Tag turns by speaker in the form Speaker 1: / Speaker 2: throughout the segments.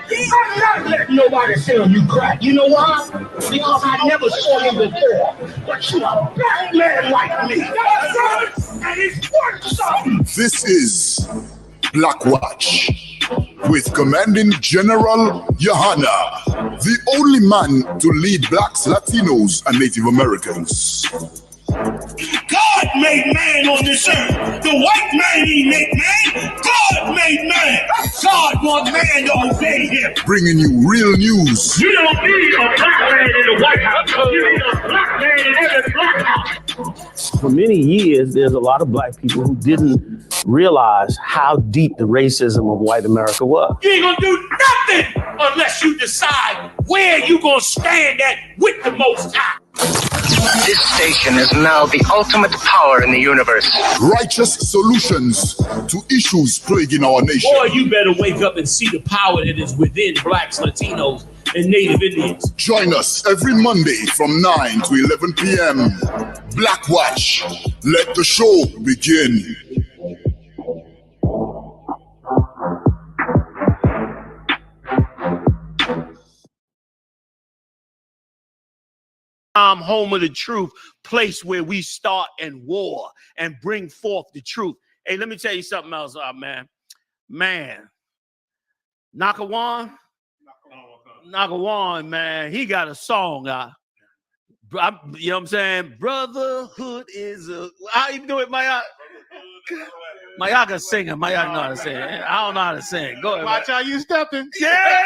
Speaker 1: I'm not letting nobody sell you crack. You know why? Because I never saw you before. But you a black man like me. And it's worth something.
Speaker 2: This is Black Watch with Commanding General YAHANNA, the only man to lead blacks, Latinos, and Native Americans.
Speaker 1: God made man on this earth. The white man he made man. God made man. God wants man to obey him.
Speaker 2: Bringing you real news.
Speaker 1: You don't need a black man in the White House. You need a black man in every black house.
Speaker 3: For many years, there's a lot of black people who didn't realize how deep the racism of white America was.
Speaker 1: You ain't gonna do nothing unless you decide where you gonna stand at with the Most High.
Speaker 4: This station is now the ultimate power in the universe.
Speaker 2: Righteous solutions to issues plaguing our nation.
Speaker 1: Boy, you better wake up and see the power that is within blacks, Latinos, and Native Indians.
Speaker 2: Join us every Monday from 9 to 11 p.m. Black Watch. Let the show begin.
Speaker 1: Home of the truth, place where we start and war and bring forth the truth. Hey, let me tell you something else, man. Nakawan, man, he got a song. You know what I'm saying? Brotherhood is a. How you do it, Maya? Maya can sing it. Maya know how to sing it. I don't know how to sing. Go ahead.
Speaker 5: Watch how you stepping.
Speaker 1: Yeah.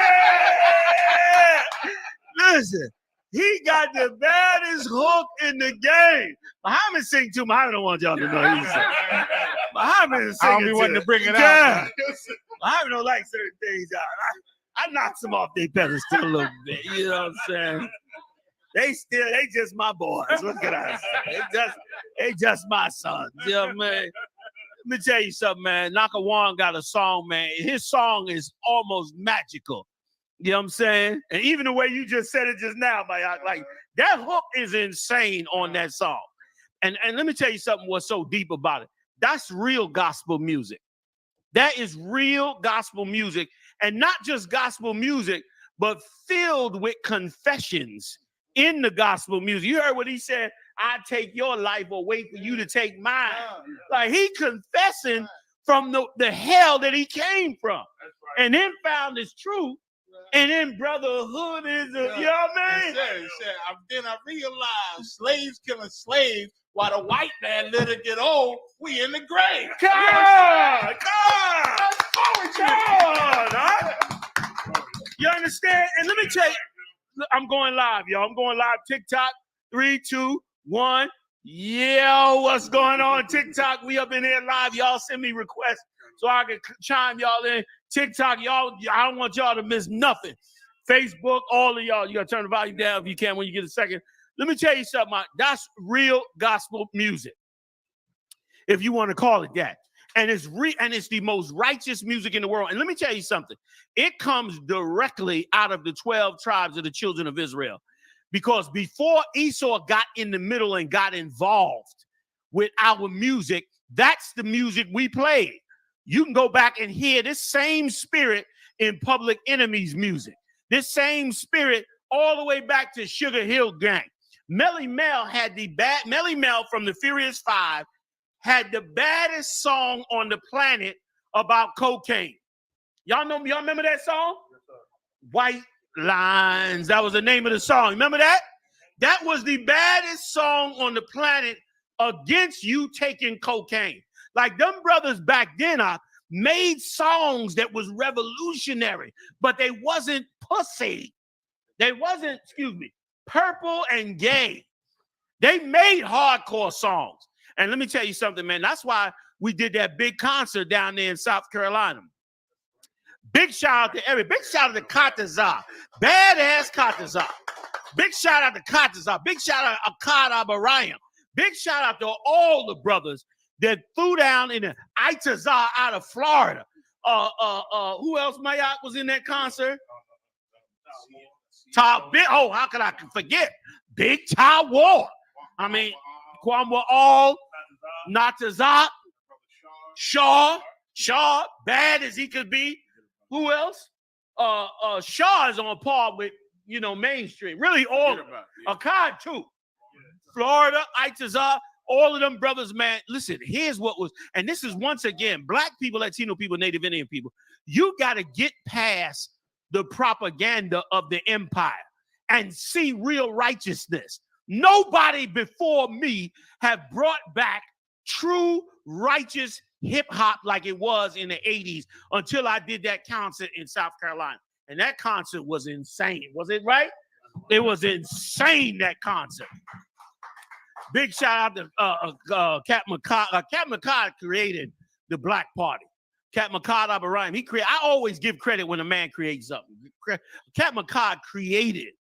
Speaker 1: Listen. He got the baddest hook in the game. Muhammad sing too. Muhammad don't want y'all to know he's sing. Muhammad is singing.
Speaker 5: I don't be wanting to bring it
Speaker 1: out.
Speaker 5: out.
Speaker 1: Muhammad don't like certain things. I knocked some off their pedestal a little bit. You know what I'm saying? They just my boys. What can I say? They just my sons. You know what I mean? Let me tell you something, man. Nakawan got a song, man. His song is almost magical. You know what I'm saying? And even the way you just said it just now, like that hook is insane on that song. And let me tell you something what's so deep about it. That's real gospel music. That is real gospel music. And not just gospel music, but filled with confessions in the gospel music. You heard what he said, I take your life or wait for you to take mine. Like he confessing from the hell that he came from. And then found his truth. And then brotherhood is, you know what I mean?
Speaker 5: Then I realized slaves killing slaves while the white man let it get old. We in the grave.
Speaker 1: Come on. You understand? And let me tell you, I'm going live, y'all. I'm going live. TikTok. 3, 2, 1. Yeah, what's going on? TikTok. We up in here live. Y'all send me requests so I can chime y'all in. TikTok, y'all, I don't want y'all to miss nothing. Facebook, all of y'all, you got to turn the volume down if you can when you get a second. Let me tell you something. That's real gospel music, if you want to call it that. And it's the most righteous music in the world. And let me tell you something. It comes directly out of the 12 tribes of the children of Israel. Because before Esau got in the middle and got involved with our music, that's the music we played. You can go back and hear this same spirit in Public Enemy's music. This same spirit all the way back to Sugar Hill Gang. Melly Mel from the Furious Five had the baddest song on the planet about cocaine. Y'all remember that song? White Lines. That was the name of the song. Remember that? That was the baddest song on the planet against you taking cocaine. Like them brothers back then made songs that was revolutionary, but they wasn't pussy. They wasn't, purple and gay. They made hardcore songs. And let me tell you something, man. That's why we did that big concert down there in South Carolina. Big shout out to big shout out to Katazah. Badass Katazah. Big shout out to Katazah. Big shout out to Akkad Abarayam. Big shout out to all the brothers that threw down in the Itazah out of Florida. Who else, Mayak, was in that concert? How could I forget? Big Ty Ward. I mean, Kwame All, Natazak, Shaw, bad as he could be. Who else? Shaw is on par with, mainstream. Really, all of them. Akkad too. Florida, Itazar, all of them brothers, man. Listen, here's what was, and this is once again, black people, Latino people, Native Indian people. You got to get past the propaganda of the empire and see real righteousness. Nobody before me have brought back true righteous hip hop like it was in the 80s until I did that concert in South Carolina. And that concert was insane. Was it right? It was insane, that concert. Big shout out to Cap McCall. Cap McCall created the Black Party. Cap McCall Abraham. I always give credit when a man creates something. Cap McCall created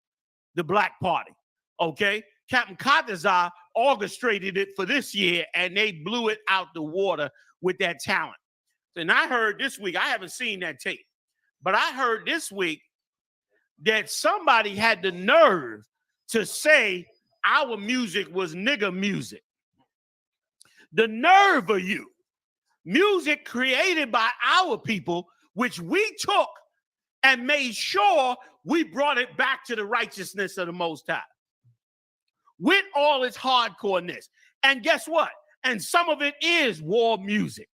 Speaker 1: the Black Party. Okay? Captain Kadazar orchestrated it for this year, and they blew it out the water with that talent. And I heard this week, I haven't seen that tape, but I heard this week that somebody had the nerve to say our music was nigger music. The nerve of you. Music created by our people, which we took and made sure we brought it back to the righteousness of the Most High. With all its hardcoreness. And guess what? And some of it is war music.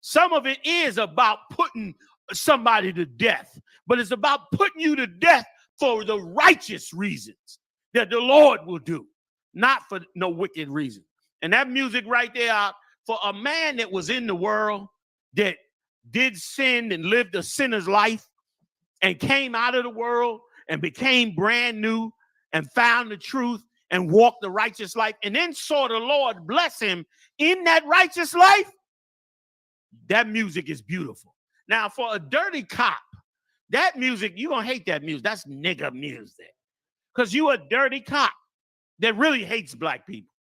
Speaker 1: Some of it is about putting somebody to death. But it's about putting you to death for the righteous reasons that the Lord will do. Not for no wicked reason. And that music right there, for a man that was in the world, that did sin and lived a sinner's life and came out of the world and became brand new and found the truth and walked the righteous life, and then saw the Lord bless him in that righteous life, that music is beautiful. Now, for a dirty cop, that music, you're going to hate that music. That's nigger music. Because you a dirty cop that really hates black people.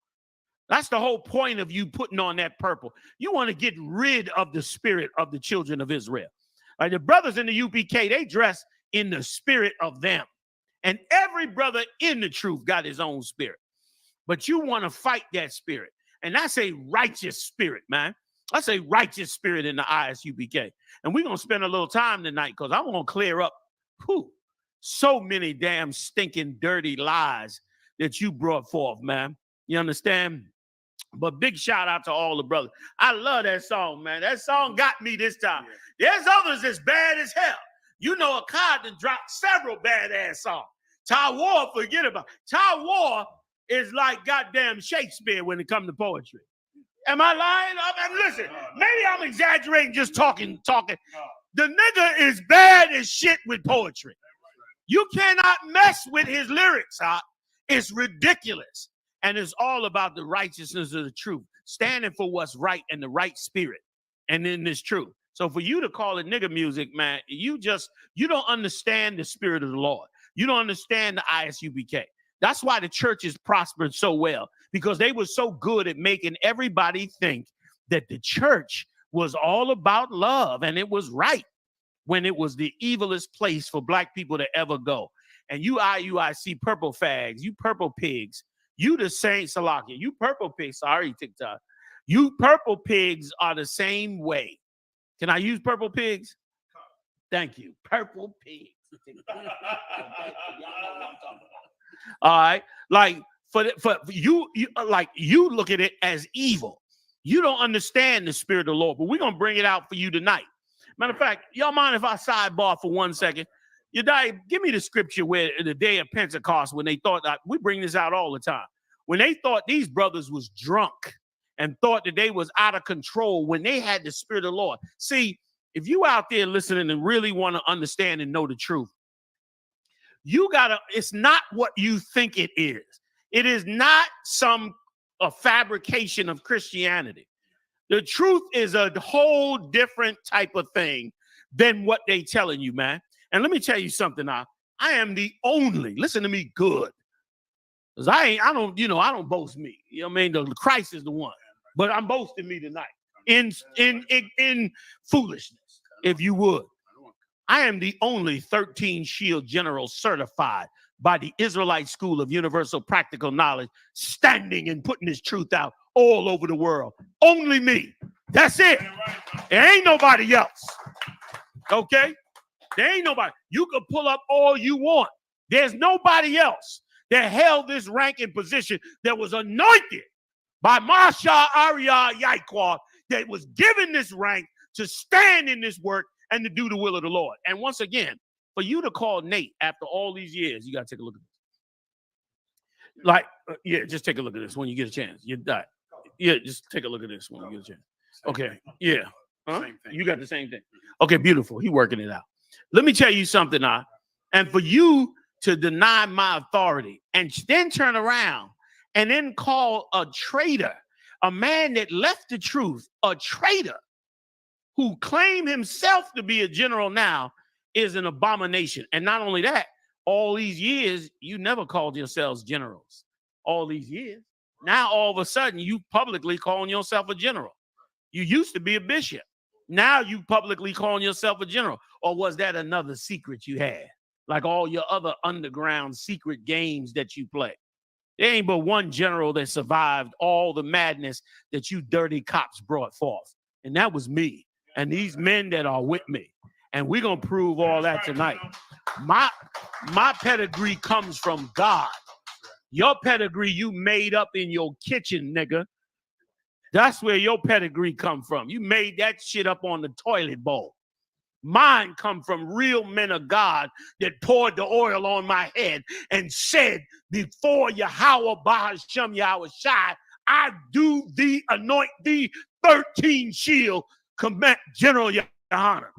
Speaker 1: That's the whole point of you putting on that purple. You want to get rid of the spirit of the children of Israel. The brothers in the UPK, they dress in the spirit of them. And every brother in the truth got his own spirit. But you want to fight that spirit. And that's a righteous spirit, man. That's a righteous spirit in the I.S.U.P.K. And we're going to spend a little time tonight because I want to clear up so many damn stinking dirty lies that you brought forth, man. You understand? But big shout out to all the brothers. I love that song, man. That song got me this time. There's others that's bad as hell. You know, Akkad done dropped several badass songs. Tawar, forget about it. Tawar is like goddamn Shakespeare when it comes to poetry. Am I lying? I mean, listen, maybe I'm exaggerating, just talking. The nigga is bad as shit with poetry. You cannot mess with his lyrics, huh? It's ridiculous. And it's all about the righteousness of the truth, standing for what's right and the right spirit, and in this truth. So for you to call it nigga music, man, you don't understand the spirit of the Lord. You don't understand the I.S.U.P.K. That's why the church has prospered so well, because they were so good at making everybody think that the church was all about love, and it was right when it was the evilest place for black people to ever go. And you IUIC purple fags, you purple pigs, you the same, Salaki, you purple pigs, sorry, TikTok. You purple pigs are the same way. Can I use purple pigs? Thank you. Purple pigs. All right. Like for you like you look at it as evil. You don't understand the spirit of the Lord, but we're gonna bring it out for you tonight. Matter of fact, y'all mind if I sidebar for 1 second? Give me the scripture where the day of Pentecost, when they thought that we bring this out all the time. When they thought these brothers was drunk and thought that they was out of control when they had the spirit of the Lord. See, if you out there listening and really want to understand and know the truth, it's not what you think it is. It is not a fabrication of Christianity. The truth is a whole different type of thing than what they telling you, man. And let me tell you something now. I am the only, listen to me good. Because I don't boast me. You know what I mean? The Christ is the one. But I'm boasting me tonight in foolishness, if you would. I am the only 13 shield general certified by the Israelite School of Universal Practical Knowledge, standing and putting this truth out all over the world. Only me. That's it. There ain't nobody else. Okay? There ain't nobody. You can pull up all you want. There's nobody else that held this rank and position that was anointed by Masha Arya Yaikwa, that was given this rank to stand in this work and to do the will of the Lord. And once again, for you to call Nate after all these years, you got to take a look at this. Like, yeah, just take a look at this when you get a chance. You die. Yeah, just take a look at this when you get a chance. Okay, yeah. Huh? Same thing. You got the same thing. Okay, beautiful. He working it out. Let me tell you something now. And for you to deny my authority and then turn around and then call a traitor, a man that left the truth, a traitor who claimed himself to be a general now, is an abomination. And not only that, all these years, you never called yourselves generals. All these years. Now, all of a sudden, you publicly calling yourself a general. You used to be a bishop. Now you publicly calling yourself a general. Or was that another secret you had? Like all your other underground secret games that you play. There ain't but one general that survived all the madness that you dirty cops brought forth. And that was me. And these men that are with me. And we're going to prove all that tonight. My pedigree comes from God. Your pedigree you made up in your kitchen, nigga. That's where your pedigree come from. You made that shit up on the toilet bowl. Mine come from real men of God that poured the oil on my head and said, before Yahweh Bahashem Yahweh Shai, I do thee, anoint thee, 13 shield, command General YAHANNA.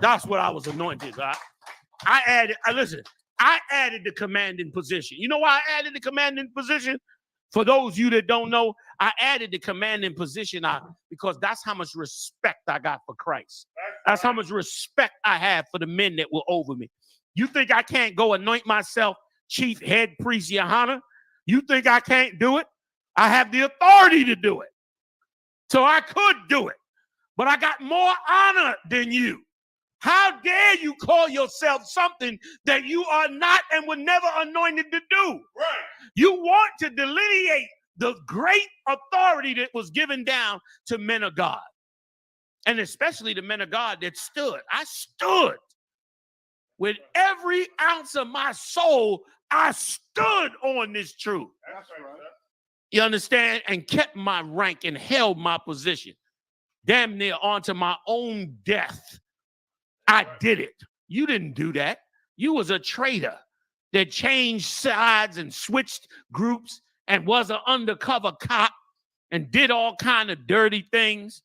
Speaker 1: That's what I was anointed. I added the commanding position. You know why I added the commanding position? For those of you that don't know, I added the commanding position because that's how much respect I got for Christ. That's how much respect I have for the men that were over me. You think I can't go anoint myself chief head priest YAHANNA? You think I can't do it? I have the authority to do it. So I could do it. But I got more honor than you. How dare you call yourself something that you are not and were never anointed to do? Right. You want to delineate the great authority that was given down to men of God. And especially the men of God that stood. I stood with every ounce of my soul. I stood on this truth. That's right. You understand? And kept my rank and held my position. Damn near onto my own death. I did it. You didn't do that. You was a traitor that changed sides and switched groups and was an undercover cop and did all kind of dirty things.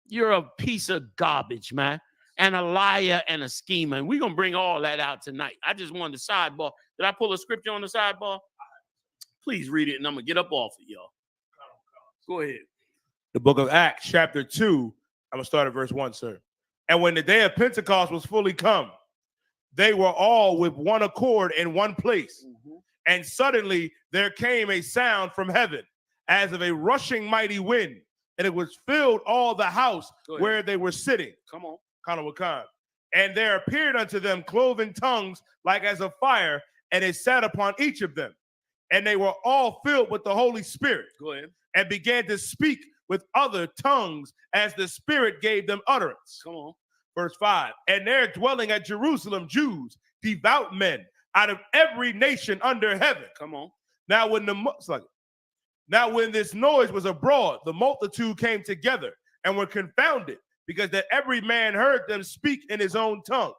Speaker 1: You're a piece of garbage, man, and a liar and a schemer. And we're going to bring all that out tonight. I just wanted to sidebar. Did I pull a scripture on the sidebar? Please read it, and I'm going to get up off of y'all. Go ahead.
Speaker 6: The book of Acts, chapter 2. I'm going to start at verse 1, sir. And when the day of Pentecost was fully come, they were all with one accord in one place. Mm-hmm. And suddenly there came a sound from heaven as of a rushing mighty wind, and it was filled all the house where they were sitting. Come on. And there appeared unto them cloven tongues like as of fire, and it sat upon each of them. And they were all filled with the Holy Spirit. Go ahead. And began to speak with other tongues as the Spirit gave them utterance. Come on. Verse 5. And there dwelling at Jerusalem Jews, devout men, out of every nation under heaven. Come on. Now when this noise was abroad, the multitude came together and were confounded, because that every man heard them speak in his own tongue.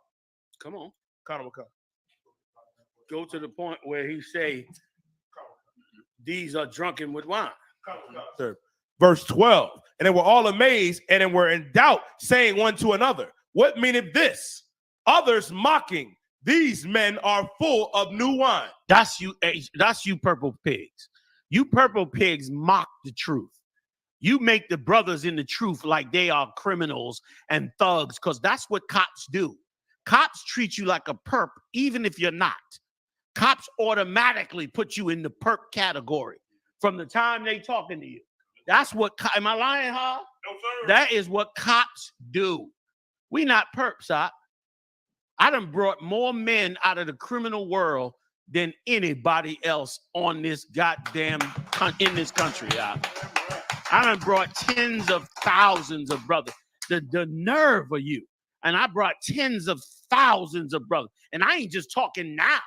Speaker 6: Come on.
Speaker 1: Go to the point where he say, these are drunken with wine.
Speaker 6: Verse 12. And they were all amazed and were in doubt, saying one to another, what meaneth this? Others mocking, these men are full of new wine.
Speaker 1: That's you purple pigs. You purple pigs mock the truth. You make the brothers in the truth like they are criminals and thugs, because that's what cops do. Cops treat you like a perp, even if you're not. Cops automatically put you in the perp category from the time they talking to you. That's what, am I lying, huh? No, sir. That is what cops do. We not perps, huh? I done brought more men out of the criminal world than anybody else on this goddamn, in this country, huh? I done brought tens of thousands of brothers. The nerve of you. And I brought tens of thousands of brothers. And I ain't just talking now.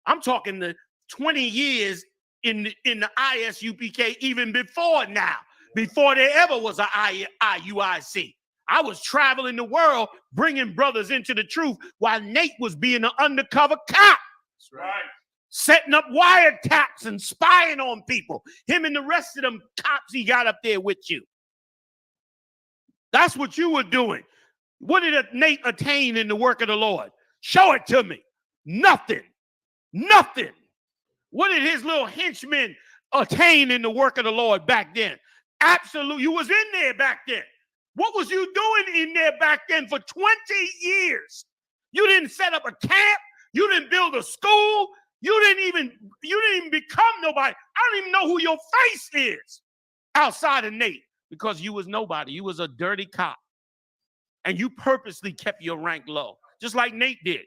Speaker 1: I'm talking the 20 years in the I.S.U.P.K. even before now, before there ever was an IUIC. I was traveling the world bringing brothers into the truth while Nate was being an undercover cop.
Speaker 6: That's right.
Speaker 1: Setting up wiretaps and spying on people. Him and the rest of them cops he got up there with you. That's what you were doing. What did Nate attain in the work of the Lord? Show it to me. Nothing. Nothing. What did his little henchmen attain in the work of the Lord back then? Absolutely. You was in there back then. What was you doing in there back then for 20 years? You didn't set up a camp. You didn't build a school. You didn't even become nobody. I don't even know who your face is outside of Nate, because you was nobody. You was a dirty cop. And you purposely kept your rank low, just like Nate did.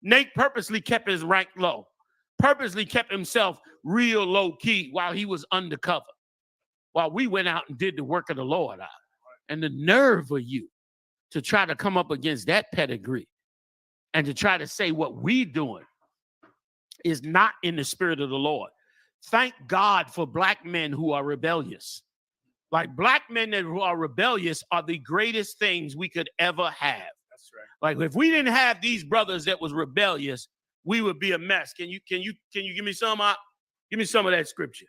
Speaker 1: Nate purposely kept his rank low, purposely kept himself real low key while he was undercover, while we went out and did the work of the Lord out. And the nerve of you to try to come up against that pedigree and to try to say what we doing is not in the spirit of the Lord. Thank God for black men who are rebellious. Like, black men who are rebellious are the greatest things we could ever have.
Speaker 6: That's right.
Speaker 1: Like, if we didn't have these brothers that was rebellious, we would be a mess. Can you give me some? Give me some of that scripture.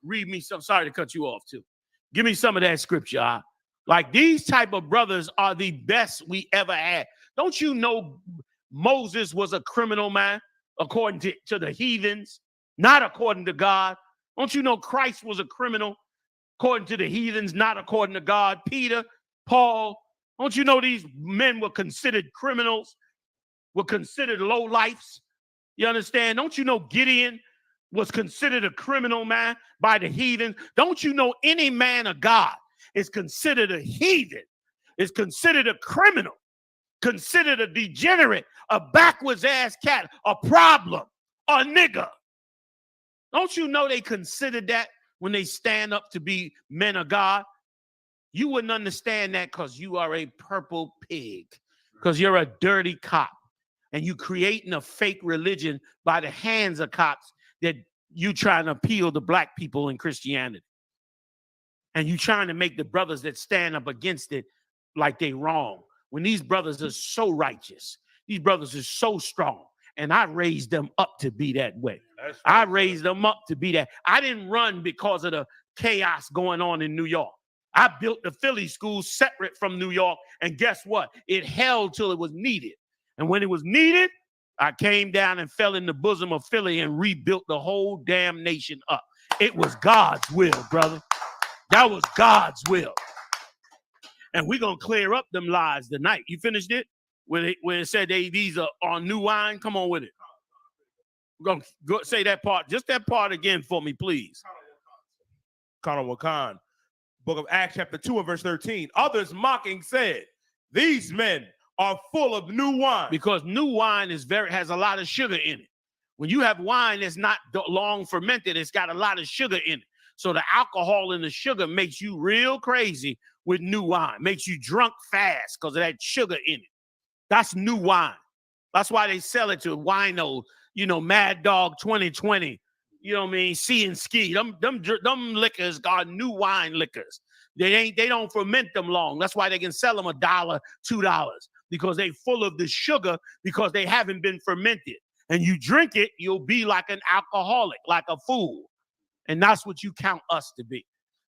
Speaker 1: Read me some. Sorry to cut you off too. Give me some of that scripture. Like, these type of brothers are the best we ever had. Don't you know Moses was a criminal, man, according to the heathens, not according to God? Don't you know Christ was a criminal according to the heathens, not according to God? Peter, Paul, don't you know these men were considered criminals, were considered lowlifes? You understand? Don't you know Gideon was considered a criminal, man, by the heathen? Don't you know any man of God is considered a heathen, is considered a criminal, considered a degenerate, a backwards ass cat, a problem, a nigger? Don't you know they considered that when they stand up to be men of God? You wouldn't understand that because you are a purple pig, because you're a dirty cop, and you creating a fake religion by the hands of cops that you trying to appeal to black people in Christianity. And you trying to make the brothers that stand up against it like they wrong, when these brothers are so righteous. These brothers are so strong. And I raised them up to be that way.
Speaker 6: Right.
Speaker 1: I raised them up to be that. I didn't run because of the chaos going on in New York. I built the Philly school separate from New York. And guess what? It held till it was needed. And when it was needed, I came down and fell in the bosom of Philly and rebuilt the whole damn nation up. It was God's will, brother. That was God's will. And we're going to clear up them lies tonight. You finished it? When it said these are on new wine? Come on with it. We're going to go say that part. Just that part again for me, please.
Speaker 6: Wakan. Book of Acts chapter 2 and verse 13. Others mocking said, these men are full of new wine.
Speaker 1: Because new wine has a lot of sugar in it. When you have wine that's not long fermented, it's got a lot of sugar in it. So the alcohol and the sugar makes you real crazy with new wine. Makes you drunk fast because of that sugar in it. That's new wine. That's why they sell it to winos, Mad Dog 2020, you know what I mean? Sea and Ski. Them liquors are new wine liquors. They don't ferment them long. That's why they can sell them $1, $2, because they full of the sugar because they haven't been fermented. And you drink it, you'll be like an alcoholic, like a fool. And that's what you count us to be.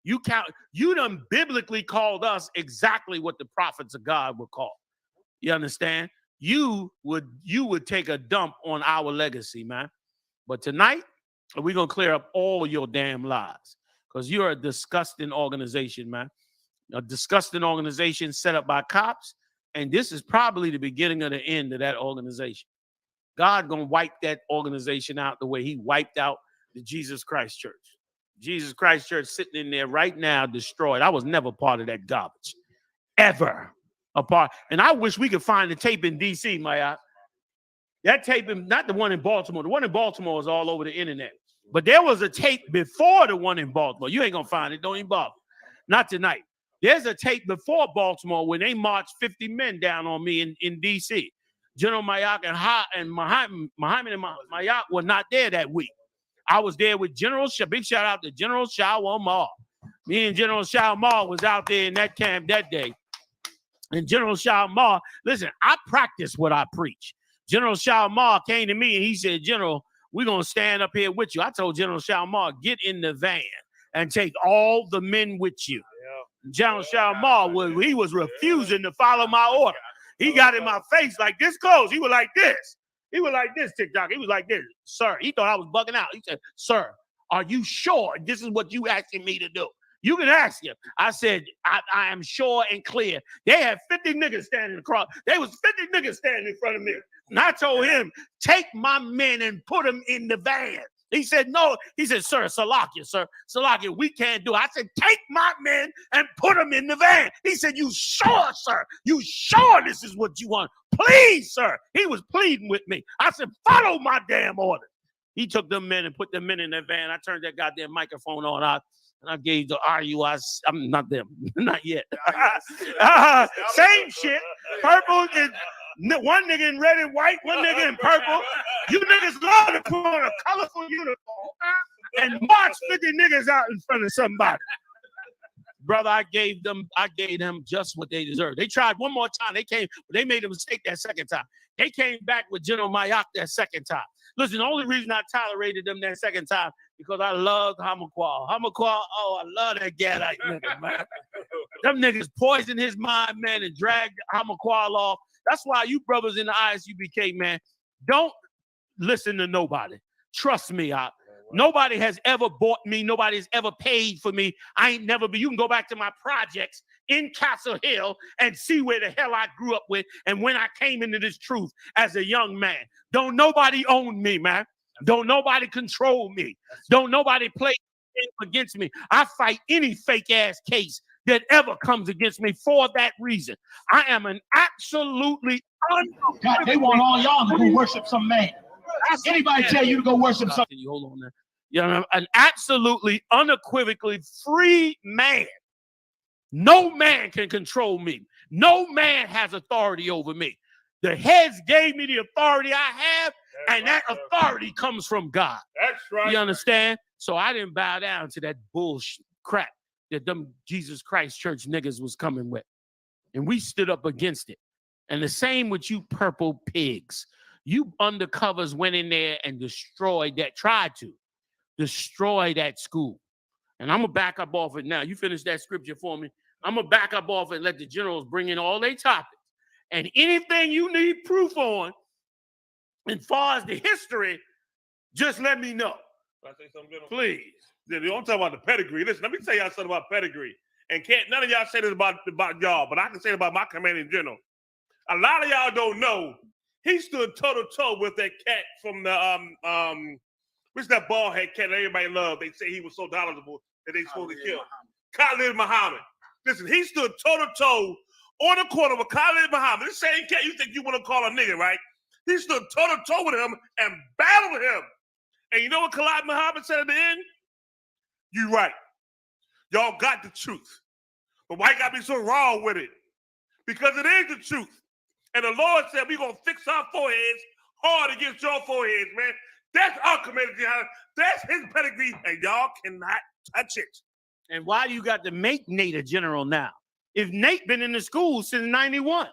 Speaker 1: You done biblically called us exactly what the prophets of God were called. You understand? You would take a dump on our legacy, man. But tonight, we're going to clear up all your damn lies, because you're a disgusting organization, man. A disgusting organization set up by cops. And this is probably the beginning of the end of that organization. God going to wipe that organization out the way he wiped out the Jesus Christ Church. Jesus Christ Church sitting in there right now, destroyed. I was never part of that garbage. Ever. A part. And I wish we could find the tape in D.C., Maya. That tape, not the one in Baltimore. The one in Baltimore is all over the internet. But there was a tape before the one in Baltimore. You ain't going to find it. Don't even bother. Not tonight. There's a tape before Baltimore when they marched 50 men down on me in D.C. General Mayak and Muhammad and Mayak were not there that week. I was there with General big shout out to General Shawamar. Me and General Shawamar was out there in that camp that day. And General Shawamar, listen, I practice what I preach. General Shawamar came to me and he said, General, we're going to stand up here with you. I told General Shawamar, get in the van and take all the men with you. General Shawamar, he was refusing to follow my order. He got in my face like this close. He was like this. He was like this, TikTok. He was like this. Sir, he thought I was bugging out. He said, sir, are you sure this is what you asking me to do? You can ask him. I said, I am sure and clear. They had 50 niggas standing across. There was 50 niggas standing in front of me. And I told him, take my men and put them in the van. He said, no. He said, sir, Salakia, sir. Salakia, we can't do it. I said, take my men and put them in the van. He said, you sure, sir? You sure this is what you want? Please, sir. He was pleading with me. I said, follow my damn order. He took them men and put them men in that van. I turned that goddamn microphone on out. And I gave the I'm not them, not yet. Same shit. Purple is one nigga in red and white, one nigga in purple. You niggas love to put on a colorful uniform and march 50 niggas out in front of somebody. Brother, I gave them just what they deserved. They tried one more time. They made a mistake that second time. They came back with General Mayak that second time. Listen, the only reason I tolerated them that second time because I loved Hamaqual. Oh, I love that Gadite nigga, man. Them niggas poisoned his mind, man, and dragged Hamaqual off. That's why you brothers in the I.S.U.P.K, man, don't listen to nobody. Trust me, nobody has ever bought me. Nobody has ever paid for me. I ain't never been. You can go back to my projects in Castle Hill and see where the hell I grew up with and when I came into this truth as a young man. Don't nobody own me, man. Don't nobody control me. Don't nobody play against me. I fight any fake ass case that ever comes against me for that reason. I am an absolutely
Speaker 7: God, they want all y'all to go worship some man. Anybody tell you to go worship some?
Speaker 1: Can you hold on there? You know, an absolutely unequivocally free man. No man can control me. No man has authority over me. The heads gave me the authority I have, and that authority comes from God.
Speaker 6: That's right.
Speaker 1: You understand? So I didn't bow down to that bullshit crap that them Jesus Christ church niggas was coming with. And we stood up against it. And the same with you purple pigs. You undercovers went in there and tried to destroy that school. And I'm going to back up off it now. You finish that scripture for me. I'm going to back up off it and let the generals bring in all their topics. And anything you need proof on, as far as the history, just let me know.
Speaker 6: Can I say something, General?
Speaker 1: Please.
Speaker 6: You don't talk about the pedigree. Listen, let me tell y'all something about pedigree. And none of y'all say this about y'all, but I can say it about my commanding general. A lot of y'all don't know he stood toe-to-toe with that cat from the what's that bald head cat that everybody loved? They say he was so knowledgeable that they supposed to kill. Khalid Muhammad. Listen, he stood toe-to-toe on the corner with Khalid Muhammad. This same cat you think you want to call a nigga, right? He stood toe-to-toe with him and battled him. And you know what Khalid Muhammad said at the end? You right. Y'all got the truth. But why you gotta be so wrong with it? Because it is the truth. And the Lord said we're gonna fix our foreheads hard against your foreheads, man. That's our community. That's his pedigree, and y'all cannot touch it.
Speaker 1: And why you got to make Nate a general now? If Nate been in the school since 91,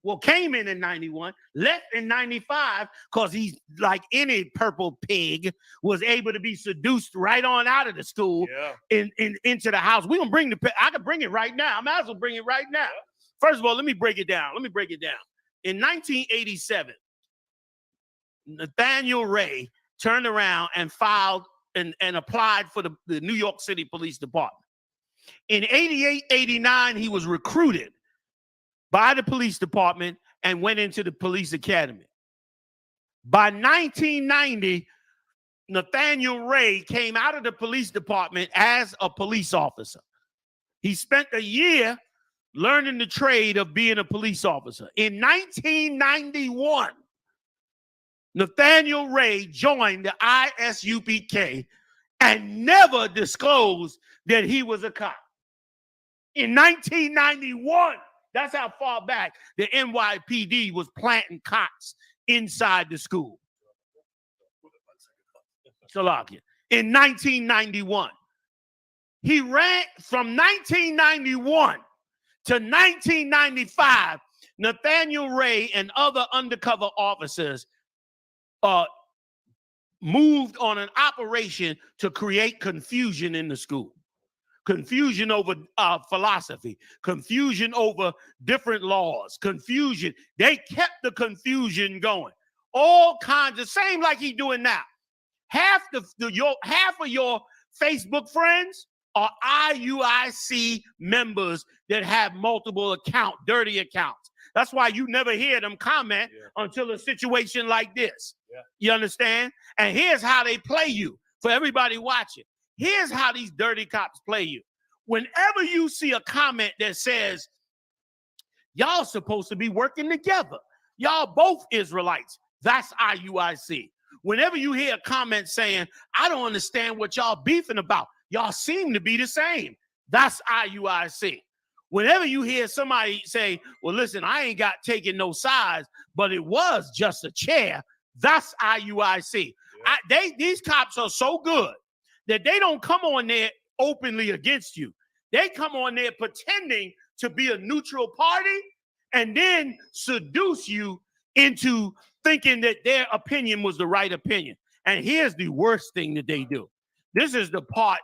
Speaker 1: well, came in 91, left in 95, because he's like any purple pig, was able to be seduced right on out of the school into the house. We're going to I can bring it right now. I might as well bring it right now. First of all, let me break it down. In 1987, Nathaniel Ray turned around and filed and applied for the New York City Police Department. In 88, 89, he was recruited by the police department and went into the police academy. By 1990, Nathaniel Ray came out of the police department as a police officer. He spent a year learning the trade of being a police officer. In 1991, Nathaniel Ray joined the I.S.U.P.K and never disclosed that he was a cop. In 1991, that's how far back the NYPD was planting cots inside the school. Salakia. In 1991. He ran from 1991 to 1995. Nathaniel Ray and other undercover officers moved on an operation to create confusion in the school. Confusion over philosophy, confusion over different laws, confusion. They kept the confusion going. All kinds of, same like he's doing now. Half of your Facebook friends are IUIC members that have multiple dirty accounts. That's why you never hear them comment until a situation like this. You understand? And here's how they play you for everybody watching. Here's how these dirty cops play you. Whenever you see a comment that says, y'all supposed to be working together, y'all both Israelites, that's IUIC. Whenever you hear a comment saying, I don't understand what y'all beefing about, y'all seem to be the same, that's IUIC. Whenever you hear somebody say, well, listen, I ain't got taking no sides, but it was just a chair, that's IUIC. These cops are so good that they don't come on there openly against you. They come on there pretending to be a neutral party and then seduce you into thinking that their opinion was the right opinion. And here's the worst thing that they do. This is the part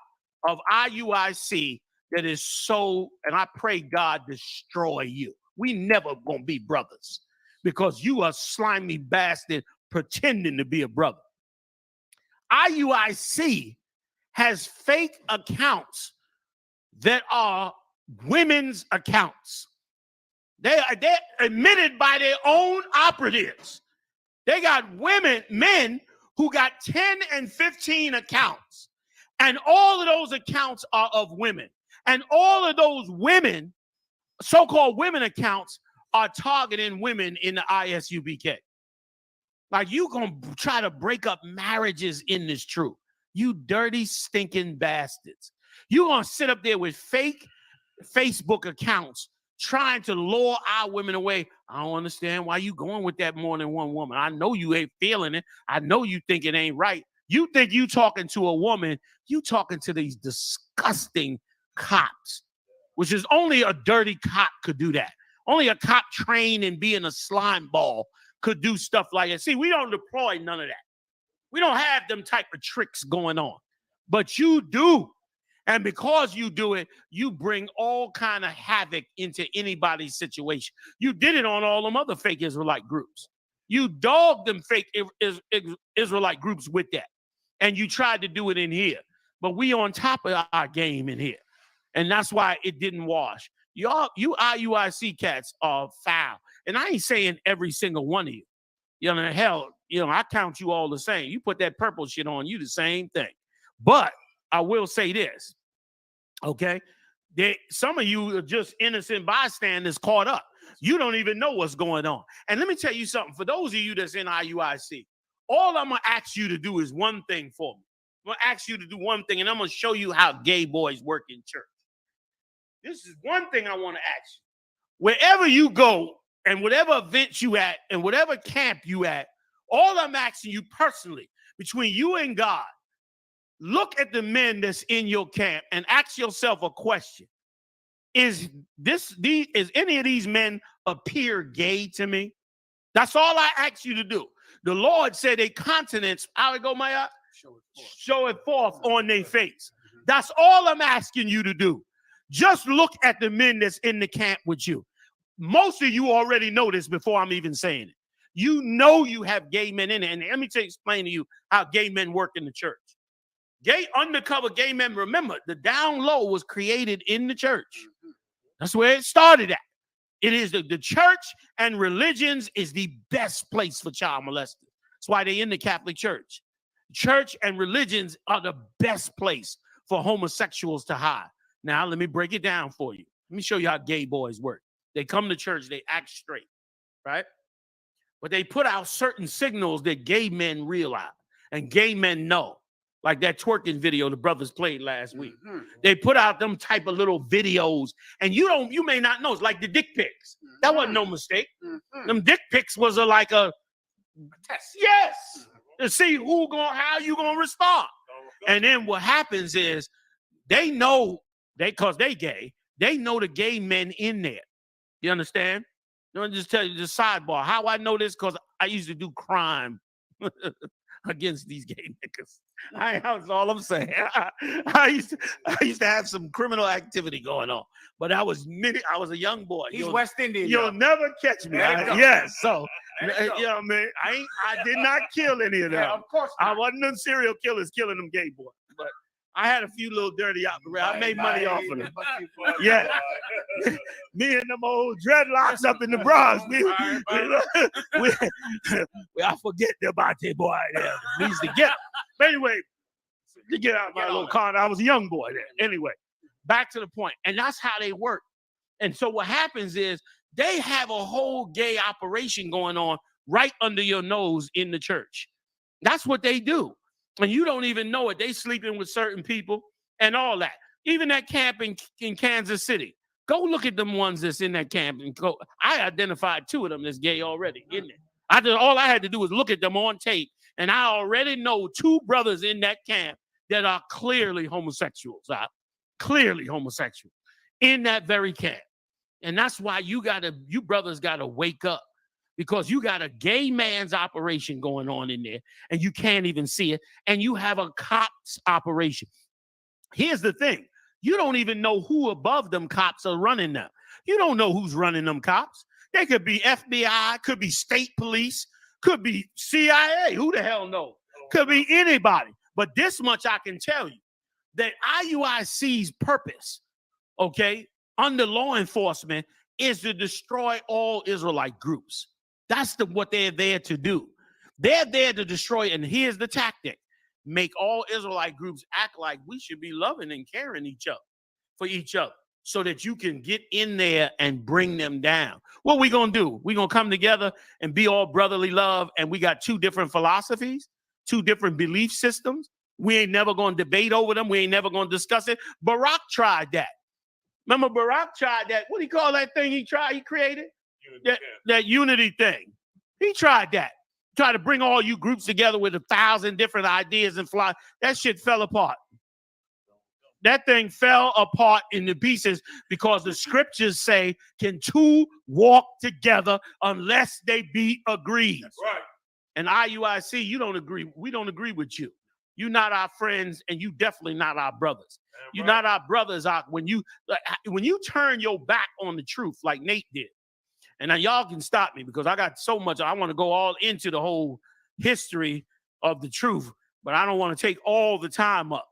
Speaker 1: of IUIC that is so, and I pray God destroy you. We never gonna be brothers because you are slimy bastard pretending to be a brother. IUIC has fake accounts that are women's accounts. They're admitted by their own operatives. They got men who got 10 and 15 accounts. And all of those accounts are of women. And all of those women, so-called women accounts, are targeting women in the I.S.U.P.K. Like, you gonna try to break up marriages in this truth. You dirty, stinking bastards. You gonna sit up there with fake Facebook accounts trying to lure our women away. I don't understand why you going with that more than one woman. I know you ain't feeling it. I know you think it ain't right. You think you talking to a woman, you talking to these disgusting cops, which is only a dirty cop could do that. Only a cop trained in being a slime ball could do stuff like that. See, we don't deploy none of that. We don't have them type of tricks going on. But you do. And because you do it, you bring all kind of havoc into anybody's situation. You did it on all them other fake Israelite groups. You dogged them fake Israelite groups with that. And you tried to do it in here. But we on top of our game in here. And that's why it didn't wash. You IUIC cats are foul. And I ain't saying every single one of you. You know, hell, I count you all the same. You put that purple shit on, you the same thing. But I will say this, okay? Some of you are just innocent bystanders caught up. You don't even know what's going on. And let me tell you something. For those of you that's in IUIC, all I'm going to ask you to do is one thing for me. I'm going to ask you to do one thing, and I'm going to show you how gay boys work in church. This is one thing I want to ask you. Wherever you go and whatever event you at and whatever camp you at, all I'm asking you personally, between you and God, look at the men that's in your camp and ask yourself a question. Is any of these men appear gay to me? That's all I ask you to do. The Lord said a countenance, how it go, Maya? Show it forth on their face. That's all I'm asking you to do. Just look at the men that's in the camp with you. Most of you already know this before I'm even saying it. You know you have gay men in it. And let me explain to you how gay men work in the church. Undercover gay men, remember, the down low was created in the church. That's where it started at. It is the church and religions is the best place for child molesters. That's why they're in the Catholic Church. Church and religions are the best place for homosexuals to hide. Now, let me break it down for you. Let me show you how gay boys work. They come to church, they act straight, right? But they put out certain signals that gay men realize and gay men know. like that twerking video the brothers played last week. They put out them type of little videos, and you may not know. It's like the dick pics. That wasn't no mistake. Them dick pics was like a test. Yes, to see how you gonna respond. And then what happens is they know cause they gay. They know the gay men in there. You understand? Let me just tell you the sidebar. How I know this, because I used to do crime against these gay niggas. That's all I'm saying. I used to have some criminal activity going on, but I was a young boy.
Speaker 8: He's West Indian.
Speaker 1: You'll never catch me. Yes. So, you know, man, I did not kill any of them.
Speaker 8: Yeah, of course not.
Speaker 1: I wasn't them serial killers killing them gay boys, but I had a few little dirty operas. I made money off of them. Yeah. Me and them old dreadlocks up in the Bronx. I forget about that boy there. We used to get. But anyway, to get out of my little car, I was a young boy then. Anyway, back to the point. And that's how they work. And so what happens is they have a whole gay operation going on right under your nose in the church. That's what they do. And you don't even know it. They sleeping with certain people and all that. Even that camp in Kansas City. Go look at them ones that's in that camp. And go. I identified 2 of them that's gay already, isn't it? All I had to do was look at them on tape. And I already know 2 brothers in that camp that are clearly homosexuals. Clearly homosexual in that very camp. And that's why you brothers gotta wake up. Because you got a gay man's operation going on in there, and you can't even see it, and you have a cops operation. Here's the thing. You don't even know who above them cops are running them. You don't know who's running them cops. They could be FBI, could be state police, could be CIA. Who the hell knows? Could be anybody. But this much I can tell you, that IUIC's purpose, okay, under law enforcement is to destroy all Israelite groups. That's what they're there to do. They're there to destroy, and here's the tactic. Make all Israelite groups act like we should be loving and caring for each other, so that you can get in there and bring them down. What we gonna do? We gonna come together and be all brotherly love, and we got 2 different philosophies, 2 different belief systems. We ain't never gonna debate over them. We ain't never gonna discuss it. Barack tried that. Remember, Barack tried that. What do you call that thing he created? That unity thing. He tried that. Tried to bring all you groups together with 1,000 different ideas and fly. That shit fell apart. That thing fell apart into pieces because the scriptures say, can 2 walk together unless they be agreed? That's right. And IUIC, you don't agree. We don't agree with you. You're not our friends, and you definitely not our brothers. You're not our brothers. When you turn your back on the truth like Nate did. And now y'all can stop me because I got so much. I want to go all into the whole history of the truth, but I don't want to take all the time up.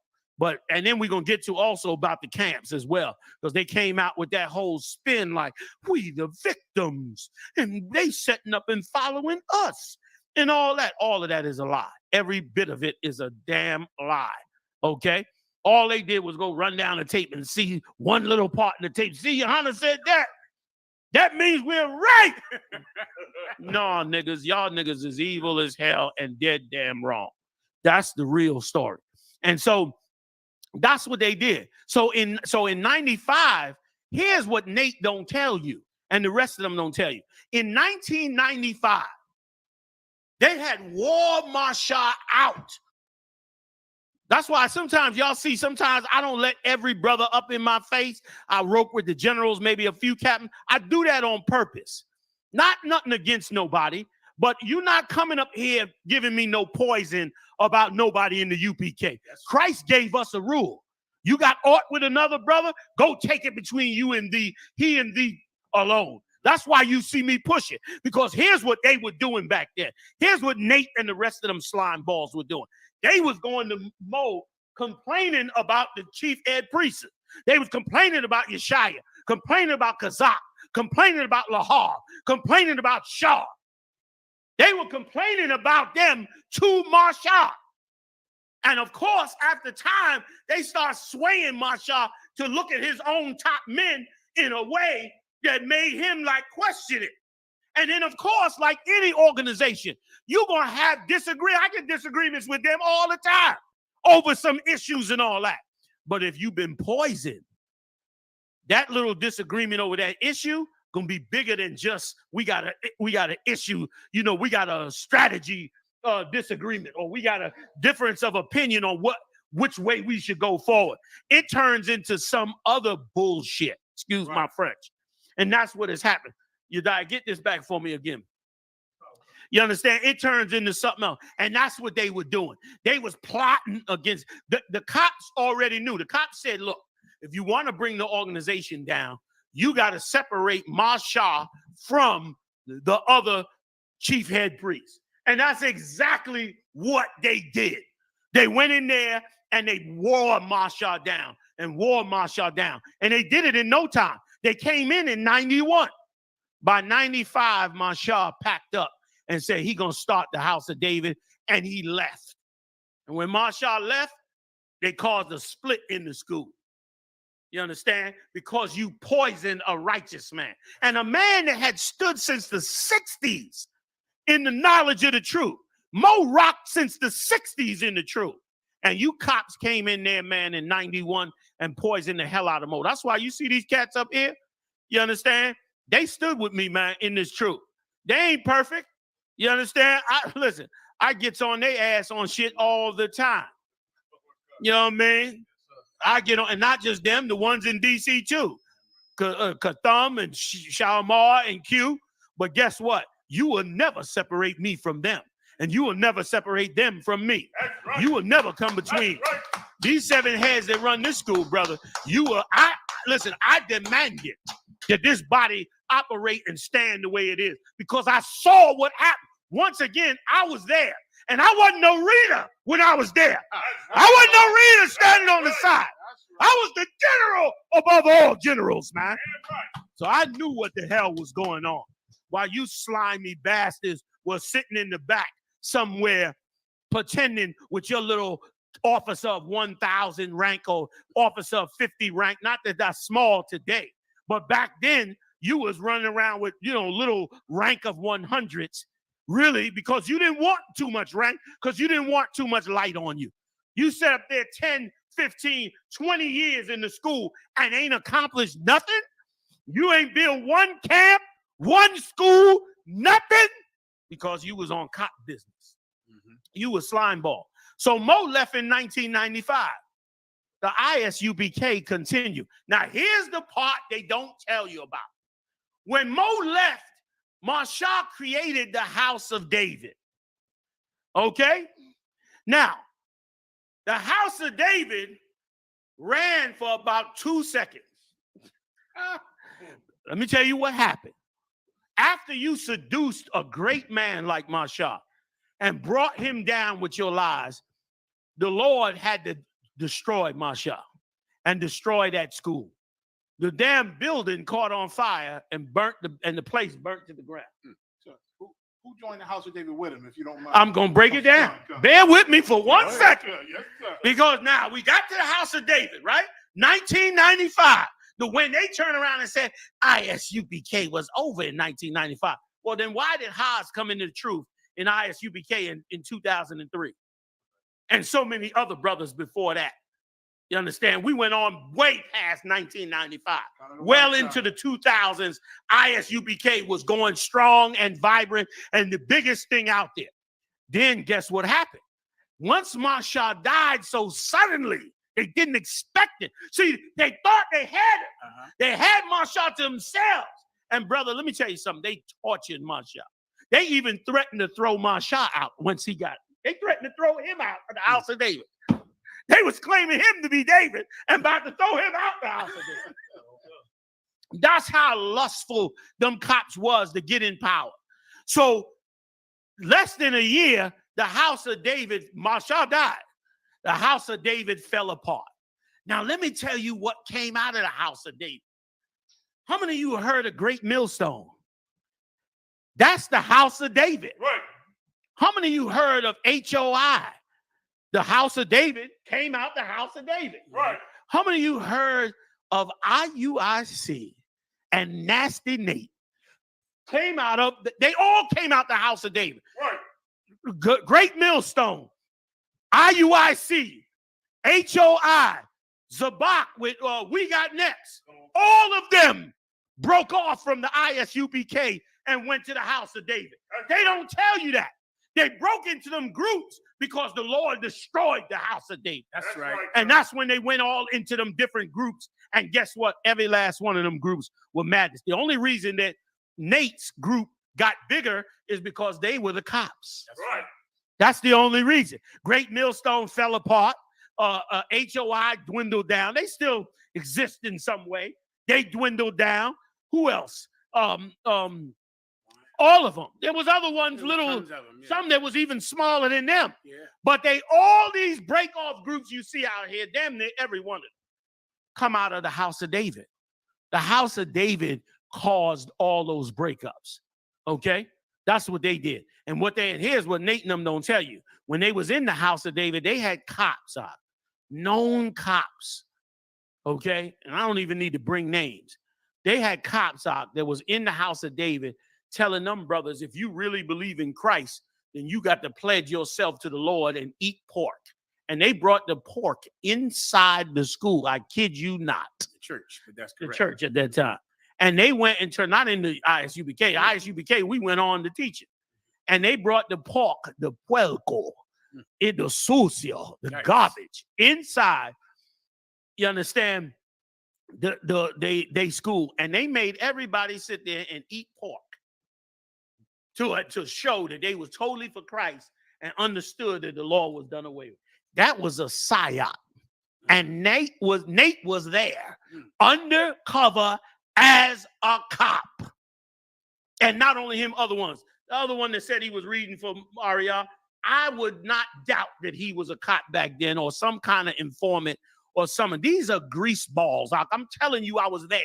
Speaker 1: And then we're going to get to also about the camps as well, because they came out with that whole spin like, we the victims, and they setting up and following us and all that. All of that is a lie. Every bit of it is a damn lie, okay? All they did was go run down the tape and see one little part in the tape. See, YAHANNA said that. That means we're right. No, niggas, y'all niggas is evil as hell and dead damn wrong. That's the real story. And so that's what they did. So in 95, here's what Nate don't tell you, and the rest of them don't tell you. In 1995, they had war martial out. That's why sometimes y'all see, sometimes I don't let every brother up in my face. I rope with the generals, maybe a few captains. I do that on purpose. Nothing against nobody, but you're not coming up here giving me no poison about nobody in the UPK. Christ gave us a rule. You got aught with another brother, go take it between you and thee, he and thee alone. That's why you see me push it, because here's what they were doing back then. Here's what Nate and the rest of them slime balls were doing. They was going to Mo complaining about the chief ed priest. They was complaining about Yeshaya, complaining about Kazak, complaining about Lahar, complaining about Shah. They were complaining about them to Marsha. And of course, after time, they start swaying Marsha to look at his own top men in a way that made him like question it. And then, of course, like any organization, you're going to have I get disagreements with them all the time. over some issues and all that. But if you've been poisoned, that little disagreement over that issue gonna be bigger than just we got an issue, you know, we got a strategy disagreement, or we got a difference of opinion on which way we should go forward. It turns into some other bullshit, excuse my French. And that's what has happened. You die, get this back for me again. You understand? It turns into something else. And that's what they were doing. They was plotting against the cops already knew. The cops said, look, if you want to bring the organization down, you got to separate Masha from the other chief head priest. And that's exactly what they did. They went in there and they wore Masha down and wore Masha down. And they did it in no time. They came in 91. By 95, Masha packed up and said he gonna start the house of David, and he left. And when Masha left, they caused a split in the school. You understand? Because you poisoned a righteous man. And a man that had stood since the 60s in the knowledge of the truth. Mo rocked since the 60s in the truth. And you cops came in there, man, in 91 and poisoned the hell out of Mo. That's why you see these cats up here. You understand? They stood with me, man, in this truth. They ain't perfect. You understand? Listen, I gets on their ass on shit all the time. You know what I mean? I get on, and not just them, the ones in D.C. too. Katham and Shalimar and Q. But guess what? You will never separate me from them. And you will never separate them from me. Right. You will never come between. Right. These 7 heads that run this school, brother, listen, I demand it that this body operate and stand the way it is, because I saw what happened. Once again, I was there, and I wasn't no reader when I was there. I wasn't no reader standing on the side. I was the general above all generals, man. So I knew what the hell was going on, while you slimy bastards were sitting in the back somewhere pretending with your little officer of 1,000 rank or officer of 50 rank. Not that that's small today, but back then you was running around with, you know, little rank of 100s, really, because you didn't want too much rank, because you didn't want too much light on you. You sat up there 10, 15, 20 years in the school and ain't accomplished nothing. You ain't built one camp, one school, nothing, because you was on cop business. You was slime ball. So Mo left in 1995. The I.S.U.P.K. continued. Now, here's the part they don't tell you about. When Mo left, Masha created the house of David. Okay? Now, the house of David ran for about 2 seconds. Let me tell you what happened. After you seduced a great man like Masha and brought him down with your lies, the Lord had to destroy Masha and destroy that school. The damn building caught on fire and the place burnt to the ground.
Speaker 5: So who joined the house of David with him, if you don't mind?
Speaker 1: I'm going to break it down. Bear with me for 1 second.
Speaker 5: Yes, sir.
Speaker 1: Because now we got to the house of David, right? 1995. When they turn around and said I.S.U.P.K. was over in 1995. Well, then why did Haas come into the truth in I.S.U.P.K. in 2003? And so many other brothers before that. You understand? We went on way past 1995. Well into the 2000s, I.S.U.P.K. was going strong and vibrant and the biggest thing out there. Then guess what happened? Once Masha died so suddenly, they didn't expect it. See, they thought they had it. They had Masha to themselves. And brother, let me tell you something. They tortured Masha. They even threatened to throw Masha out once he got it. They threatened to throw him out of the house of David. They was claiming him to be David and about to throw him out the house of David. That's how lustful them cops was to get in power. So less than a year, the house of David, Masha died. The house of David fell apart. Now, let me tell you what came out of the house of David. How many of you heard of Great Millstone? That's the house of David.
Speaker 5: Right.
Speaker 1: How many of you heard of HOI? The house of David came out the house of David.
Speaker 5: Right.
Speaker 1: How many of you heard of IUIC and Nasty Nate? They all came out the house of David.
Speaker 5: Right.
Speaker 1: Great Millstone, IUIC, HOI, Zabak with We Got Next. All of them broke off from the I.S.U.P.K. and went to the house of David. They don't tell you that. They broke into them groups because the Lord destroyed the house of David.
Speaker 6: That's right.
Speaker 1: And that's when they went all into them different groups. And guess what? Every last one of them groups were madness. The only reason that Nate's group got bigger is because they were the cops.
Speaker 6: That's right.
Speaker 1: That's the only reason. Great Millstone fell apart. HOI dwindled down. They still exist in some way. They dwindled down. Who else? All of them. There was other ones, little, some that was even smaller than them.
Speaker 6: Yeah.
Speaker 1: But all these break-off groups you see out here, damn near every one of them, come out of the house of David. The house of David caused all those breakups. Okay? That's what they did. And here's what Nate and them don't tell you. When they was in the house of David, they had cops out. Known cops. Okay? And I don't even need to bring names. They had cops out that was in the house of David telling them brothers, if you really believe in Christ, then you got to pledge yourself to the Lord and eat pork. And they brought the pork inside the school. I kid you not.
Speaker 6: The church, but that's correct.
Speaker 1: The church at that time. And they went and turned, not in the I.S.U.P.K. I.S.U.P.K., we went on to teach it. And they brought the pork, the puerco, the sucio, the garbage inside. You understand? They school. And they made everybody sit there and eat pork. To show that they was totally for Christ and understood that the law was done away with. That was a psyop. And Nate was there undercover as a cop. And not only him, other ones. The other one that said he was reading for Maria, I would not doubt that he was a cop back then or some kind of informant or something. These are grease balls. I'm telling you, I was there.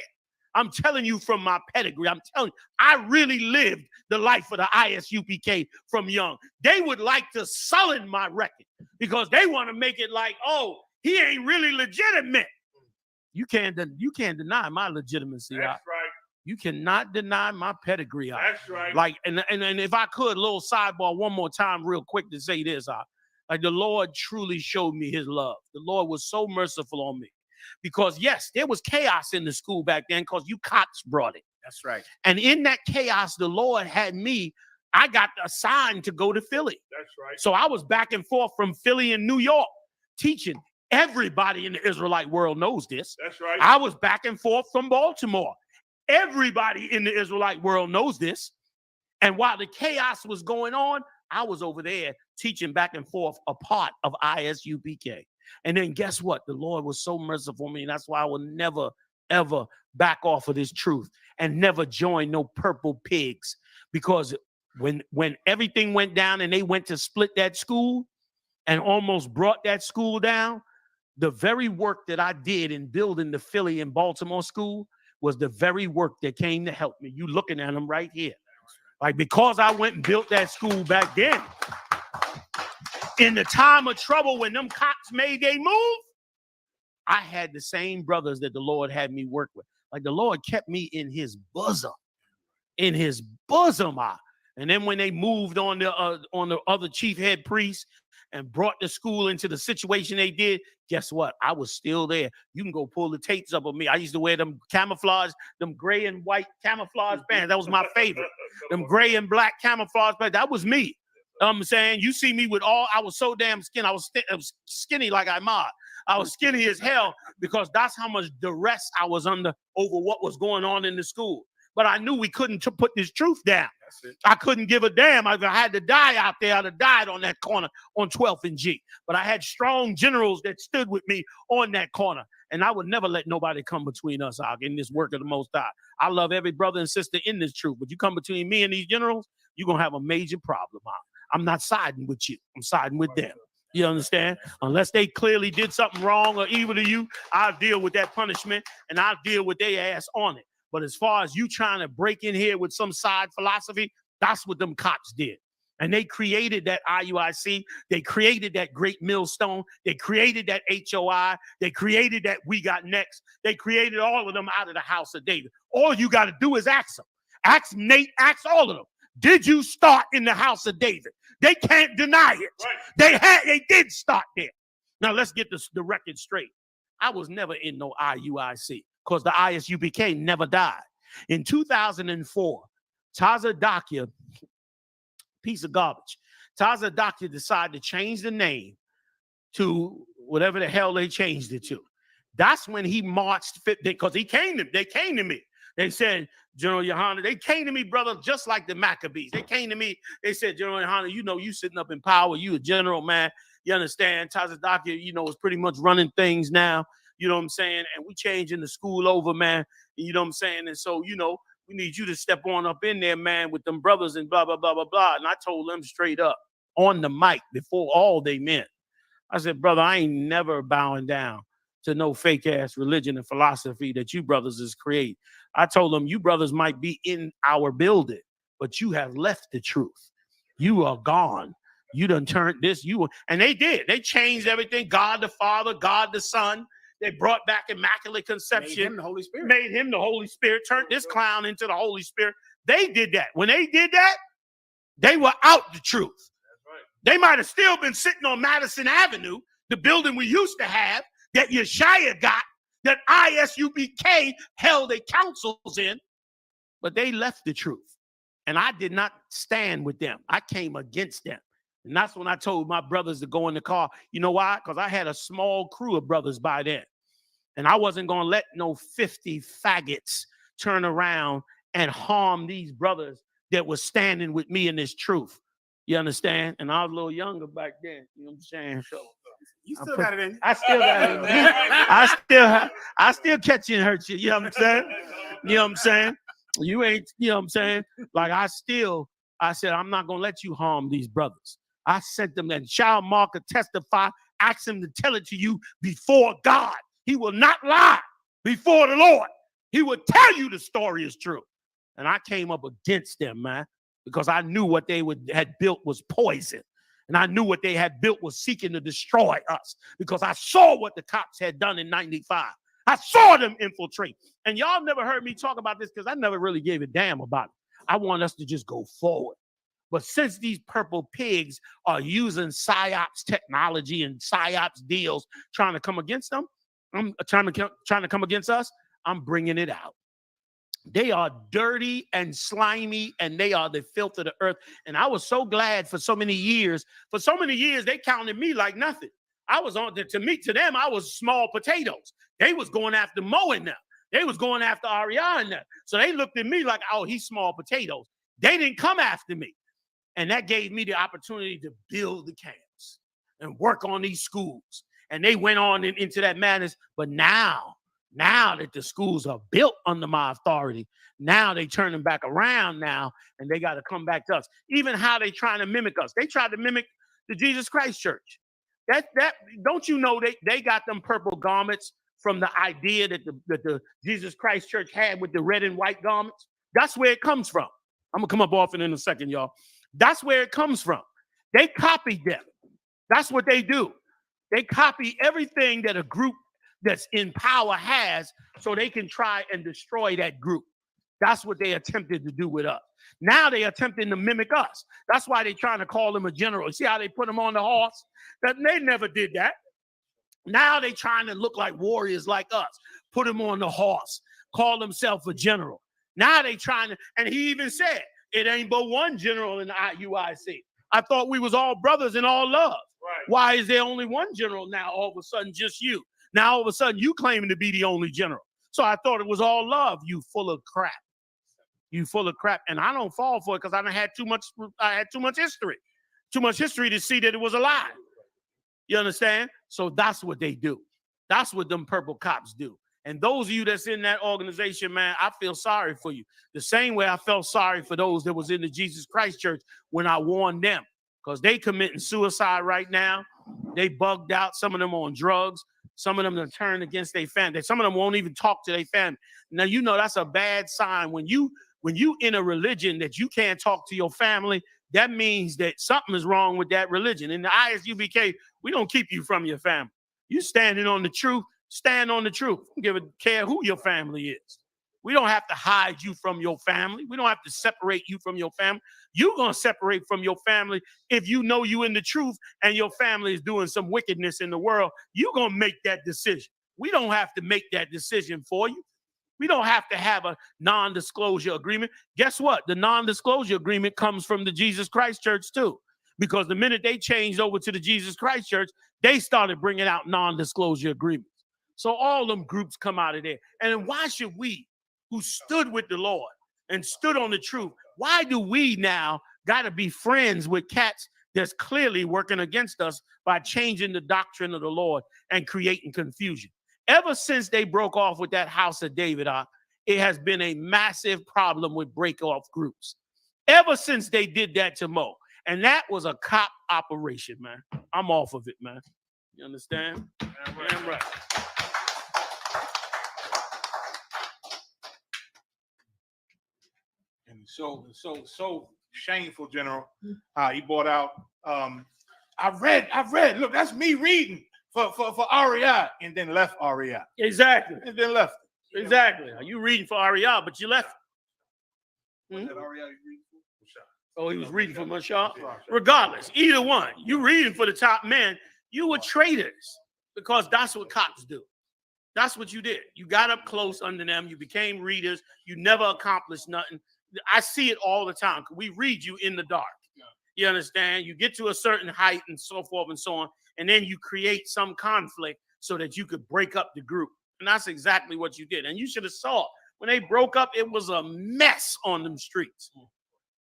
Speaker 1: I'm telling you from my pedigree. I'm telling you, I really lived the life of the I.S.U.P.K. from young. They would like to sullen my record because they want to make it like, oh, he ain't really legitimate. You can't deny my legitimacy.
Speaker 6: That's right.
Speaker 1: You cannot deny my pedigree.
Speaker 6: That's right.
Speaker 1: Like, and if I could, a little sidebar one more time real quick to say this. Like the Lord truly showed me his love. The Lord was so merciful on me. Because, yes, there was chaos in the school back then because you cops brought it.
Speaker 6: That's right.
Speaker 1: And in that chaos, the Lord had me, I got assigned to go to Philly.
Speaker 6: That's right.
Speaker 1: So I was back and forth from Philly and New York teaching. Everybody in the Israelite world knows this.
Speaker 6: That's right.
Speaker 1: I was back and forth from Baltimore. Everybody in the Israelite world knows this. And while the chaos was going on, I was over there teaching back and forth a part of I.S.U.P.K. And then guess what? The Lord was so merciful to me. And that's why I will never, ever back off of this truth and never join no purple pigs. Because when everything went down and they went to split that school and almost brought that school down, the very work that I did in building the Philly and Baltimore school was the very work that came to help me. You looking at them right here. Like, because I went and built that school back then, in the time of trouble when them cops made their move, I had the same brothers that the Lord had me work with. Like the Lord kept me in his bosom. In his bosom. And then when they moved on the other chief head priest and brought the school into the situation they did, guess what? I was still there. You can go pull the tapes up of me. I used to wear them camouflage, them gray and white camouflage pants. That was my favorite. Them gray and black camouflage pants. That was me. I'm saying, you see me with I was so damn skinny. I was skinny like I was skinny as hell because that's how much duress I was under over what was going on in the school. But I knew we couldn't put this truth down. I couldn't give a damn. If I had to die out there, I'd have died on that corner on 12th and G. But I had strong generals that stood with me on that corner. And I would never let nobody come between us in this work of the Most High. I love every brother and sister in this truth. But you come between me and these generals, you're going to have a major problem. I'm not siding with you. I'm siding with them. You understand? Unless they clearly did something wrong or evil to you, I'll deal with that punishment and I'll deal with their ass on it. But as far as you trying to break in here with some side philosophy, that's what them cops did. And they created that IUIC. They created that Great Millstone. They created that HOI. They created that We Got Next. They created all of them out of the house of David. All you got to do is ask them. Ask Nate, ask all of them. Did you start in the house of David? They can't deny it. Right. They did start there. Now let's get the record straight. I was never in no IUIC because the ISUPK never died. In 2004, Tazadakia, piece of garbage, Tazadakia decided to change the name to whatever the hell they changed it to. That's when he marched, because they came to me. They said, General YAHANNA, they came to me, brother, just like the Maccabees. They came to me, they said, General YAHANNA, you know, you sitting up in power, you a general, man. You understand? Tazadakia, you know, is pretty much running things now. You know what I'm saying? And we changing the school over, man. You know what I'm saying? And so, you know, we need you to step on up in there, man, with them brothers and blah, blah, blah, blah, blah. And I told them straight up on the mic before all they meant. I said, brother, I ain't never bowing down to no fake ass religion and philosophy that you brothers is create. I told them, you brothers might be in our building, but you have left the truth. You are gone. You done turned this, and they did. They changed everything. God the Father, God the Son. They brought back Immaculate Conception.
Speaker 5: Made him the Holy Spirit.
Speaker 1: Made him the Holy Spirit. Turned this clown into the Holy Spirit. They did that. When they did that, they were out the truth. They might have still been sitting on Madison Avenue, the building we used to have, that Yeshaya got, that I.S.U.P.K held their councils in, but they left the truth. And I did not stand with them. I came against them. And that's when I told my brothers to go in the car. You know why? Because I had a small crew of brothers by then. And I wasn't going to let no 50 faggots turn around and harm these brothers that were standing with me in this truth. You understand? And I was a little younger back then. You know what I'm saying? So
Speaker 5: you still got it in.
Speaker 1: I still got it in. I still catch you and hurt you. You know what I'm saying? You know what I'm saying? You ain't, you know what I'm saying? Like I said, I'm not going to let you harm these brothers. I sent them that child marker testify, ask him to tell it to you before God. He will not lie before the Lord. He will tell you the story is true. And I came up against them, man, because I knew what they had built was poison. And I knew what they had built was seeking to destroy us, because I saw what the cops had done in 95. I saw them infiltrate. And y'all never heard me talk about this because I never really gave a damn about it. I want us to just go forward. But since these purple pigs are using PSYOPs technology and PSYOPs deals trying to come against them, trying to come against us, I'm bringing it out. They are dirty and slimy, and they are the filth of the earth. And I was so glad for so many years. For so many years, they counted me like nothing. I was on to them, I was small potatoes. They was going after Mo and them. They was going after Ariana and them. So they looked at me like, oh, he's small potatoes. They didn't come after me. And that gave me the opportunity to build the camps and work on these schools. And they went on into that madness. But now that the schools are built under my authority, now they turn them back around now, and they got to come back to us. Even how they trying to mimic us. They tried to mimic the Jesus Christ Church. That don't you know they got them purple garments from the idea that the Jesus Christ Church had with the red and white garments? That's where it comes from. I'm gonna come up off it in a second, y'all. That's where it comes from. They copied them. That's what they do. They copy everything that a group that's in power has, so they can try and destroy that group. That's what they attempted to do with us. Now they're attempting to mimic us. That's why they're trying to call him a general. You see how they put him on the horse? They never did that. Now they're trying to look like warriors like us. Put him on the horse. Call himself a general. Now they trying to, and he even said, it ain't but one general in the IUIC. I thought we was all brothers and all love. Right. Why is there only one general now, all of a sudden, just you? Now, all of a sudden, you claiming to be the only general. So I thought it was all love, you full of crap. You full of crap. And I don't fall for it because I had too much history. Too much history to see that it was a lie. You understand? So that's what they do. That's what them purple cops do. And those of you that's in that organization, man, I feel sorry for you. The same way I felt sorry for those that was in the Jesus Christ Church when I warned them, because they committing suicide right now. They bugged out. Some of them on drugs. Some of them are turned against their family. Some of them won't even talk to their family. Now, you know that's a bad sign. When you in a religion that you can't talk to your family, that means that something is wrong with that religion. In the I.S.U.P.K, we don't keep you from your family. You standing on the truth. Stand on the truth. Don't give a care who your family is. We don't have to hide you from your family. We don't have to separate you from your family. You're going to separate from your family if you know you in the truth and your family is doing some wickedness in the world. You're going to make that decision. We don't have to make that decision for you. We don't have to have a non-disclosure agreement. Guess what? The non-disclosure agreement comes from the Jesus Christ Church too. Because the minute they changed over to the Jesus Christ Church, they started bringing out non-disclosure agreements. So all them groups come out of there. And why should we, who stood with the Lord and stood on the truth, why do we now got to be friends with cats that's clearly working against us by changing the doctrine of the Lord and creating confusion? Ever since they broke off with that house of David, it has been a massive problem with break-off groups. Ever since they did that to Mo. And that was a cop operation, man. I'm off of it, man. You understand? Damn right.
Speaker 5: And so shameful, General. He brought out. I read. Look, that's me reading for REI, and then left REI.
Speaker 1: Exactly.
Speaker 5: And then left.
Speaker 1: Exactly. You reading for REI, but you left. Oh, he was reading for Mashal. Regardless, either one, you reading for the top men, you were traitors because that's what cops do. That's what you did. You got up close under them. You became readers. You never accomplished nothing. I see it all the time. We read you in the dark. You understand? You get to a certain height and so forth and so on, and then you create some conflict so that you could break up the group. And that's exactly what you did. And you should have saw when they broke up, it was a mess on them streets.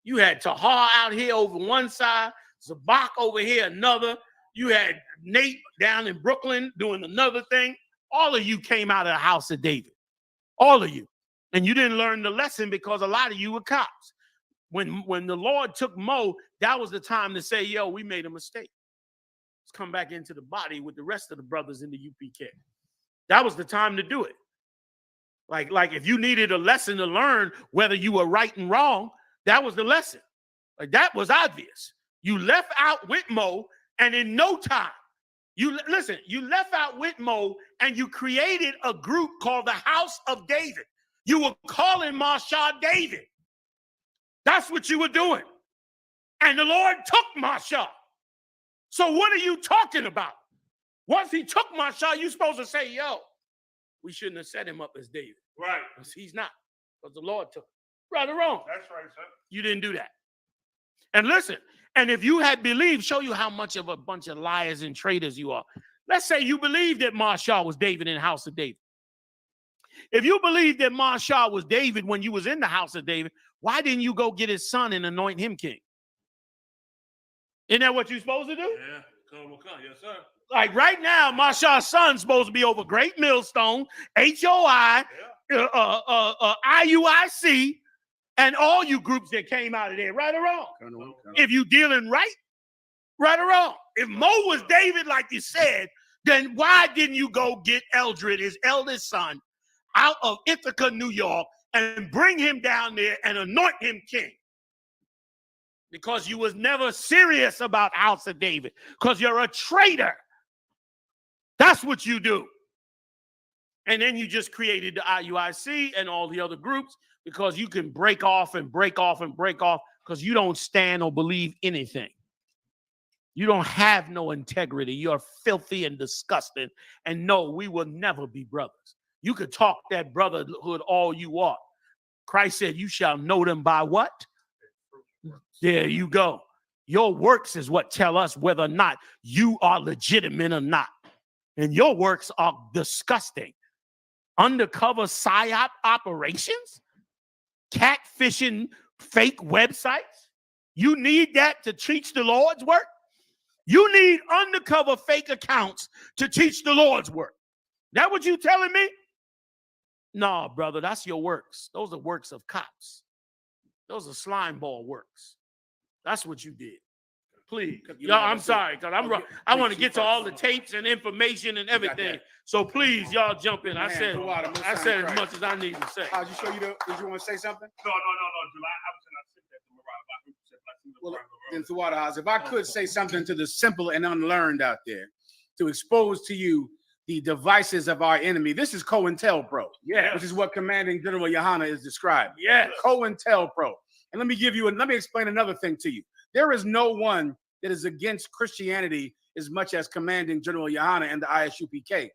Speaker 1: You had Tahar out here over one side, Zabak over here another. You had Nate down in Brooklyn doing another thing. All of you came out of the house of David. All of you. And you didn't learn the lesson because a lot of you were cops. When the Lord took Mo, that was the time to say, yo, we made a mistake. Let's come back into the body with the rest of the brothers in the UPK. That was the time to do it. Like if you needed a lesson to learn whether you were right and wrong, that was the lesson. Like that was obvious. You left out with Mo, and in no time, you left out with Mo, and you created a group called the House of David. You were calling Marshal David. That's what you were doing. And the Lord took Marshal. So what are you talking about? Once he took Marshal, you're supposed to say, yo, we shouldn't have set him up as David.
Speaker 5: Right.
Speaker 1: Because he's not. Because the Lord took him. Right or wrong?
Speaker 5: That's right, sir.
Speaker 1: You didn't do that. And listen, and if you had believed, show you how much of a bunch of liars and traitors you are. Let's say you believed that Marshal was David in the house of David. If you believed that Marshal was David when you was in the house of David, why didn't you go get his son and anoint him king? Isn't that what you're supposed to do?
Speaker 6: Yeah, come, yes, sir.
Speaker 1: Like right now, Marshal's son's supposed to be over Great Millstone, HOI, IUIC, and all you groups that came out of there, right or wrong? If you dealing right or wrong. If Mo was David, like you said, then why didn't you go get Eldred, his eldest son, out of Ithaca, New York, and bring him down there and anoint him king? Because you was never serious about House of David. Because you're a traitor. That's what you do. And then you just created the IUIC and all the other groups because you can break off and break off and break off because you don't stand or believe anything. You don't have no integrity. You're filthy and disgusting. And no, we will never be brothers. You could talk that brotherhood all you want. Christ said, you shall know them by what? There you go. Your works is what tell us whether or not you are legitimate or not. And your works are disgusting. Undercover PSYOP operations, catfishing fake websites. You need that to teach the Lord's work? You need undercover fake accounts to teach the Lord's work. That what you telling me? No, brother, that's your works. Those are works of cops. Those are slime ball works. That's what you did. Please. Y'all, I'm sorry, because I want to get to all the tapes and information and everything. So please, y'all jump in. I said as much as I need to say.
Speaker 8: Did you want to say something?
Speaker 6: No.
Speaker 8: Well, then Tawada, if I could say something to the simple and unlearned out there, to expose to you the devices of our enemy. This is COINTELPRO,
Speaker 1: Yeah.
Speaker 8: which is what Commanding General YAHANNA is described.
Speaker 1: Yeah.
Speaker 8: COINTELPRO. And let me explain another thing to you. There is no one that is against Christianity as much as Commanding General YAHANNA and the I.S.U.P.K.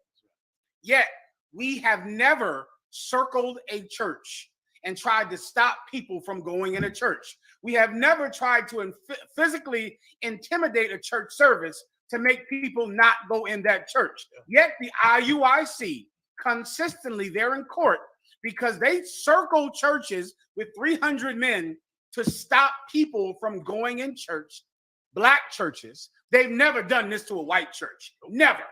Speaker 8: Yet, we have never circled a church and tried to stop people from going in a church. We have never tried to physically intimidate a church service to make people not go in that church. Yet the IUIC consistently, they're in court because they circle churches with 300 men to stop people from going in church, black churches. They've never done this to a white church. Never.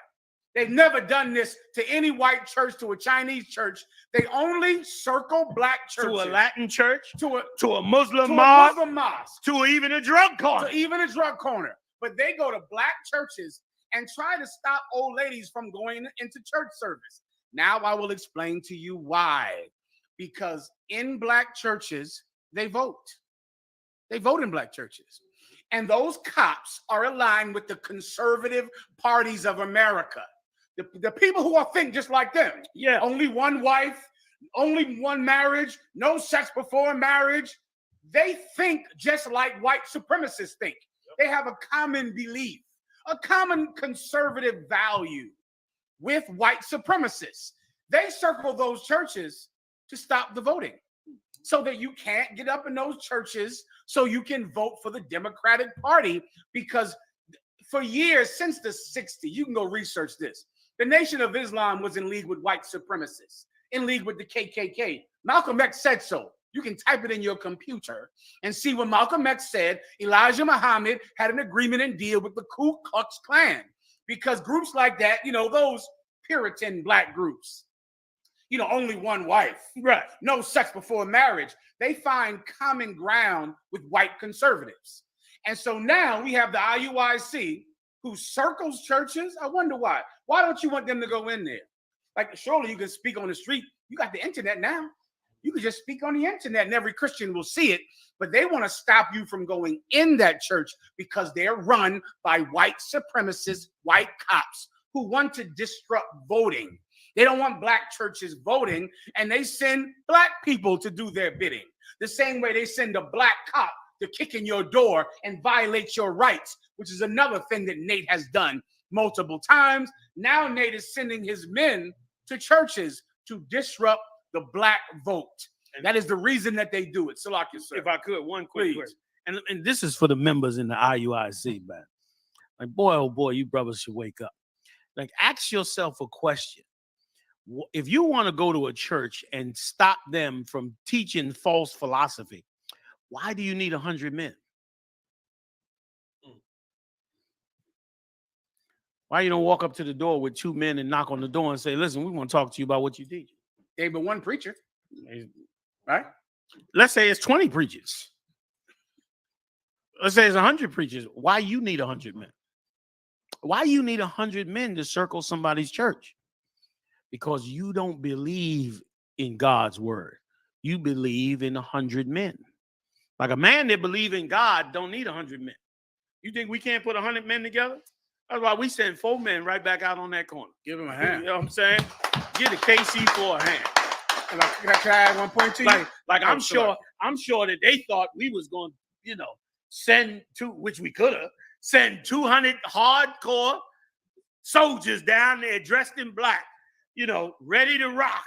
Speaker 8: They've never done this to any white church, to a Chinese church. They only circle black churches.
Speaker 1: To a Latin church,
Speaker 8: to
Speaker 1: a Muslim
Speaker 8: a
Speaker 1: mosque,
Speaker 8: Muslim mosque,
Speaker 1: to even a drug corner.
Speaker 8: to even a drug corner. But they go to black churches and try to stop old ladies from going into church service. Now I will explain to you why. Because in black churches, they vote. They vote in black churches. And those cops are aligned with the conservative parties of America. The people who think just like them.
Speaker 1: Yeah.
Speaker 8: Only one wife, only one marriage, no sex before marriage. They think just like white supremacists think. They have a common belief, a common conservative value with white supremacists. They circle those churches to stop the voting so that you can't get up in those churches so you can vote for the Democratic Party, because for years, since the 60s, you can go research this, the Nation of Islam was in league with white supremacists, in league with the KKK. Malcolm X said so. You can type it in your computer and see what Malcolm X said. Elijah Muhammad had an agreement and deal with the Ku Klux Klan, because groups like that, those Puritan black groups, only one wife,
Speaker 1: Right.
Speaker 8: no sex before marriage, they find common ground with white conservatives. And so now we have the IUIC who circles churches. I wonder why. Why don't you want them to go in there? Like, surely you can speak on the street. You got the internet now. You can just speak on the internet and every Christian will see it. But they want to stop you from going in that church because they're run by white supremacists, white cops who want to disrupt voting. They don't want black churches voting, and they send black people to do their bidding. The same way they send a black cop to kick in your door and violate your rights, which is another thing that Nate has done multiple times. Now Nate is sending his men to churches to disrupt the black vote. And that is the reason that they do it. Salakia, sir.
Speaker 1: If I could, one quick word.
Speaker 3: And this is for the members in the IUIC, man. Like, boy, oh boy, you brothers should wake up. Like, ask yourself a question. If you want to go to a church and stop them from teaching false philosophy, why do you need 100 men? Why you don't walk up to the door with 2 men and knock on the door and say, listen, we want to talk to you about what you teach?
Speaker 8: They but one preacher, right?
Speaker 3: Let's say it's 20 preachers. Let's say it's 100 preachers. Why you need 100 men? Why you need 100 men to circle somebody's church? Because you don't believe in God's word. You believe in 100 men. Like a man that believes in God don't need 100 men. You think we can't put 100 men together? That's why we send 4 men right back out on that corner.
Speaker 8: Give him a hand.
Speaker 3: You know what I'm saying? Give the KC4 a hand.
Speaker 8: Can I add one point to you?
Speaker 3: Like I'm sure that they thought we was going to, send which we could have, send 200 hardcore soldiers down there dressed in black, ready to rock.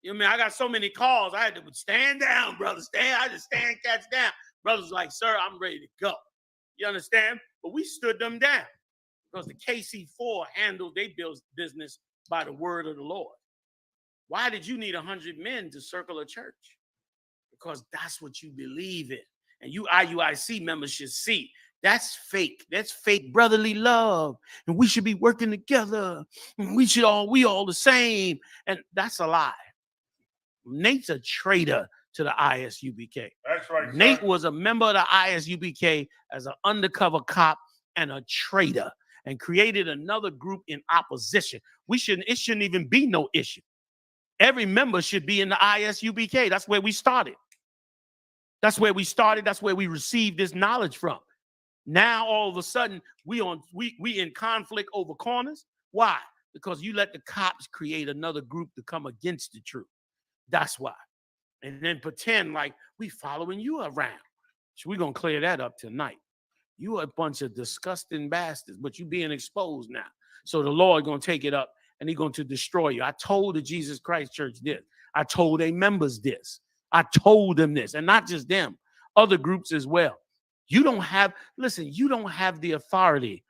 Speaker 3: I got so many calls. I had to stand down, brother. I just stand cats down. Brothers like, sir, I'm ready to go. You understand? But we stood them down because the KC4 handled their business by the word of the Lord. Why did you need 100 men to circle a church? Because that's what you believe in. And you IUIC members should see that's fake. That's fake brotherly love. And we should be working together. And we all the same. And that's a lie. Nate's a traitor to the I.S.U.P.K.
Speaker 6: That's right.
Speaker 3: Nate was a member of the I.S.U.P.K. as an undercover cop and a traitor, and created another group in opposition. It shouldn't even be no issue. Every member should be in the I.S.U.P.K. That's where we started. That's where we received this knowledge from. Now all of a sudden we in conflict over corners. Why? because you let the cops create another group to come against the truth. That's why. And then pretend like we following you around. So we're going to clear that up tonight. You are a bunch of disgusting bastards, but you being exposed now. So the Lord going to take it up and he's going to destroy you. I told the Jesus Christ Church this. I told their members this. I told them this, and not just them, other groups as well. You don't have the authority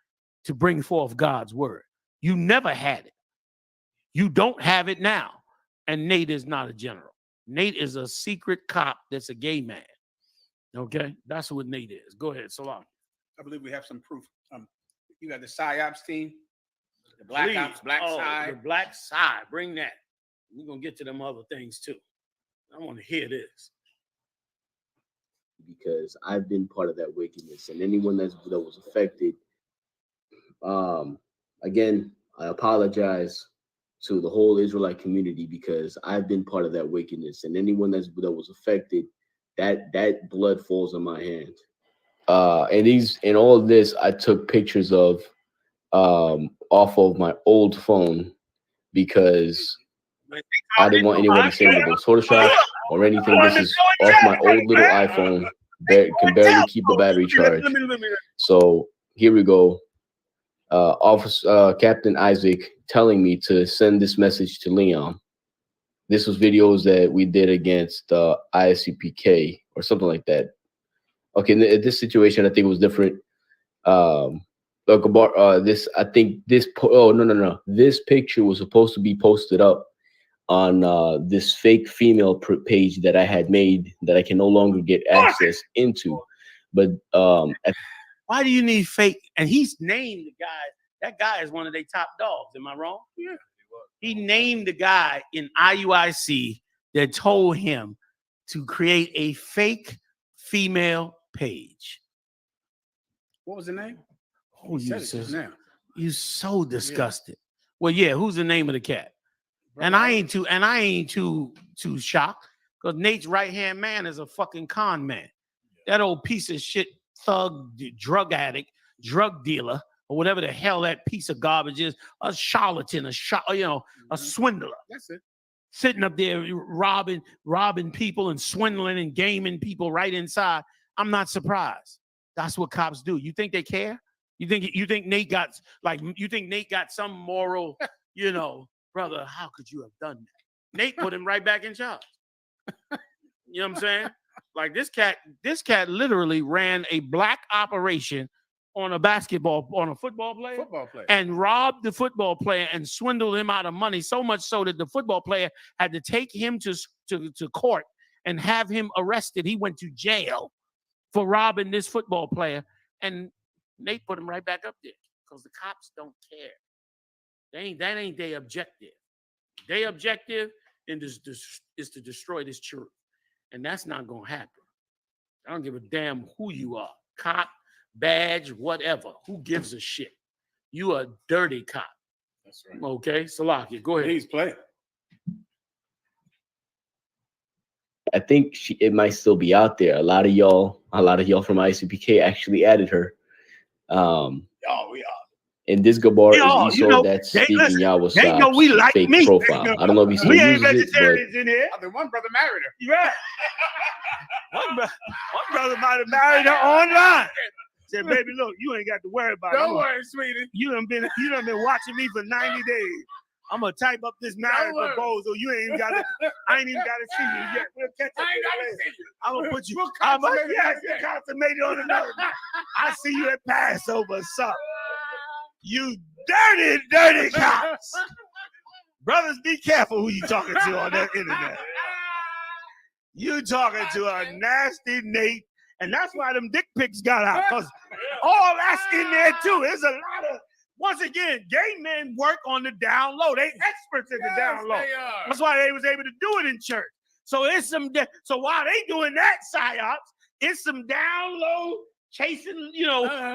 Speaker 3: to bring forth God's word. You never had it. You don't have it now. And Nate is not a general. Nate is a secret cop that's a gay man. Okay? That's what Nate is. Go ahead, Salam.
Speaker 8: I believe we have some proof. You got the PSYOPs team, the Black Ops, Black Side.
Speaker 3: The Black Side. Bring that. We're going to get to them other things too. I want to hear this.
Speaker 9: Because I've been part of that wickedness, and anyone that was affected. Again, I apologize to the whole Israelite community because I've been part of that wickedness, and anyone that was affected, that blood falls on my hands. And all of this, I took pictures of off of my old phone because I didn't want anyone to say that it was Photoshop or anything. This is off my old little iPhone. Can barely keep a battery charge. So here we go. Captain Isaac telling me to send this message to Leon. This was videos that we did against I.S.U.P.K or something like that. Okay, in this situation, I think it was different. This picture was supposed to be posted up on this fake female page that I had made that I can no longer get access into. But
Speaker 3: why do you need fake? And he's named the guy. That guy is one of their top dogs. Am I wrong?
Speaker 8: Yeah.
Speaker 3: He named the guy in IUIC that told him to create a fake female page.
Speaker 8: What was the name?
Speaker 3: Oh, you so disgusted. Yeah. Well, yeah. Who's the name of the cat? Bro, and I ain't too shocked because Nate's right hand man is a fucking con man. That old piece of shit thug, drug addict, drug dealer, or whatever the hell that piece of garbage is, a charlatan, a swindler.
Speaker 8: That's it.
Speaker 3: Sitting up there robbing people and swindling and gaming people right inside. I'm not surprised. That's what cops do. You think they care? You think Nate got some moral, brother, how could you have done that? Nate put him right back in charge. You know what I'm saying? Like this cat literally ran a black operation on a football player, and robbed the football player and swindled him out of money, so much so that the football player had to take him to court and have him arrested. He went to jail for robbing this football player, and Nate put him right back up there because the cops don't care. That ain't their objective. Their objective is to destroy this truth, and that's not gonna happen. I don't give a damn who you are, cop, badge, whatever. Who gives a shit? You a dirty cop.
Speaker 8: That's right.
Speaker 3: Okay, Salaki, go ahead.
Speaker 8: Please play.
Speaker 9: I think it might still be out there. A lot of y'all from I.S.U.P.K actually added her.
Speaker 8: We are.
Speaker 9: And this Gabar is Esau that's speaking Yahweh's fake profile. I don't know if he still uses it, but
Speaker 3: in here.
Speaker 8: I mean, one brother married her.
Speaker 3: Yeah. one brother might have married her online. Said, baby, look, you ain't got to worry about it.
Speaker 8: Don't worry, sweetie.
Speaker 3: You done been watching me for 90 days. I'm gonna type up this marriage proposal. You ain't even got to. I ain't even got to see you yet. We'll catch up. I'm gonna put you. You're consummated on another. I see you at Passover, son. You dirty cops. Brothers, be careful who you talking to on that internet. You talking to a nasty Nate, and that's why them dick pics got out, because all that's in there too. There's a lot of, once again, gay men work on the down low. They experts at the down low. That's why they was able to do it in church. So it's so while they doing that psyops, it's some down low chasing,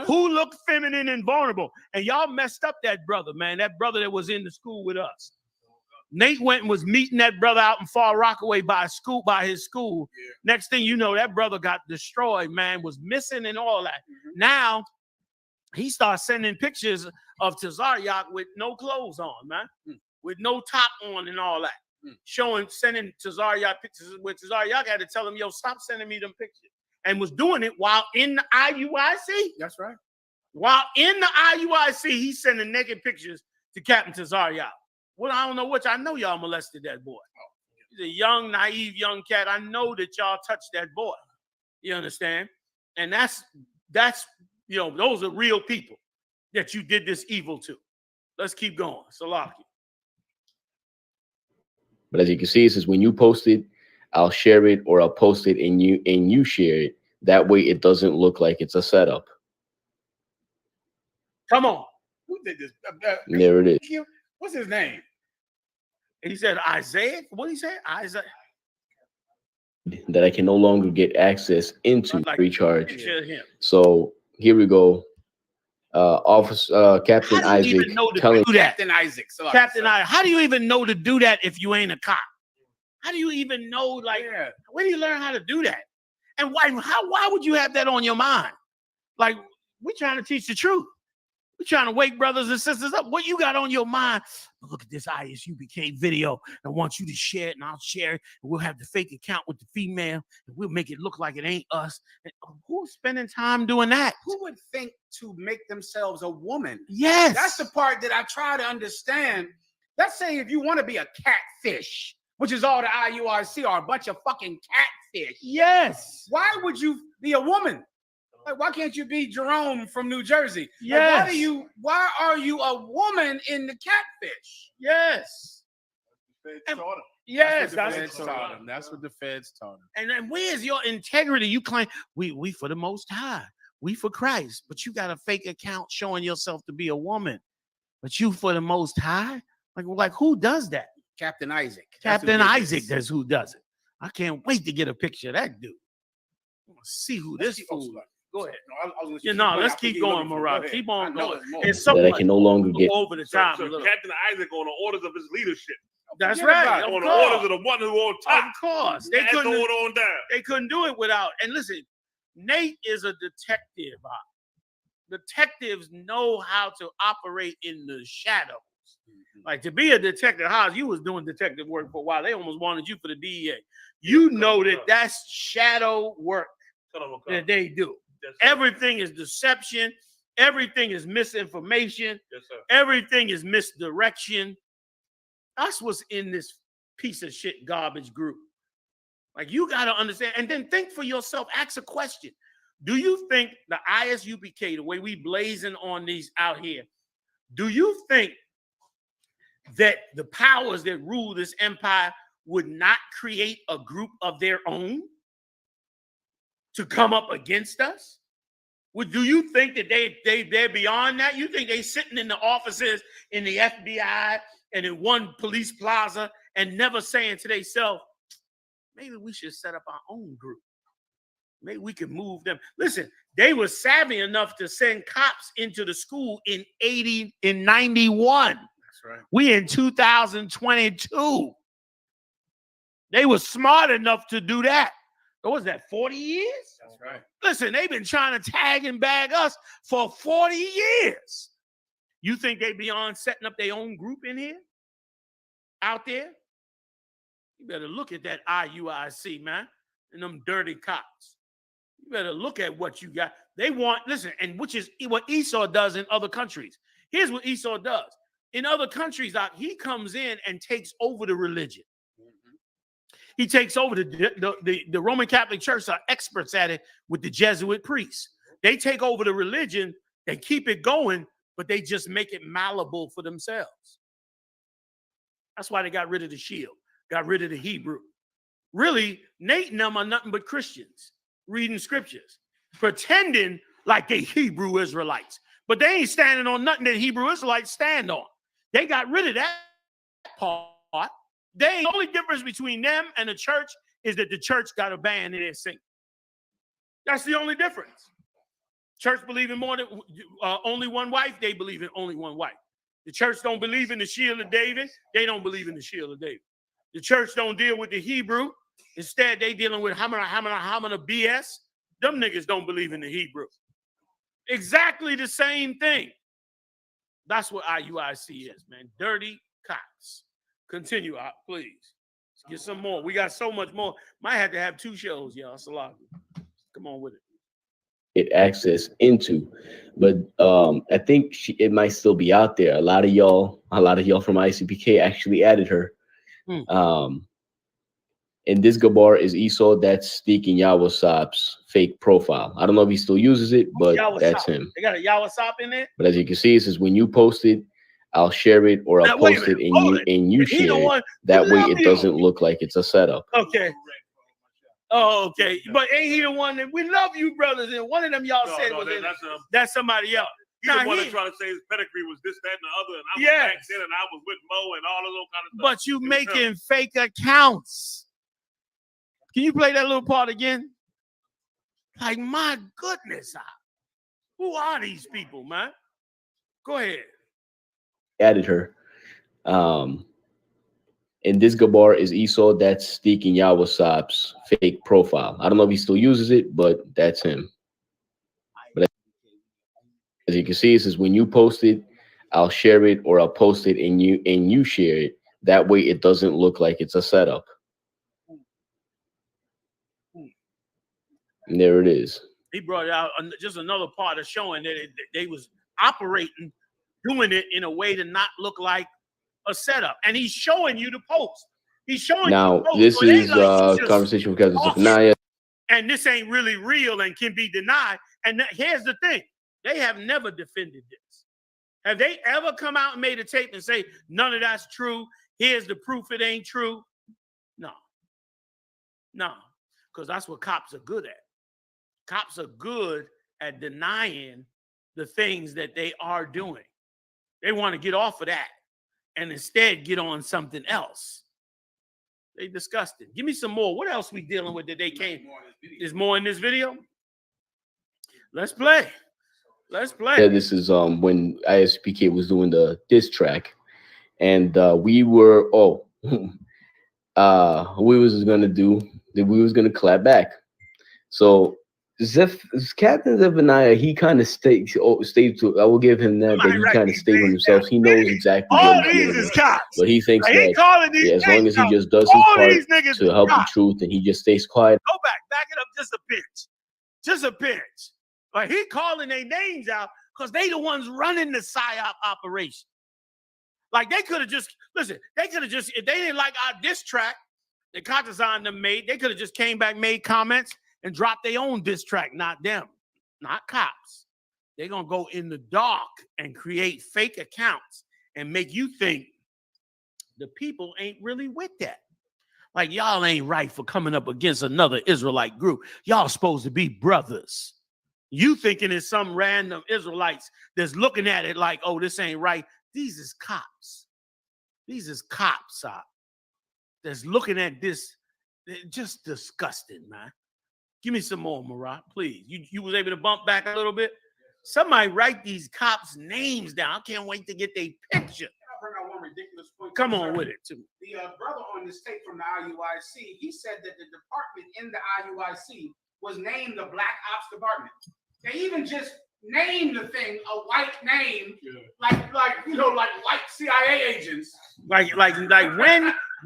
Speaker 3: who look feminine and vulnerable. And y'all messed up that brother, man. That brother that was in the school with us. Nate went and was meeting that brother out in Far Rockaway by his school. Yeah. Next thing you know, that brother got destroyed, man, was missing and all that. Now, he starts sending pictures of Tazaryak with no clothes on, man, with no top on and all that. Sending Tazaryak pictures where Tazaryak had to tell him, yo, stop sending me them pictures. And was doing it while in the IUIC.
Speaker 8: That's right.
Speaker 3: While in the IUIC, he's sending naked pictures to Captain Tazaryak. Well, I don't know which. I know y'all molested that boy. He's a young, naive young cat. I know that y'all touched that boy. You understand? And that's those are real people that you did this evil to. Let's keep going. Salaki.
Speaker 9: But as you can see, it says when you post it, I'll share it, or I'll post it and you share it. That way it doesn't look like it's a setup.
Speaker 3: Come on.
Speaker 8: Who did this?
Speaker 9: There it is.
Speaker 8: What's his name?
Speaker 3: He said Isaiah. What did he say? Isaiah.
Speaker 9: That I can no longer get access into
Speaker 3: Like
Speaker 9: recharge.
Speaker 3: him.
Speaker 9: So here we go. Captain
Speaker 3: How do you
Speaker 9: Isaac
Speaker 3: even know to
Speaker 9: telling
Speaker 3: do that?
Speaker 8: Captain Isaac.
Speaker 3: Captain Isaac. How do you even know to do that if you ain't a cop? How do you even know? Like, where do you learn how to do that? And why would you have that on your mind? Like, we're trying to teach the truth. We're trying to wake brothers and sisters up. What you got on your mind? Look at this I.S.U.P.K video. I want you to share it, and I'll share it. And we'll have the fake account with the female, and we'll make it look like it ain't us. And who's spending time doing that?
Speaker 8: Who would think to make themselves a woman?
Speaker 3: Yes.
Speaker 8: That's the part that I try to understand. Let's say if you want to be a catfish, which is all the IUIC are, a bunch of fucking catfish.
Speaker 3: Yes.
Speaker 8: Why would you be a woman? Like, why can't you be Jerome from New Jersey?
Speaker 3: Yes.
Speaker 8: Like, why are you a woman in the catfish?
Speaker 3: Yes. Yes,
Speaker 8: that's what the feds taught him.
Speaker 3: And then where's your integrity? You claim we for the Most High, we for Christ, but you got a fake account showing yourself to be a woman, but you for the Most High? Like who does that?
Speaker 8: Captain Isaac.
Speaker 3: Captain Isaac, that's who does it. I can't wait to get a picture of that dude. I want to see who this fool is. Go ahead. Let's keep going, Murad. Keep on going. It's so
Speaker 9: that I can no longer get
Speaker 3: over the top.
Speaker 6: So Captain Isaac on the orders of his leadership.
Speaker 3: That's right.
Speaker 6: On the orders of the one who on top.
Speaker 3: Of course.
Speaker 6: They couldn't going on down.
Speaker 3: They couldn't do it without. And listen, Nate is a detective. Detectives know how to operate in the shadows. Like, to be a detective, Haas, you was doing detective work for a while. They almost wanted you for the DEA. You know that that's shadow work that they do. Yes, everything is deception. Everything is misinformation. Yes, everything is misdirection. That's what's in this piece of shit garbage group. Like, you got to understand. And then think for yourself. Ask a question. Do you think the ISUPK, the way we blazing on these out here, do you think that the powers that rule this empire would not create a group of their own to come up against us? Do you think that they're beyond that? You think they sitting in the offices in the FBI and in one police plaza and never saying to themselves, maybe we should set up our own group. Maybe we can move them. Listen, they were savvy enough to send cops into the school in 91. That's right. We in 2022. They were smart enough to do that. What was that, 40 years?
Speaker 8: That's right.
Speaker 3: Listen, they've been trying to tag and bag us for 40 years. You think they beyond setting up their own group in here? Out there? You better look at that IUIC, man, and them dirty cops. You better look at what you got. They want, listen, and which is what Esau does in other countries. Here's what Esau does. In other countries, he comes in and takes over the religion. He takes over the Roman Catholic Church are experts at it with the Jesuit priests. They take over the religion, they keep it going, but they just make it malleable for themselves. That's why they got rid of the shield, got rid of the Hebrew. Really, Nate and them are nothing but Christians reading scriptures, pretending like they Hebrew Israelites, but they ain't standing on nothing that Hebrew Israelites stand on. They got rid of that part. The only difference between them and the church is that the church got a band in their singing. That's the only difference. Church believe in more than only one wife. They believe in only one wife. The church don't believe in the shield of David. They don't believe in the shield of David. The church don't deal with the Hebrew. Instead, they dealing with Hamana BS. Them niggas don't believe in the Hebrew. Exactly the same thing. That's what IUIC is, man. Dirty cops. Continue, please. Let's get some more. We got so much more. Might have to have 2 shows, y'all. SHALAM. Come on with it.
Speaker 9: Get access into, but I think it might still be out there. A lot of y'all from I.S.U.P.K actually added her. And this Gabar is Esau that's speaking YAHANNA's fake profile. I don't know if he still uses it, but that's him.
Speaker 3: They got a YAHANNA in there.
Speaker 9: But as you can see, it says when you post it, I'll share it, or I'll post it and you share it. That way it doesn't look like it's a setup.
Speaker 3: Okay. Oh, okay. But ain't he the one that we love you, brothers? And one of them y'all said was that's somebody else.
Speaker 6: He's the one that tried to say his pedigree was this, that, and the other, and I was back then, and I was with Mo and all of those kind of stuff.
Speaker 3: But you making fake accounts. Can you play that little part again? Like, my goodness, who are these people, man? Go ahead.
Speaker 9: Added her. And this Gabar is Esau that's speaking YAHANNA's fake profile. I don't know if he still uses it, but that's him. But as you can see, it says when you post it, I'll share it, or I'll post it and you share it. That way it doesn't look like it's a setup. And there it is.
Speaker 3: He brought out just another part of showing that they was operating, doing it in a way to not look like a setup. And he's showing you the post. He's showing
Speaker 9: now,
Speaker 3: you the post.
Speaker 9: This
Speaker 3: so
Speaker 9: is conversation with Captain.
Speaker 3: And this ain't really real and can be denied. And here's the thing. They have never defended this. Have they ever come out and made a tape and say, none of that's true? Here's the proof it ain't true? No. No. Because that's what cops are good at. Cops are good at denying the things that they are doing. They want to get off of that and instead get on something else. They disgusting. Give me some more. What else we dealing with that they came? There's more in this video? Let's play. Let's play.
Speaker 9: Yeah, this is when I.S.U.P.K was doing the diss track, and we were we was gonna clap back. So Captain Zephaniah, he kind of stayed to. I will give him that he kind of stayed on himself. He knows exactly what he's doing, but he thinks that as long as he just does his part to help the truth and he just stays quiet.
Speaker 3: Go back it up just a pinch. Just a pinch. Like he calling their names out because they the ones running the PSYOP operation. Like they could have just, listen, they could have just, if they didn't like our diss track that Katazan them made, they could have just came back, made comments, and dropped their own diss track, not them, not cops. They're going to go in the dark and create fake accounts and make you think the people ain't really with that. Like y'all ain't right for coming up against another Israelite group. Y'all supposed to be brothers. You thinking it's some random Israelites that's looking at it like, oh, this ain't right. These is cops. These is cops that's looking at this. They're just disgusting, man. Give me some more, Murat, please. You was able to bump back a little bit? Somebody write these cops' names down. I can't wait to get their picture.
Speaker 8: I'll bring out one ridiculous point.
Speaker 3: Come on with it, too.
Speaker 8: The brother on this tape from the IUIC, he said that the department in the IUIC was named the Black Ops Department. They even just named the thing a white name, like white CIA agents. Like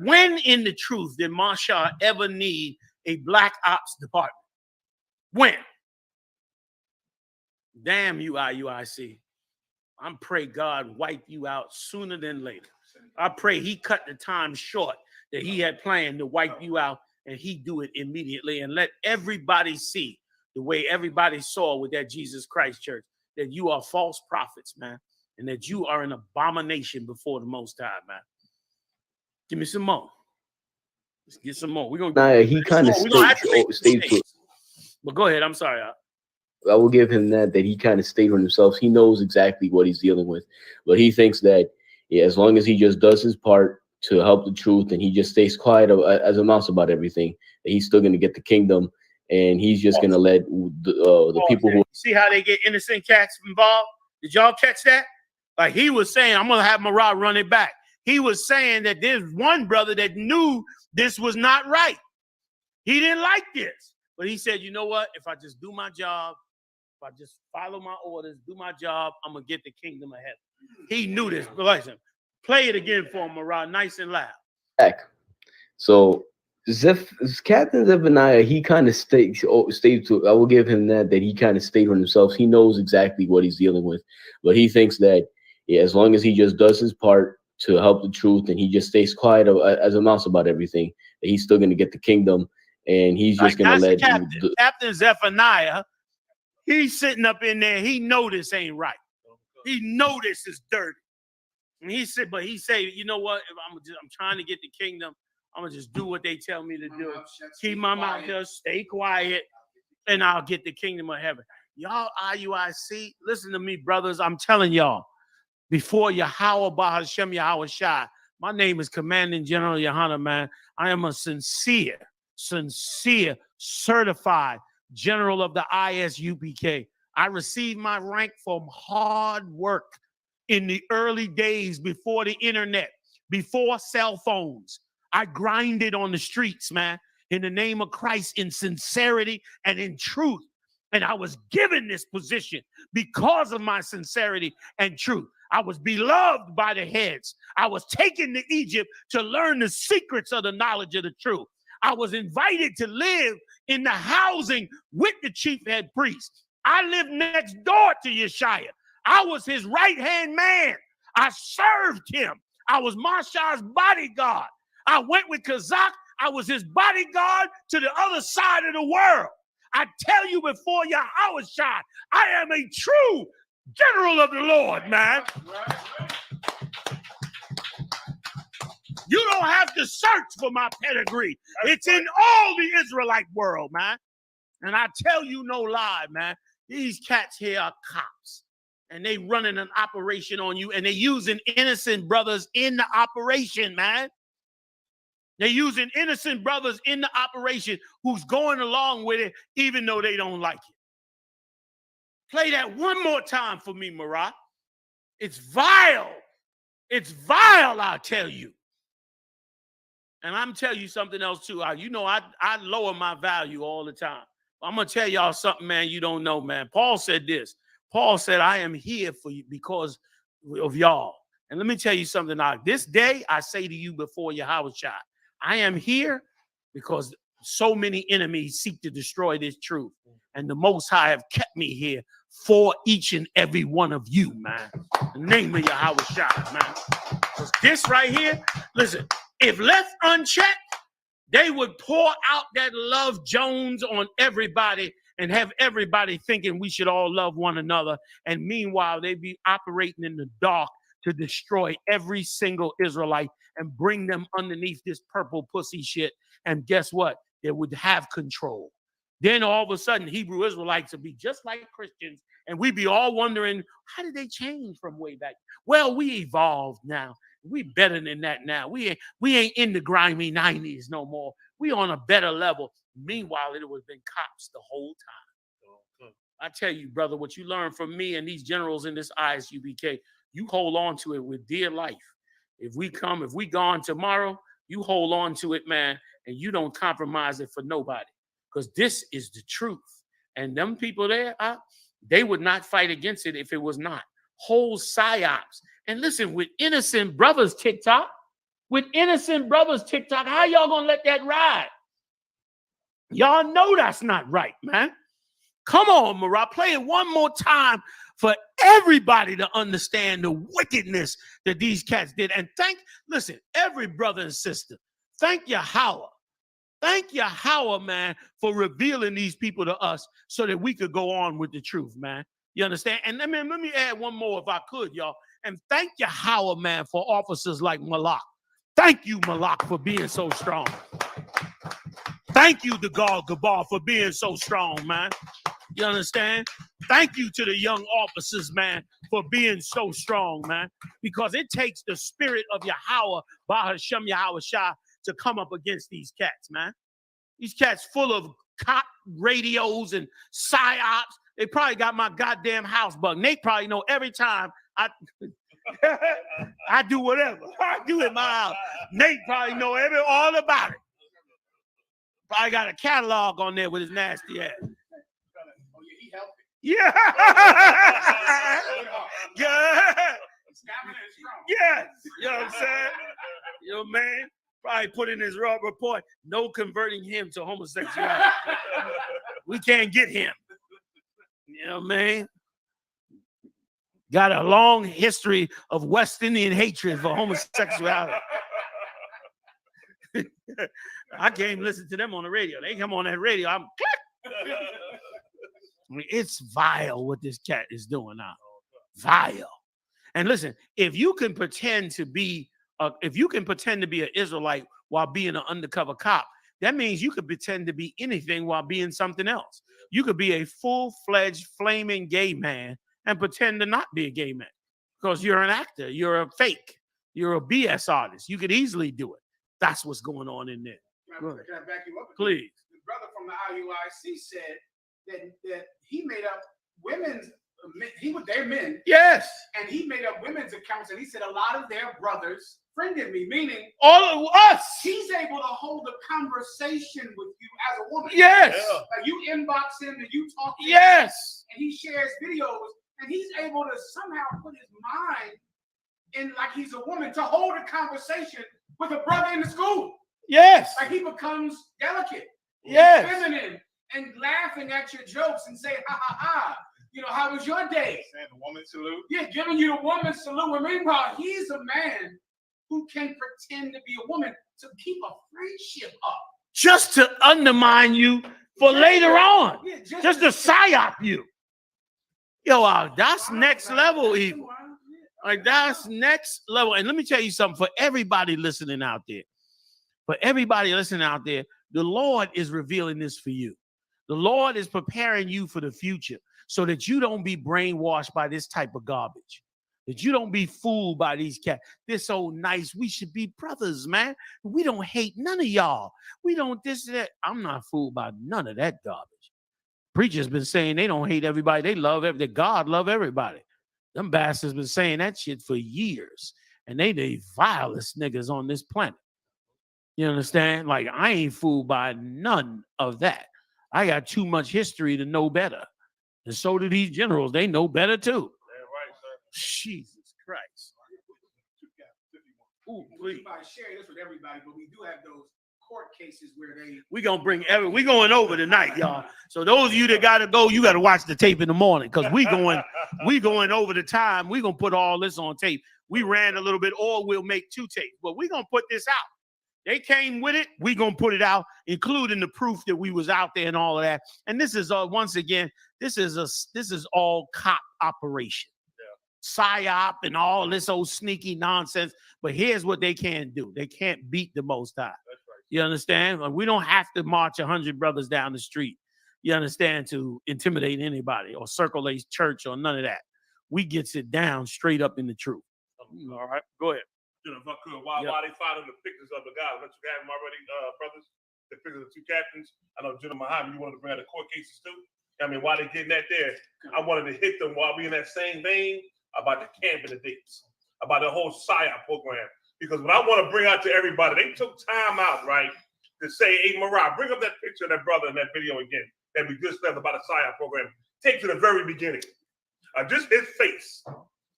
Speaker 3: when in the truth did Marshall ever need a Black Ops Department? When? Damn you, IUIC. I'm pray God wipe you out sooner than later. I pray he cut the time short that he had planned to wipe you out, and he do it immediately and let everybody see the way everybody saw with that Jesus Christ church, that you are false prophets, man, and that you are an abomination before the Most High, man. Give me some more. Let's get some more. We're gonna.
Speaker 9: He kind of stayed to.
Speaker 3: But go ahead. I'm sorry.
Speaker 9: I will give him that he kind of stayed on himself. He knows exactly what he's dealing with, but he thinks that as long as he just does his part to help the truth and he just stays quiet as a mouse about everything, that he's still going to get the kingdom, and he's just going to let the people who
Speaker 3: see how they get innocent cats involved. Did y'all catch that? Like he was saying, I'm going to have Marah run it back. He was saying that there's one brother that knew this was not right. He didn't like this, but he said, you know what? If I just do my job, if I just follow my orders, do my job, I'm going to get the kingdom of heaven. He knew this. But listen, play it again for him, Marah, nice and loud.
Speaker 9: So Captain Zephaniah, he kind of stayed to, I will give him that he kind of stayed on himself. He knows exactly what he's dealing with, but he thinks that as long as he just does his part to help the truth and he just stays quiet as a mouse about everything, that he's still going to get the kingdom, and he's just going to let
Speaker 3: Captain Zephaniah. He's sitting up in there. He know this ain't right. He know this is dirty. And he said, but he say, you know what? If I'm trying to get the kingdom, I'm gonna just do what they tell me to do. Keep my mouth shut, stay quiet, and I'll get the kingdom of heaven. Y'all IUIC, listen to me, brothers. I'm telling y'all, before Yahweh Bahashem Yahweh Shai, my name is Commanding General YAHANNA, man. I am a sincere, certified general of the I.S.U.P.K. I received my rank from hard work in the early days before the internet, before cell phones. I grinded on the streets, man, in the name of Christ, in sincerity and in truth. And I was given this position because of my sincerity and truth. I was beloved by the heads. I was taken to Egypt to learn the secrets of the knowledge of the truth. I was invited to live in the housing with the chief head priest. I lived next door to Yeshua. I was his right-hand man. I served him. I was Marsha's bodyguard. I went with Kazak. I was his bodyguard to the other side of the world. I tell you before Yahweh Shai, I am a true general of the Lord, man. You don't have to search for my pedigree. It's in all the Israelite world, man. And I tell you no lie, man. These cats here are cops. And they running an operation on you. And they using innocent brothers in the operation, man. They're using innocent brothers in the operation who's going along with it, even though they don't like it. Play that one more time for me, Marah. It's vile. It's vile, I'll tell you. And I'm telling you something else, too. You know, I lower my value all the time. I'm going to tell y'all something, man, you don't know, man. Paul said this. Paul said, I am here for you because of y'all. And let me tell you something now. This day, I say to you before Yahweh Shai, I am here because so many enemies seek to destroy this truth. And the Most High have kept me here for each and every one of you, man. In the name of Yahweh Shai, man. Because this right here, listen, if left unchecked, they would pour out that love Jones on everybody and have everybody thinking we should all love one another. And meanwhile, they be operating in the dark to destroy every single Israelite and bring them underneath this purple pussy shit. And guess what? They would have control. Then all of a sudden, Hebrew Israelites would be just like Christians. And we'd be all wondering, how did they change from way back? Well, we evolved now. We better than that now. We ain't in the grimy 90s no more. We on a better level. Meanwhile, it would have been cops the whole time. I tell you, brother, what you learn from me and these generals in this I.S.U.P.K, you hold on to it with dear life. If we gone tomorrow, you hold on to it, man, and you don't compromise it for nobody. Because this is the truth. And them people there, they would not fight against it if it was not. Whole psyops. And listen, with innocent brothers TikTok, how y'all gonna let that ride? Y'all know that's not right, man. Come on, Marah, play it one more time for everybody to understand the wickedness that these cats did. And listen, every brother and sister, thank Yahweh. Thank Yahweh, man, for revealing these people to us so that we could go on with the truth, man. You understand? And let me add one more if I could, y'all. And thank Yahweh, man, for officers like Malak. Thank you, Malak, for being so strong. Thank you, the God Gabar, for being so strong, man. You understand? Thank you to the young officers, man, for being so strong, man. Because it takes the spirit of Yahweh, Bahashem Yahweh Shai, to come up against these cats, man. These cats full of cop radios and psyops. They probably got my goddamn house bug. Nate probably know every time I do whatever I do in my house. Nate probably know all about it. Probably got a catalog on there with his nasty ass. Yeah. Yeah. Yes. You know what I'm saying? Your man probably put in his raw report, no converting him to homosexuality. We can't get him. You know what I mean? Got a long history of West Indian hatred for homosexuality. I can't even listen to them on the radio. They come on that radio, I'm click. I mean, it's vile what this cat is doing now. Vile. And listen, if you can pretend to be an Israelite while being an undercover cop, that means you could pretend to be anything while being something else. You could be a full-fledged flaming gay man and pretend to not be a gay man because you're an actor, you're a fake, you're a BS artist. You could easily do it. That's what's going on in there.
Speaker 8: Can I back you up?
Speaker 3: Please.
Speaker 8: The brother from the I.U.I.C. said that he made up women's, they're men.
Speaker 3: Yes.
Speaker 8: And he made up women's accounts, and he said a lot of their brothers friended me, meaning
Speaker 3: all of us.
Speaker 8: He's able to hold a conversation with you as a woman.
Speaker 3: Yes.
Speaker 8: Like you inbox him and you talk to him.
Speaker 3: Yes.
Speaker 8: And he shares videos, and he's able to somehow put his mind in like he's a woman to hold a conversation with a brother in the school.
Speaker 3: Yes.
Speaker 8: Like he becomes delicate.
Speaker 3: Yes.
Speaker 8: Feminine and laughing at your jokes and saying, ha ha ha. You know, how was your day?
Speaker 5: Saying the woman salute.
Speaker 8: Yeah, giving you the woman salute. And meanwhile, he's a man who can pretend to be a woman to keep a friendship up.
Speaker 3: Just to undermine you for later on. Yeah, just to psyop you. Yo, that's next level evil. Like that's next level. And let me tell you something for everybody listening out there. For everybody listening out there, the Lord is revealing this for you. The Lord is preparing you for the future so that you don't be brainwashed by this type of garbage. That you don't be fooled by these cats. They're so nice. We should be brothers, man. We don't hate none of y'all. We don't this and that. I'm not fooled by none of that garbage. Preachers been saying they don't hate everybody. They love that God love everybody. Them bastards been saying that shit for years. And they the vilest niggas on this planet. You understand? Like, I ain't fooled by none of that. I got too much history to know better. And so do these generals. They know better too.
Speaker 6: Right, sir.
Speaker 3: Jesus Christ. Ooh, please.
Speaker 8: I share this with everybody, but we do have those court cases where they...
Speaker 3: We going over tonight, y'all. So those of you that got to go, you got to watch the tape in the morning because we going over the time. We going to put all this on tape. We ran a little bit, or we'll make 2 tapes. But we going to put this out. They came with it. We gonna put it out, including the proof that we was out there and all of that. And this is once again, this is all cop operation, PSYOP and all this old sneaky nonsense. But here's what they can do: they can't beat the Most High. That's right. You understand? Like, we don't have to march 100 brothers down the street. You understand, to intimidate anybody or circle a church or none of that. We gets it down straight up in the truth. All right, go ahead.
Speaker 6: If I could, while they finding the pictures of the guys, let you have them already, brothers, the pictures of the 2 captains. I know General Muhammad, you wanted to bring out the court cases too. I mean, while they're getting that there, I wanted to hit them while we in that same vein about the camp and the dates, about the whole PSYOP program. Because what I want to bring out to everybody, they took time out, right, to say, hey, Mariah, bring up that picture of that brother in that video again that we just left about the PSYOP program. Take to the very beginning. Just his face.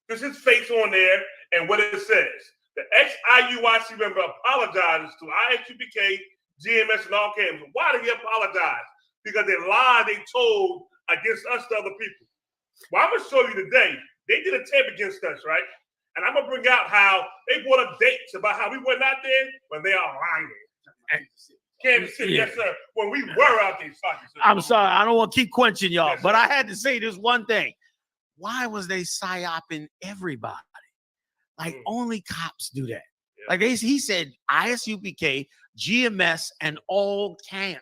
Speaker 6: Just his face on there and what it says. The ex-IUIC member apologizes to I.S.U.P.K, GMS, and all camps. Why did he apologize? Because they lied, they told against us to other people. Well, I'm going to show you today. They did a tape against us, right? And I'm going to bring out how they brought up dates about how we went out there when they are lying. Kansas City, yes, sir. When we were out there.
Speaker 3: I'm sorry. I don't want to keep quenching y'all, yes, but I had to say this one thing. Why was they PSYOPing everybody? Like, only cops do that. Yeah. Like he said, I.S.U.P.K, GMS, and all camps,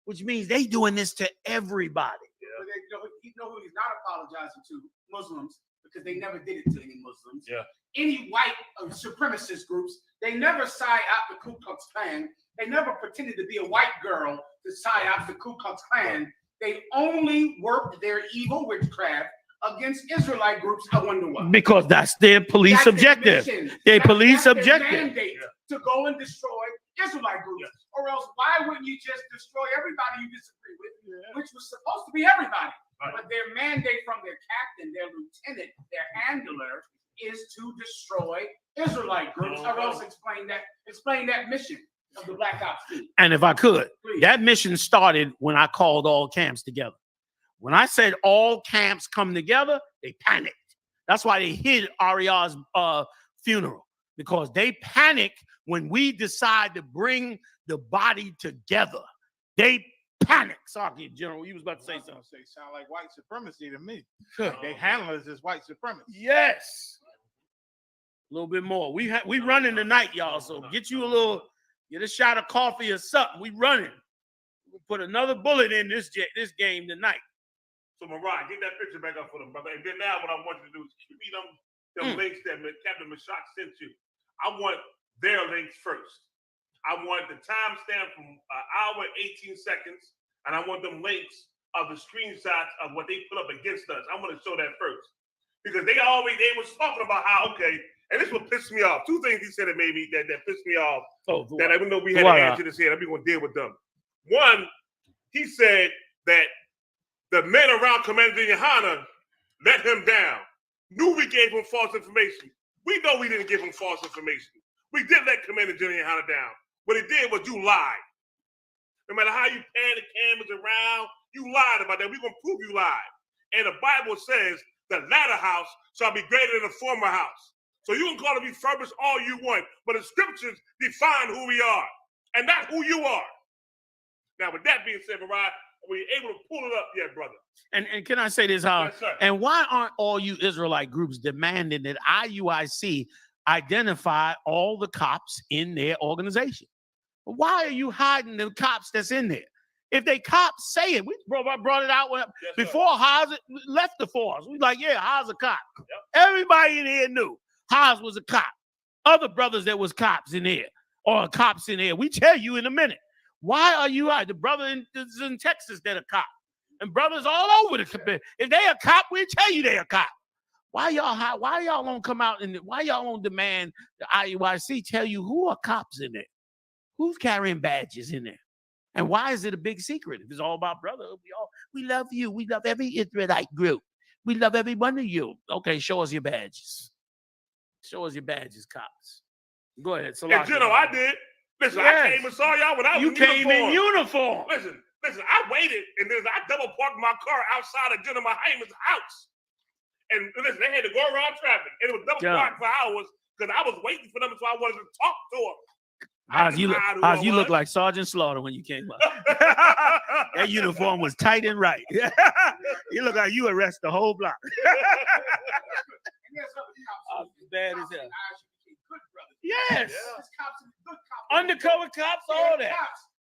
Speaker 3: which means they doing this to everybody.
Speaker 8: Yeah. But you know who he's not apologizing to? Muslims, because they never did it to any Muslims.
Speaker 6: Yeah.
Speaker 8: Any white supremacist groups, they never PSYOP the Ku Klux Klan. They never pretended to be a white girl to PSYOP the Ku Klux Klan. They only worked their evil witchcraft against Israelite groups. I wonder why.
Speaker 3: Because that's their police objective. Their police objective.
Speaker 8: Their mandate to go and destroy Israelite groups. Or else, why wouldn't you just destroy everybody you disagree with, which was supposed to be everybody? But their mandate from their captain, their lieutenant, their handler is to destroy Israelite groups. Or else explain that mission of the Black Ops team.
Speaker 3: And if I could,
Speaker 8: Please.
Speaker 3: that mission started when I called all camps together. When I said all camps come together, they panicked. That's why they hid Aria's funeral, because they panic when we decide to bring the body together. They panic. Sorry, General, you was about to say something.
Speaker 5: Sound like white supremacy to me. They handle us as white supremacy.
Speaker 3: Yes. A little bit more. We running tonight, y'all. So get a shot of coffee or something. We running. We'll put another bullet in this game tonight.
Speaker 6: So, Mariah, get that picture back up for them, brother. And then now what I want you to do is give me them links that Captain Mashak sent you. I want their links first. I want the timestamp from an hour, 18 seconds, and I want them links of the screenshots of what they put up against us. I want to show that first. Because they was talking about how, okay, and this what pissed me off. Two things he said that made me, that pissed me off. That even though we had to answer this here, I'm going to deal with them. One, he said that the men around Commander YAHANNA let him down. Knew we gave him false information. We know we didn't give him false information. We did let Commander YAHANNA down. What he did was you lied. No matter how you pan the cameras around, you lied about that. We're going to prove you lied. And the Bible says the latter house shall be greater than the former house. So you can call it refurbished all you want, but the scriptures define who we are and not who you are. Now, with that being said, Mariah, were you able to pull it up yet, brother?
Speaker 3: And can I say this, how?
Speaker 6: Yes, sir.
Speaker 3: And why aren't all you Israelite groups demanding that IUIC identify all the cops in their organization? Why are you hiding the cops that's in there? If they cops, say it. We brought it out before Haas left the force. We like, yeah, Haas a cop. Yep. Everybody in here knew Haas was a cop. Other brothers that was cops in there or cops in there. We tell you in a minute. Why are you out? The brother in Texas that a cop. And brothers all over the country. If they a cop, we tell you they a cop. Why y'all don't come out and why y'all don't demand the IUIC tell you who are cops in there? Who's carrying badges in there? And why is it a big secret? If it's all about brotherhood, we love you. We love every Israelite group. We love every one of you. Okay, show us your badges. Show us your badges, cops. Go ahead.
Speaker 6: And General, I did. Listen, yes. I came and saw y'all when I was
Speaker 3: in uniform.
Speaker 6: Listen, I waited and then I double parked my car outside of General Mahaiman's house. And listen, they had to go around traffic. And it was double parked for hours because I was waiting for them, so I wanted to talk to them.
Speaker 3: You look like Sergeant Slaughter when you came up. That uniform was tight and right. You look like you arrest the whole block. Bad as hell. Yes. Undercover cops, all that.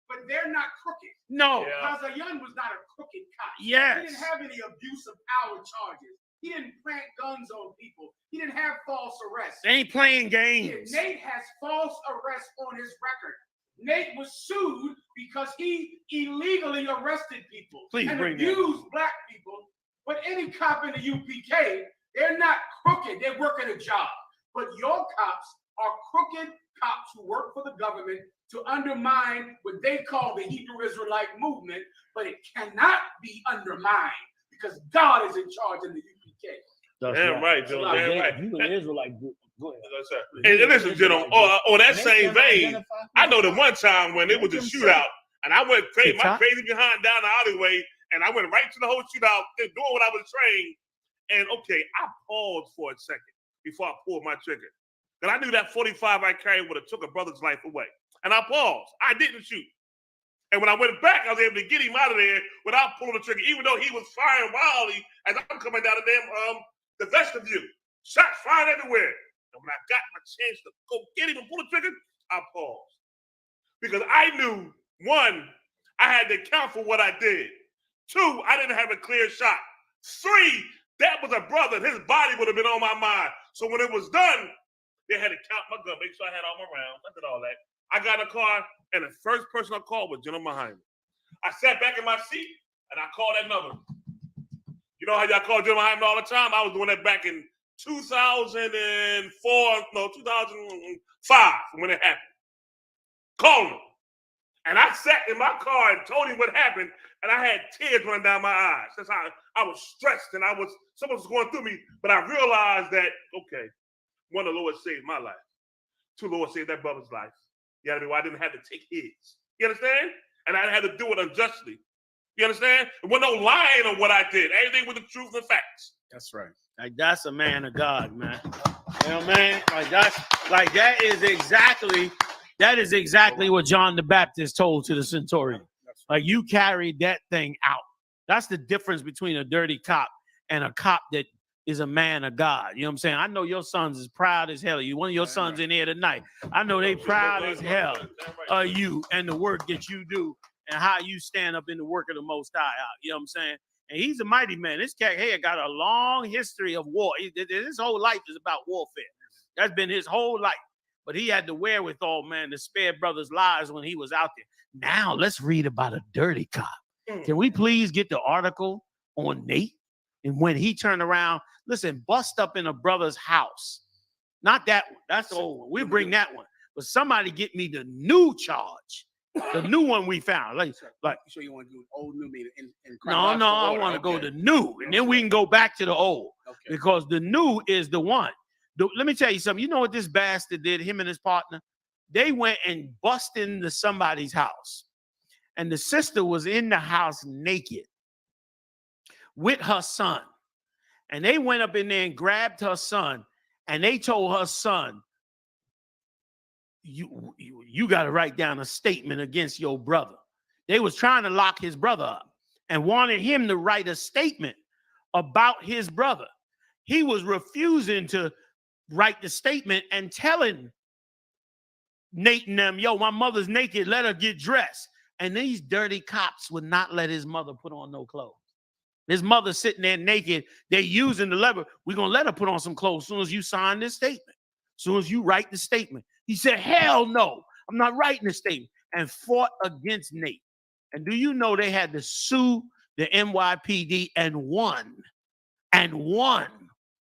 Speaker 8: But they're not crooked.
Speaker 3: No.
Speaker 8: Hazayan was not a crooked cop.
Speaker 3: Yes.
Speaker 8: He didn't have any abuse of power charges. He didn't plant guns on people. He didn't have false arrests.
Speaker 3: They ain't playing games.
Speaker 8: Nate has false arrests on his record. Nate was sued because he illegally arrested people and abused black people. But any cop in the UPK, they're not crooked. They're working a job. But your cops are crooked cops who work for the government to undermine what they call the Hebrew Israelite movement, but it cannot be undermined because God is in charge in the UPK.
Speaker 6: Damn right, Joe. Damn right.
Speaker 3: You an Israelite group. Go ahead.
Speaker 6: And listen, General, on that same vein, I know the one time when it was a shootout, and I went crazy, my crazy behind down the alleyway, and I went right to the whole shootout, doing what I was trained. And okay, I paused for a second before I pulled my trigger. Because I knew that 45 I carried would have took a brother's life away. And I paused. I didn't shoot. And when I went back, I was able to get him out of there without pulling the trigger, even though he was firing wildly as I'm coming down the damn the vestibule. Shots flying everywhere. And when I got my chance to go get him and pull the trigger, I paused. Because I knew, one, I had to account for what I did. Two, I didn't have a clear shot. Three, that was a brother. His body would have been on my mind. So when it was done, they had to count my gun, make sure I had all my rounds. I did all that. I got in a car, and the first person I called was General Mahaiman. I sat back in my seat, and I called that number. You know how y'all call General Mahaiman all the time? I was doing that back in 2005 when it happened. Called him. And I sat in my car and told him what happened,
Speaker 10: and I had tears running down my eyes. That's how I was stressed, and someone was going through me. But I realized that, okay, one, the Lord saved my life. Two, Lord saved that brother's life. You know what I mean? Well, I didn't have to take his. You understand? And I didn't have to do it unjustly. You understand? There was no lying on what I did. Everything with the truth and facts.
Speaker 8: That's right.
Speaker 3: Like, that's a man of God, man. You know what I mean? That is exactly what John the Baptist told to the centurion. Like, you carried that thing out. That's the difference between a dirty cop and a cop that is a man of God. You know what I'm saying? I know your sons is proud as hell of you. One of your sons in here tonight. I know they proud as hell of you and the work that you do and how you stand up in the work of the Most High. You know what I'm saying? And he's a mighty man. This cat here got a long history of war. His whole life is about warfare. That's been his whole life. But he had the wherewithal, man, to spare brothers' lives when he was out there. Now let's read about a dirty cop. Can we please get the article on Nate? And when he turned around, listen, bust up in a brother's house. Not that one. That's the old one. We'll bring that one. But somebody get me the new charge. The new one we found. Like
Speaker 8: you sure you want to do old new meter in
Speaker 3: no, I want to go to new. And then we can go back to the old. Okay. Because the new is the one. Let me tell you something. You know what this bastard did, him and his partner? They went and bust into somebody's house. And the sister was in the house naked with her son. And they went up in there and grabbed her son. And they told her son, you got to write down a statement against your brother. They was trying to lock his brother up and wanted him to write a statement about his brother. He was refusing to write the statement and telling Nate and them, yo, my mother's naked, let her get dressed. And these dirty cops would not let his mother put on no clothes. His mother sitting there naked. They're using the lever. We're going to let her put on some clothes as soon as you sign this statement. As soon as you write the statement. He said, hell no, I'm not writing the statement. And fought against Nate. And do you know they had to sue the NYPD and won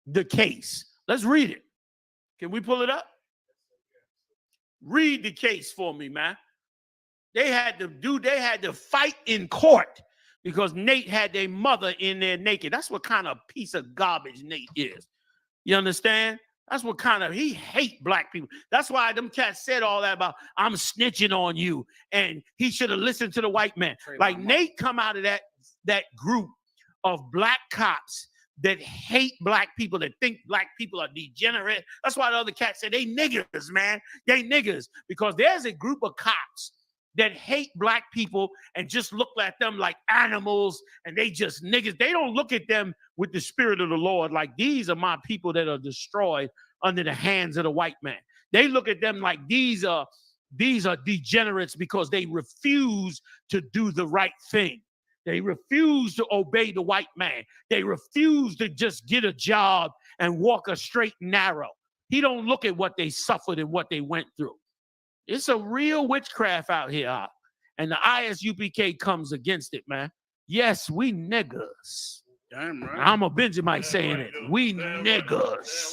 Speaker 3: the case. Let's read it. Can we pull it up? Read the case for me, man. They had to fight in court because Nate had their mother in there naked. That's what kind of piece of garbage Nate is. You understand? That's what kind of, he hate black people. That's why them cats said all that about, I'm snitching on you. And he should have listened to the white man. Like Nate come out of that group of black cops that hate black people, that think black people are degenerate. That's why the other cats say they niggers, man. They niggers. Because there's a group of cops that hate black people and just look at them like animals and they just niggas. They don't look at them with the spirit of the Lord like these are my people that are destroyed under the hands of the white man. They look at them like these are degenerates because they refuse to do the right thing. They refuse to obey the white man. They refuse to just get a job and walk a straight and narrow. He don't look at what they suffered and what they went through. It's a real witchcraft out here. And the I.S.U.P.K comes against it, man. Yes, we niggers.
Speaker 8: Damn right.
Speaker 3: I'm a Benjamin saying it. We niggers.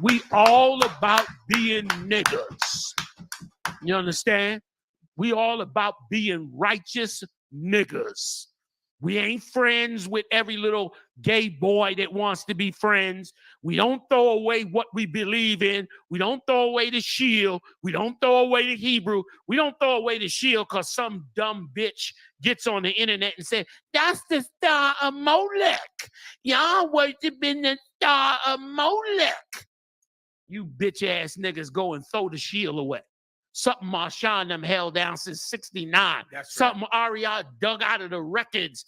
Speaker 3: We all about being niggers. You understand? We all about being righteous niggers. We ain't friends with every little gay boy that wants to be friends. We don't throw away what we believe in. We don't throw away the shield. We don't throw away the Hebrew. We don't throw away the shield because some dumb bitch gets on the internet and says, that's the star of Molech. Y'all worshiping the star of Molech. You bitch ass niggas go and throw the shield away. Something Marshawn them held down since 69. Something Ariah dug out of the records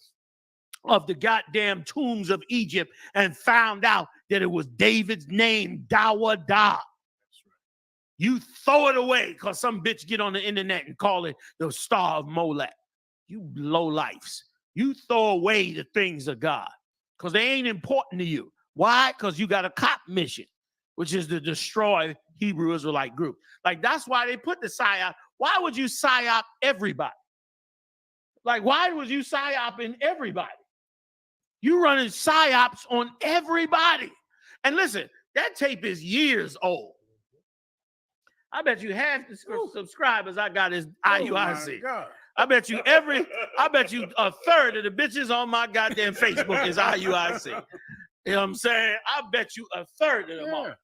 Speaker 3: of the goddamn tombs of Egypt and found out that it was David's name, Dawadah. You throw it away because some bitch get on the internet and call it the star of Molech. You lowlifes. You throw away the things of God because they ain't important to you. Why? Because you got a cop mission, which is to destroy Hebrew Israelite group. Like, that's why they put the PSYOP. Why would you PSYOP everybody? Like, why would you PSYOP in everybody? You running PSYOPs on everybody. And listen, that tape is years old. I bet you half the subscribers I got is IUIC. I bet you a third of the bitches on my goddamn Facebook is IUIC. You know what I'm saying? I bet you a third of them are.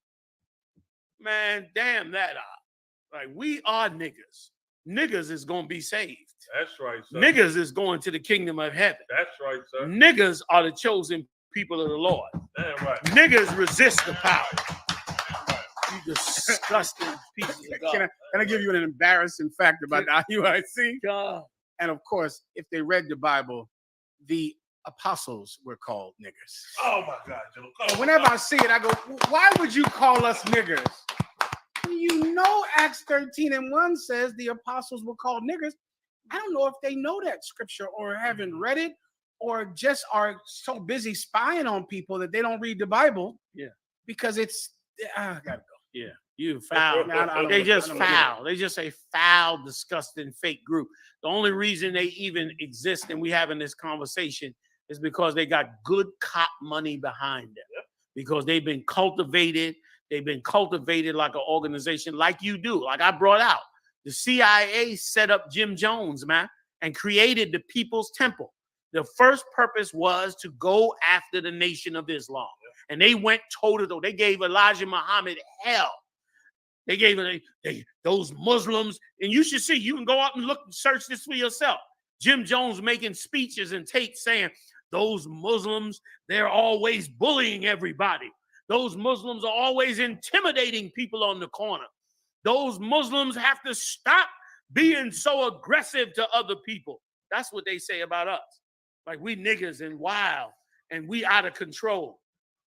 Speaker 3: Man, damn that are. Like, we are niggas. Niggas is gonna be saved.
Speaker 10: That's right, sir.
Speaker 3: Niggas is going to the kingdom of heaven.
Speaker 10: That's right, sir.
Speaker 3: Niggas are the chosen people of the Lord.
Speaker 10: Damn right.
Speaker 3: Niggas resist the power. You disgusting pieces of God.
Speaker 8: Can I give you an embarrassing fact about the IUIC?
Speaker 3: God.
Speaker 8: And of course, if they read the Bible, the apostles were called niggers.
Speaker 10: Oh my God, Joe.
Speaker 8: And whenever I see it, I go, why would you call us niggers? You know, Acts 13:1 says the apostles were called niggers. I don't know if they know that scripture or haven't read it or just are so busy spying on people that they don't read the Bible.
Speaker 3: Yeah.
Speaker 8: Because I gotta go.
Speaker 3: Yeah. You foul. They just foul. They just a foul, disgusting, fake group. The only reason they even exist and we having this conversation is because they got good cop money behind them. Yep. Because they've been cultivated. They've been cultivated like an organization, like you do. Like I brought out, the CIA set up Jim Jones, man, and created the People's Temple. The first purpose was to go after the Nation of Islam. Yep. And they went toe-to-toe. They gave Elijah Muhammad hell. They gave those Muslims, and you should see, you can go out and look, search this for yourself. Jim Jones making speeches and tapes saying, those Muslims, they're always bullying everybody. Those Muslims are always intimidating people on the corner. Those Muslims have to stop being so aggressive to other people. That's what they say about us. Like we niggas and wild and we out of control.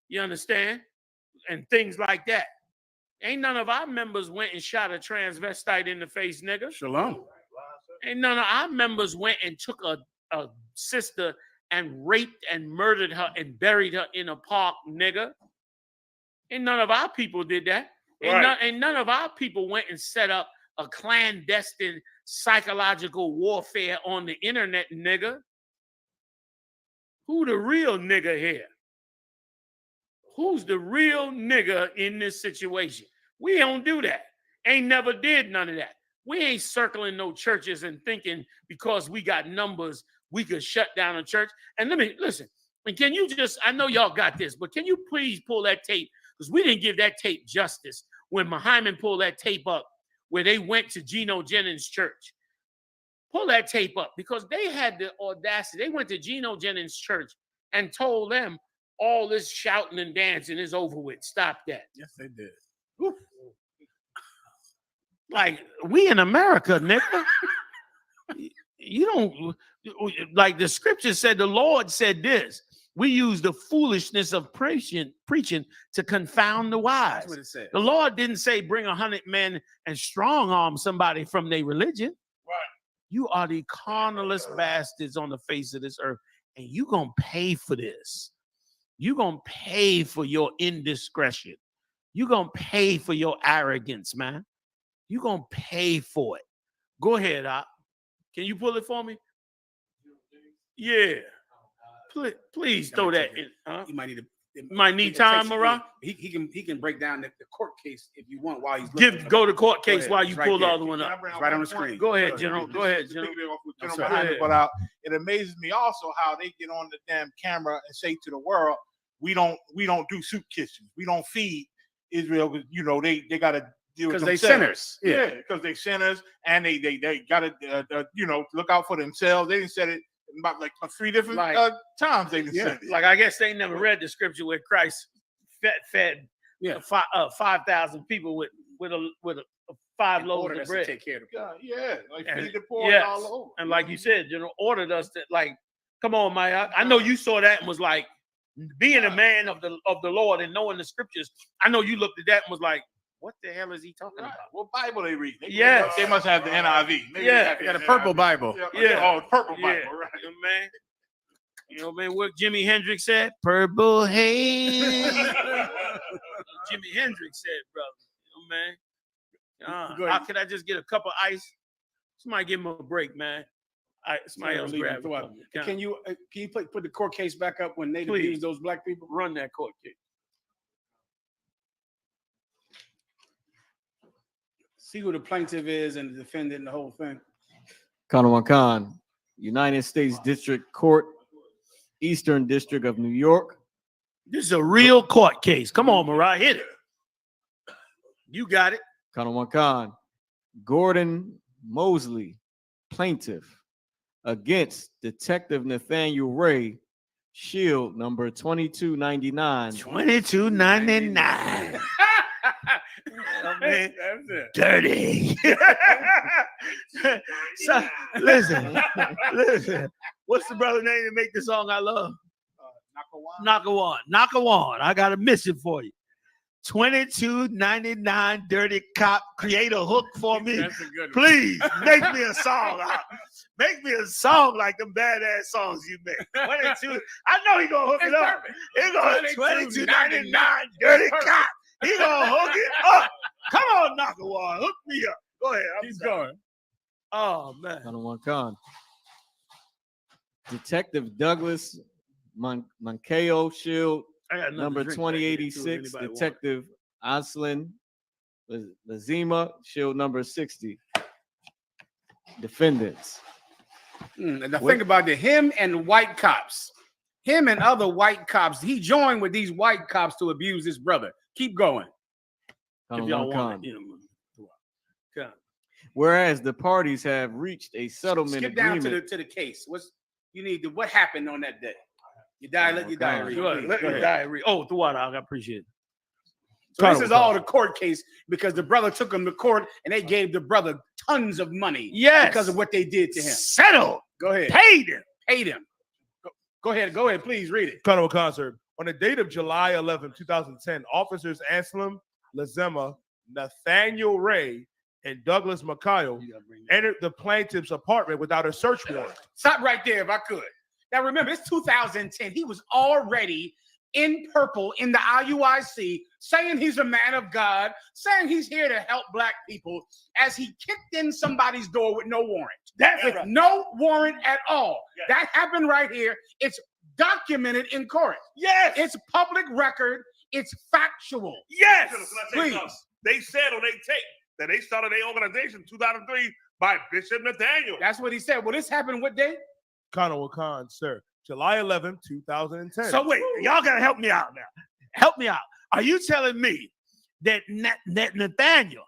Speaker 3: You understand? And things like that. Ain't none of our members went and shot a transvestite in the face, nigga.
Speaker 8: Shalom.
Speaker 3: Ain't none of our members went and took a sister and raped and murdered her and buried her in a park, nigga. Ain't none of our people did that. Ain't none of our people went and set up a clandestine psychological warfare on the internet, nigga. Who the real nigga here? Who's the real nigga in this situation? We don't do that. Ain't never did none of that. We ain't circling no churches and thinking because we got numbers, we could shut down a church. And let me listen. And can you just, I know y'all got this, but can you please pull that tape? Because we didn't give that tape justice when Hyman pulled that tape up where they went to Geno Jennings' church. Pull that tape up because they had the audacity. They went to Geno Jennings' church and told them, all this shouting and dancing is over with. Stop that.
Speaker 8: Yes, they did.
Speaker 3: Woo. Like, we in America, nigga. You don't, like the scripture said, the Lord said this. We use the foolishness of preaching to confound the wise.
Speaker 8: That's what it said.
Speaker 3: The Lord didn't say bring 100 men and strong arm somebody from their religion.
Speaker 10: Right.
Speaker 3: You are the carnalest bastards on the face of this earth, and you're going to pay for this. You're going to pay for your indiscretion. You're going to pay for your arrogance, man. You're going to pay for it. Go ahead, Op. Can you pull it for me? Yeah. Please throw that in. Huh?
Speaker 8: You might need
Speaker 3: time, Mara.
Speaker 8: He can break down the court case if you want while he's
Speaker 3: go to court case while you pull the other one up.
Speaker 8: Right on the screen.
Speaker 3: Go ahead, General. Go ahead, General.
Speaker 5: But it amazes me also how they get on the damn camera and say to the world, we don't do soup kitchens. We don't feed Israel. You know, they got to deal with
Speaker 8: because they sinners.
Speaker 5: Yeah, because they sinners and they got to look out for themselves. They didn't say it about like 3 different times. They didn't say it.
Speaker 3: Like I guess they never read the scripture where Christ fed 5,000 people with a 5 loaves of bread.
Speaker 8: To take care of
Speaker 5: like feed the poor all over.
Speaker 3: And like you said, ordered us to come on, Maya. I know you saw that and was like, being a man of the Lord and knowing the scriptures. I know you looked at that and was like, what the hell is he talking about?
Speaker 5: What Bible they read?
Speaker 3: They
Speaker 5: must have the NIV. Maybe
Speaker 8: they got a purple Bible.
Speaker 5: Purple Bible, right?
Speaker 3: Man. You know, man, what Jimi Hendrix said? Purple haze. Jimi Hendrix said, brother. You know, man. How can I just get a cup of ice? Somebody give him a break, man. Somebody else grab it.
Speaker 8: Can you put the court case back up when they abused those black people?
Speaker 3: Run that court case.
Speaker 8: See who the plaintiff is and the defendant and the whole thing.
Speaker 11: Khan, United States District Court, Eastern District of New York.
Speaker 3: This is a real court case. Come on, Mariah, hit it. You got it.
Speaker 11: Khan, Gordon Mosley, plaintiff, against Detective Nathaniel Ray, Shield number 2299.
Speaker 3: 2299.
Speaker 8: That's it.
Speaker 3: Dirty. So, listen. What's the brother name to make the song I love? Nakawan. I got a mission for you. 2299 Dirty Cop. Create a hook for me.
Speaker 8: That's a good one.
Speaker 3: Please make me a song. Make me a song like them badass songs you make. 22. I know he gonna hook it up. He gonna 2299 Dirty Cop. He gonna hook it up. Come on, Nakawan. Hook me up. Go ahead.
Speaker 8: He's going.
Speaker 3: Oh man.
Speaker 11: Khan. Detective Douglas Moncayo, Shield number 2086. Detective Anslin Lazima, Shield number 60. Defendants.
Speaker 8: And the thing about him and white cops, him and other white cops, he joined with these white cops to abuse his brother. Keep going.
Speaker 3: If y'all want it.
Speaker 11: Whereas the parties have reached a settlement
Speaker 8: Skip down
Speaker 11: agreement.
Speaker 8: to the case. What happened on that day? Your diary.
Speaker 3: Let your diary. Oh, Thawada, I appreciate it.
Speaker 8: So this is all the court case because the brother took him to court and they gave the brother tons of money.
Speaker 3: Yes.
Speaker 8: Because of what they did to him.
Speaker 3: Settled.
Speaker 8: Go ahead.
Speaker 3: Paid him.
Speaker 8: Go ahead. Please read it.
Speaker 6: Colonel Concert. On the date of July 11, 2010, officers Anselm Lazema, Nathaniel Ray, and Douglas Moncayo entered the plaintiff's apartment without a search warrant.
Speaker 8: Stop right there if I could. Now remember, it's 2010. He was already in purple in the IUIC, saying he's a man of God, saying he's here to help black people, as he kicked in somebody's door with no warrant. No warrant at all. Yes. That happened right here. It's documented in court.
Speaker 3: Yes.
Speaker 8: It's public record. It's factual.
Speaker 3: Yes.
Speaker 8: Please.
Speaker 10: They said on their tape that they started their organization in 2003 by Bishop Nathaniel.
Speaker 8: That's what he said. Well, this happened what day?
Speaker 6: Colonel Khan, sir. July 11, 2010.
Speaker 3: So wait, y'all gotta help me out now. Help me out. Are you telling me that Nathaniel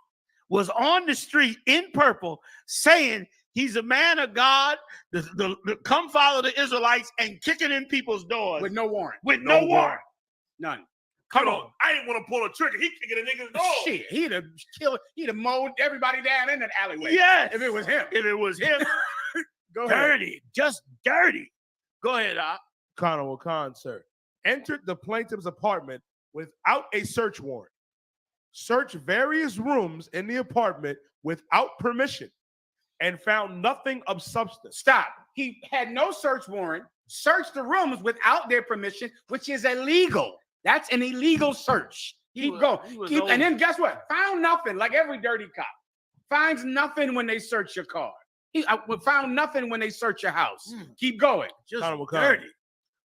Speaker 3: was on the street in purple saying he's a man of God, the come follow the Israelites, and kicking in people's doors
Speaker 8: with no warrant?
Speaker 3: With no warrant.
Speaker 8: None.
Speaker 10: Come on. I didn't want to pull a trigger. He kicking a nigga's door.
Speaker 8: Shit, he'd have killed, he'd have mowed everybody down in that alleyway.
Speaker 3: Yes.
Speaker 8: If it was him. Go ahead.
Speaker 3: Dirty. Just dirty. Go ahead,
Speaker 6: Colonel Khan, sir. Entered the plaintiff's apartment without a search warrant. Searched various rooms in the apartment without permission and found nothing of substance.
Speaker 8: Stop. He had no search warrant, searched the rooms without their permission, which is illegal. That's an illegal search. Keep going. And then guess what? Found nothing, like every dirty cop. Finds nothing when they search your car. He found nothing when they search your house. Keep going.
Speaker 3: Just
Speaker 6: dirty.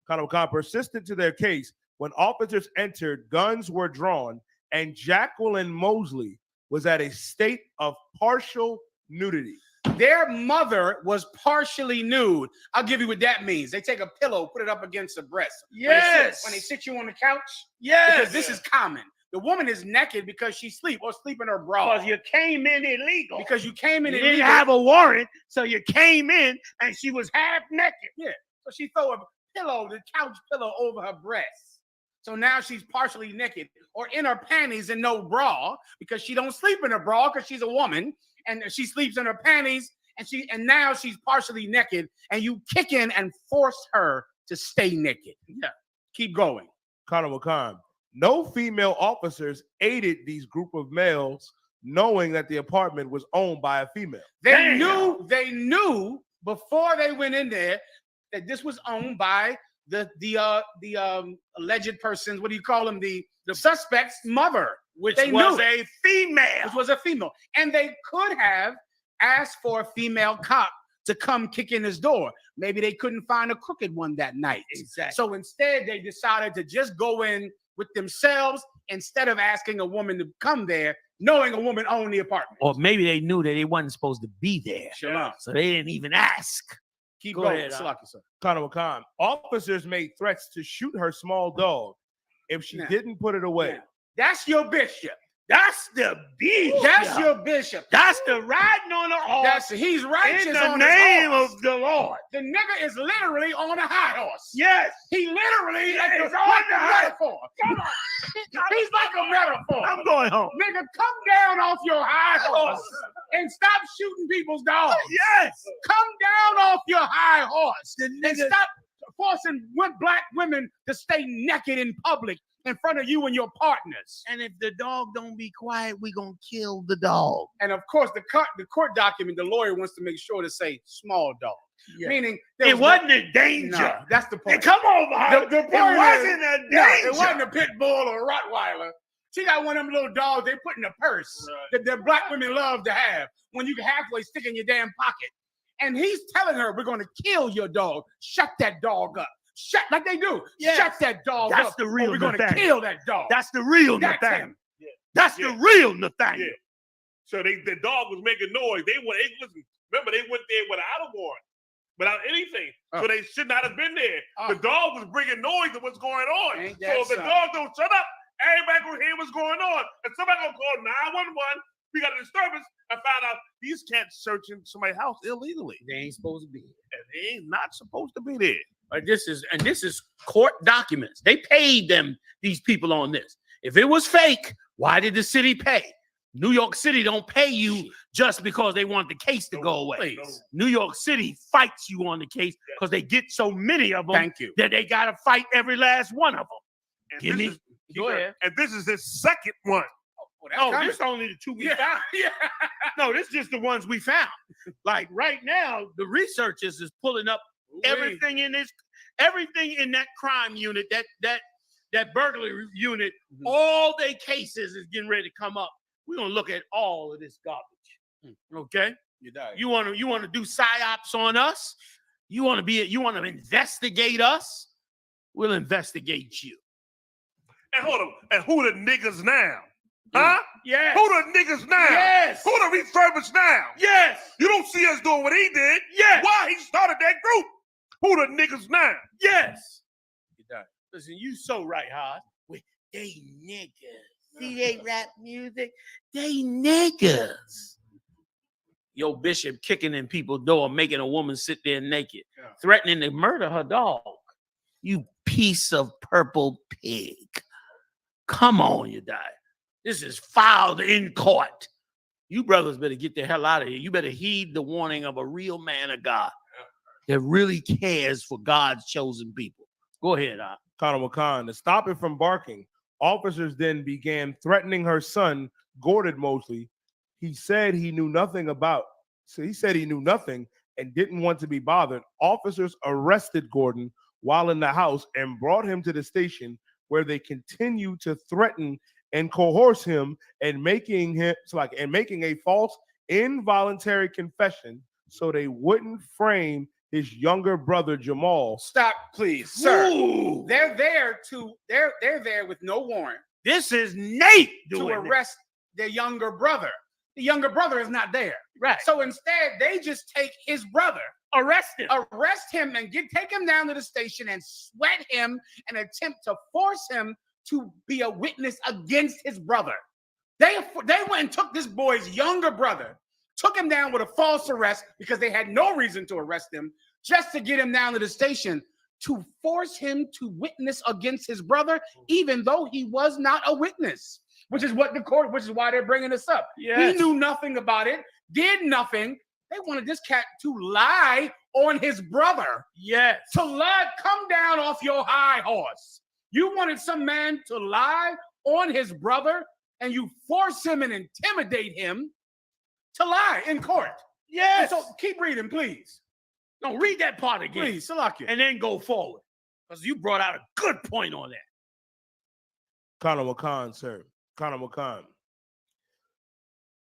Speaker 6: Colonel Khan persistent to their case. When officers entered, guns were drawn, and Jacqueline Mosley was at a state of partial nudity.
Speaker 8: Their mother was partially nude. I'll give you what that means. They take a pillow, put it up against the breast.
Speaker 3: Yes.
Speaker 8: When they sit you on the couch.
Speaker 3: Yes.
Speaker 8: Because this is common. The woman is naked because she sleep in her bra.
Speaker 3: Because you came in illegal.
Speaker 8: Because you came in
Speaker 3: you
Speaker 8: illegal.
Speaker 3: didn't have a warrant, so you came in and she was half naked.
Speaker 8: Yeah. So she threw a pillow, the couch pillow, over her breast. So now she's partially naked, or in her panties and no bra, because she don't sleep in her bra because she's a woman, and she sleeps in her panties, and now she's partially naked, and you kick in and force her to stay naked. Yeah. Keep going.
Speaker 6: Colonel Khan. No female officers aided these group of males, knowing that the apartment was owned by a female.
Speaker 8: They knew before they went in there that this was owned by the alleged persons. What do you call them? The suspect's mother,
Speaker 3: which was a female.
Speaker 8: And they could have asked for a female cop to come kick in his door. Maybe they couldn't find a crooked one that night.
Speaker 3: Exactly.
Speaker 8: So instead, they decided to just go in with themselves. Instead of asking a woman to come there, knowing a woman owned the apartment.
Speaker 3: Or maybe they knew that they wasn't supposed to be there.
Speaker 8: Shalom.
Speaker 3: So they didn't even ask.
Speaker 8: Keep
Speaker 3: Go
Speaker 8: going.
Speaker 3: ahead,
Speaker 8: Salaki, sir.
Speaker 6: Khan. Officers made threats to shoot her small dog if she
Speaker 8: Now,
Speaker 6: didn't put it away.
Speaker 8: Now, that's your bishop.
Speaker 3: That's the bishop.
Speaker 8: That's your bishop.
Speaker 3: That's the riding on the horse.
Speaker 8: He's righteous
Speaker 3: in the
Speaker 8: on
Speaker 3: name
Speaker 8: his horse.
Speaker 3: of the Lord.
Speaker 8: The nigga is literally on a high horse.
Speaker 3: Yes.
Speaker 8: He literally
Speaker 3: Yes,
Speaker 8: is
Speaker 3: on
Speaker 8: like
Speaker 3: the
Speaker 8: a
Speaker 3: high-
Speaker 8: metaphor. Come on. He's like a metaphor.
Speaker 3: I'm going home.
Speaker 8: Nigga, come down off your high horse and stop shooting people's dogs.
Speaker 3: Yes.
Speaker 8: Come down off your high horse and stop forcing black women to stay naked in public in front of you and your partners.
Speaker 3: And if the dog don't be quiet, we gonna kill the dog.
Speaker 8: And of course, the court document, the lawyer wants to make sure to say small dog.
Speaker 3: Yeah.
Speaker 8: Meaning
Speaker 3: It wasn't a danger.
Speaker 8: No, that's the point.
Speaker 3: Come on, Bob.
Speaker 8: The
Speaker 3: It
Speaker 8: point
Speaker 3: wasn't a
Speaker 8: No,
Speaker 3: danger.
Speaker 8: it wasn't a pit bull or a Rottweiler. She got one of them little dogs they put in a purse that black women love to have when you can halfway stick in your damn pocket. And he's telling her, we're going to kill your dog. Shut that dog up. Shut, like they do.
Speaker 3: Yes.
Speaker 8: Shut that dog
Speaker 3: That's
Speaker 8: up.
Speaker 3: the real
Speaker 8: or we're going to
Speaker 3: Nathaniel.
Speaker 8: kill that dog.
Speaker 3: That's the real
Speaker 8: That's
Speaker 3: Nathaniel.
Speaker 8: him.
Speaker 3: That's the real Nathaniel.
Speaker 10: Yeah. So the dog was making noise. Listen, remember, they went there without a warrant, without anything. So they should not have been there. The dog was bringing noise of what's going on.
Speaker 8: Ain't
Speaker 10: So
Speaker 8: that
Speaker 10: if the
Speaker 8: something?
Speaker 10: dog don't shut up, everybody gonna hear what's going on. And somebody gonna call 911. We got a disturbance and found out these cats searching somebody's house illegally.
Speaker 3: They ain't supposed to be here.
Speaker 10: And they ain't not supposed to be there.
Speaker 3: This is court documents. They paid these people on this. If it was fake, why did the city pay? New York City don't pay you just because they want the case to go away. New York City fights you on the case because they get so many of them
Speaker 8: Thank you.
Speaker 3: that they got to fight every last one of them.
Speaker 10: And
Speaker 3: Give
Speaker 10: this
Speaker 3: me.
Speaker 10: is-
Speaker 3: Go ahead.
Speaker 10: And this is his second one.
Speaker 3: Oh, this is only the two we found. No, this is just the ones we found. Like right now, the researchers is pulling up everything in that crime unit, that burglary unit. All their cases is getting ready to come up. We're gonna look at all of this garbage. Okay? You want to do psyops on us? You want to investigate us? We'll investigate you.
Speaker 10: And hold on. And who the niggas now? Huh?
Speaker 3: Yes.
Speaker 10: Who the niggas now?
Speaker 3: Yes.
Speaker 10: Who the refurbished now?
Speaker 3: Yes.
Speaker 10: You don't see us doing what he did.
Speaker 3: Yes.
Speaker 10: Why he started that group? Who the niggas now?
Speaker 3: Yes. Listen, you so right, Haas. They niggas. See, they rap music. They niggas. Yo, Bishop kicking in people's door, making a woman sit there naked, threatening to murder her dog. You piece of purple pig. Come on, you die. This is filed in court. You brothers better get the hell out of here. You better heed the warning of a real man of God that really cares for God's chosen people. Go ahead,
Speaker 6: Khan. To stop it from barking, officers then began threatening her son, Gordon Mosley. He said he knew nothing and didn't want to be bothered. Officers arrested Gordon while in the house and brought him to the station, where they continued to threaten and coerce him and making a false involuntary confession so they wouldn't frame his younger brother Jamal.
Speaker 8: Stop, please, sir.
Speaker 3: Ooh.
Speaker 8: They're there with no warrant.
Speaker 3: This is Nate
Speaker 8: to arrest their younger brother. The younger brother is not there.
Speaker 3: Right.
Speaker 8: So instead, they just take his brother, arrest him, and take him down to the station and sweat him and attempt to force him to be a witness against his brother. They went and took this boy's younger brother, took him down with a false arrest because they had no reason to arrest him, just to get him down to the station to force him to witness against his brother, even though he was not a witness. Which is why they're bringing this up.
Speaker 3: Yes.
Speaker 8: He knew nothing about it, did nothing. They wanted this cat to lie on his brother.
Speaker 3: Yes.
Speaker 8: To lie, come down off your high horse. You wanted some man to lie on his brother, and you force him and intimidate him to lie in court.
Speaker 3: Yes.
Speaker 8: And so keep reading, please.
Speaker 3: No, read that part again.
Speaker 8: Please, Salakia.
Speaker 3: And then go forward. Because you brought out a good point on that.
Speaker 6: Khan, sir. Khan.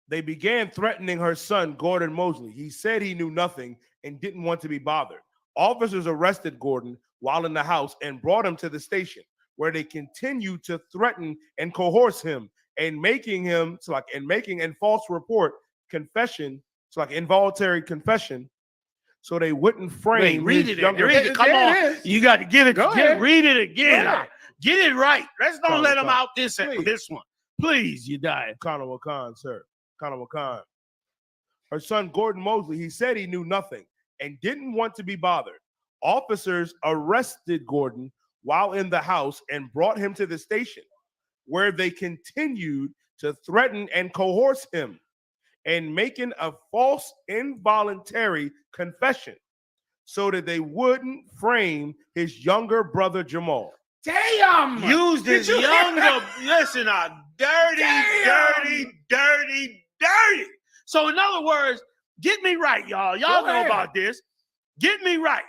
Speaker 6: They began threatening her son, Gordon Mosley. He said he knew nothing and didn't want to be bothered. Officers arrested Gordon while in the house and brought him to the station, where they continued to threaten and coerce him and making him and false report confession, involuntary confession, so they wouldn't frame.
Speaker 3: Read
Speaker 6: his
Speaker 3: it.
Speaker 6: younger.
Speaker 3: Read it. Come on. You got to get it. Read it again.
Speaker 6: Right.
Speaker 3: Get it right. Let's don't let them out this one. Please, you die.
Speaker 6: Conor Khan, sir. Conor Khan. Her son, Gordon Mosley, he said he knew nothing and didn't want to be bothered. Officers arrested Gordon while in the house and brought him to the station, where they continued to threaten and coerce him and making a false involuntary confession so that they wouldn't frame his younger brother Jamal.
Speaker 3: Damn! Used his younger, listen, dirty. So in other words, get me right, y'all. Y'all know about this. Get me right.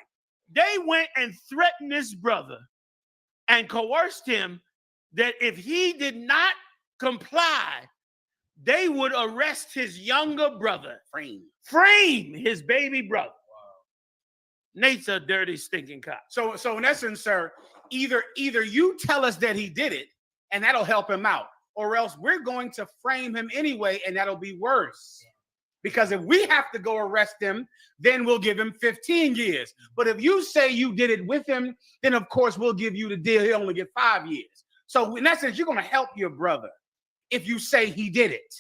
Speaker 3: They went and threatened this brother and coerced him that if he did not comply, they would arrest his younger brother. Frame his baby brother. Wow. Nate's a dirty, stinking cop.
Speaker 8: So in essence, sir, either you tell us that he did it, and that'll help him out, or else we're going to frame him anyway, and that'll be worse. Because if we have to go arrest him, then we'll give him 15 years. But if you say you did it with him, then of course we'll give you the deal. He'll only get 5 years. So in essence, you're going to help your brother if you say he did it.